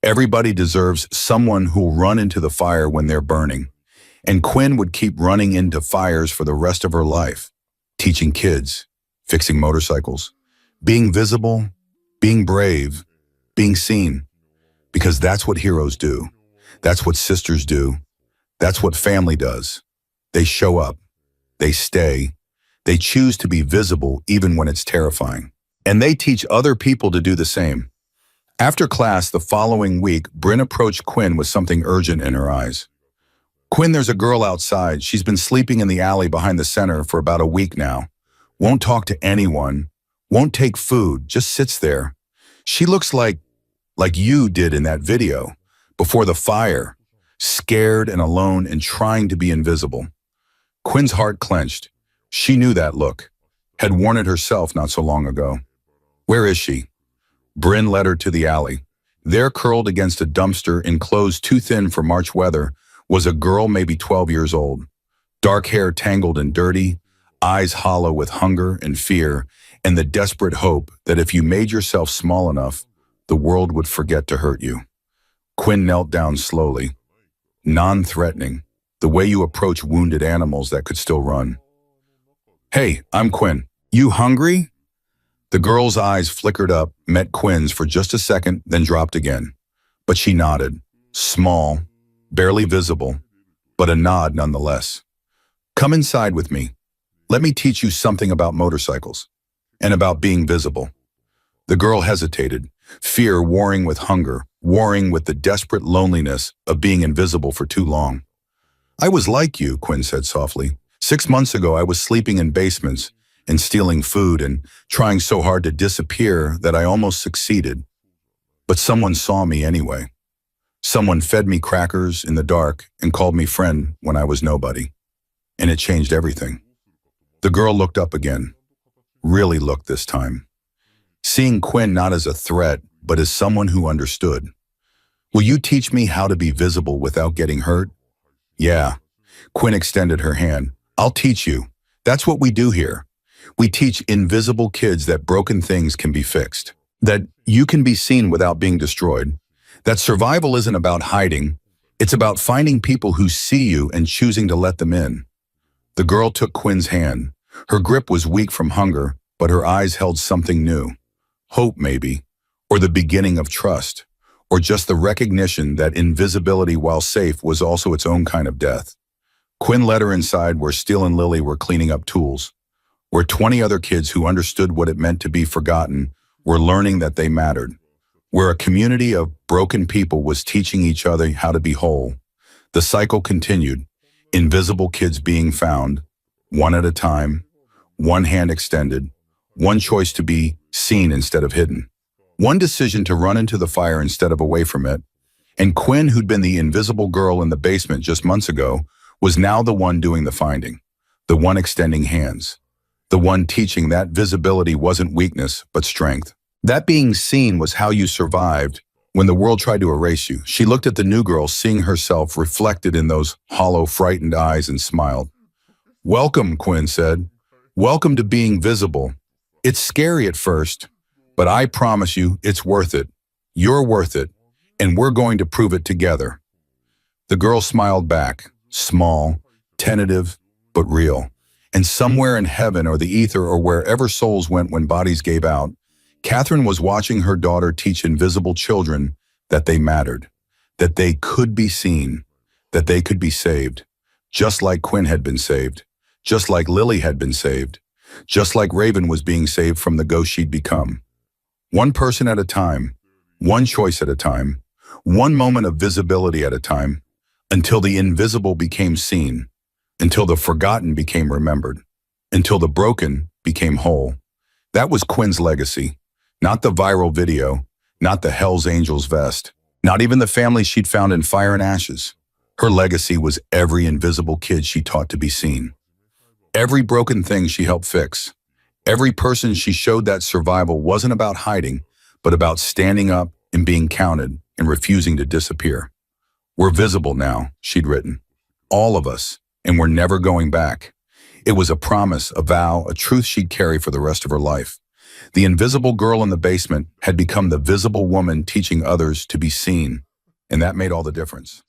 Everybody deserves someone who'll run into the fire when they're burning. And Quinn would keep running into fires for the rest of her life, teaching kids, fixing motorcycles, being visible, being brave, being seen. Because that's what heroes do. That's what sisters do. That's what family does. They show up. They stay. They choose to be visible even when it's terrifying. And they teach other people to do the same. After class the following week, Bryn approached Quinn with something urgent in her eyes. Quinn, there's a girl outside. She's been sleeping in the alley behind the center for about a week now. Won't talk to anyone. Won't take food. Just sits there. She looks like you did in that video, before the fire, scared and alone and trying to be invisible. Quinn's heart clenched. She knew that look, had worn it herself not so long ago. Where is she? Bryn led her to the alley. There, curled against a dumpster in clothes too thin for March weather, was a girl maybe 12 years old. Dark hair tangled and dirty, eyes hollow with hunger and fear, and the desperate hope that if you made yourself small enough, the world would forget to hurt you. Quinn knelt down slowly, non-threatening, the way you approach wounded animals that could still run. Hey, I'm Quinn. You hungry? The girl's eyes flickered up, met Quinn's for just a second, then dropped again. But she nodded, small, barely visible, but a nod nonetheless. Come inside with me. Let me teach you something about motorcycles and about being visible. The girl hesitated, fear warring with hunger, warring with the desperate loneliness of being invisible for too long. I was like you, Quinn said softly. 6 months ago, I was sleeping in basements and stealing food and trying so hard to disappear that I almost succeeded. But someone saw me anyway. Someone fed me crackers in the dark and called me friend when I was nobody. And it changed everything. The girl looked up again. Really looked this time. Seeing Quinn not as a threat, but as someone who understood. Will you teach me how to be visible without getting hurt? Yeah. Quinn extended her hand. I'll teach you. That's what we do here. We teach invisible kids that broken things can be fixed. That you can be seen without being destroyed. That survival isn't about hiding. It's about finding people who see you and choosing to let them in. The girl took Quinn's hand. Her grip was weak from hunger, but her eyes held something new. Hope, maybe, or the beginning of trust, or just the recognition that invisibility, while safe, was also its own kind of death. Quinn led her inside where Steele and Lily were cleaning up tools, where 20 other kids who understood what it meant to be forgotten were learning that they mattered, where a community of broken people was teaching each other how to be whole. The cycle continued, invisible kids being found, one at a time, one hand extended, one choice to be seen instead of hidden, one decision to run into the fire instead of away from it. And Quinn, who'd been the invisible girl in the basement just months ago, was now the one doing the finding, the one extending hands, the one teaching that visibility wasn't weakness, but strength. That being seen was how you survived when the world tried to erase you. She looked at the new girl, seeing herself reflected in those hollow, frightened eyes, and smiled. Welcome, Quinn said. Welcome to being visible. It's scary at first, but I promise you it's worth it. You're worth it, and we're going to prove it together. The girl smiled back, small, tentative, but real. And somewhere in heaven or the ether or wherever souls went when bodies gave out, Catherine was watching her daughter teach invisible children that they mattered, that they could be seen, that they could be saved, just like Quinn had been saved, just like Lily had been saved, just like Raven was being saved from the ghost she'd become. One person at a time, one choice at a time, one moment of visibility at a time, until the invisible became seen, until the forgotten became remembered, until the broken became whole. That was Quinn's legacy. Not the viral video, not the Hell's Angels vest, not even the family she'd found in fire and ashes. Her legacy was every invisible kid she taught to be seen. Every broken thing she helped fix. Every person she showed that survival wasn't about hiding, but about standing up and being counted and refusing to disappear. We're visible now, she'd written. All of us, and we're never going back. It was a promise, a vow, a truth she'd carry for the rest of her life. The invisible girl in the basement had become the visible woman teaching others to be seen, and that made all the difference.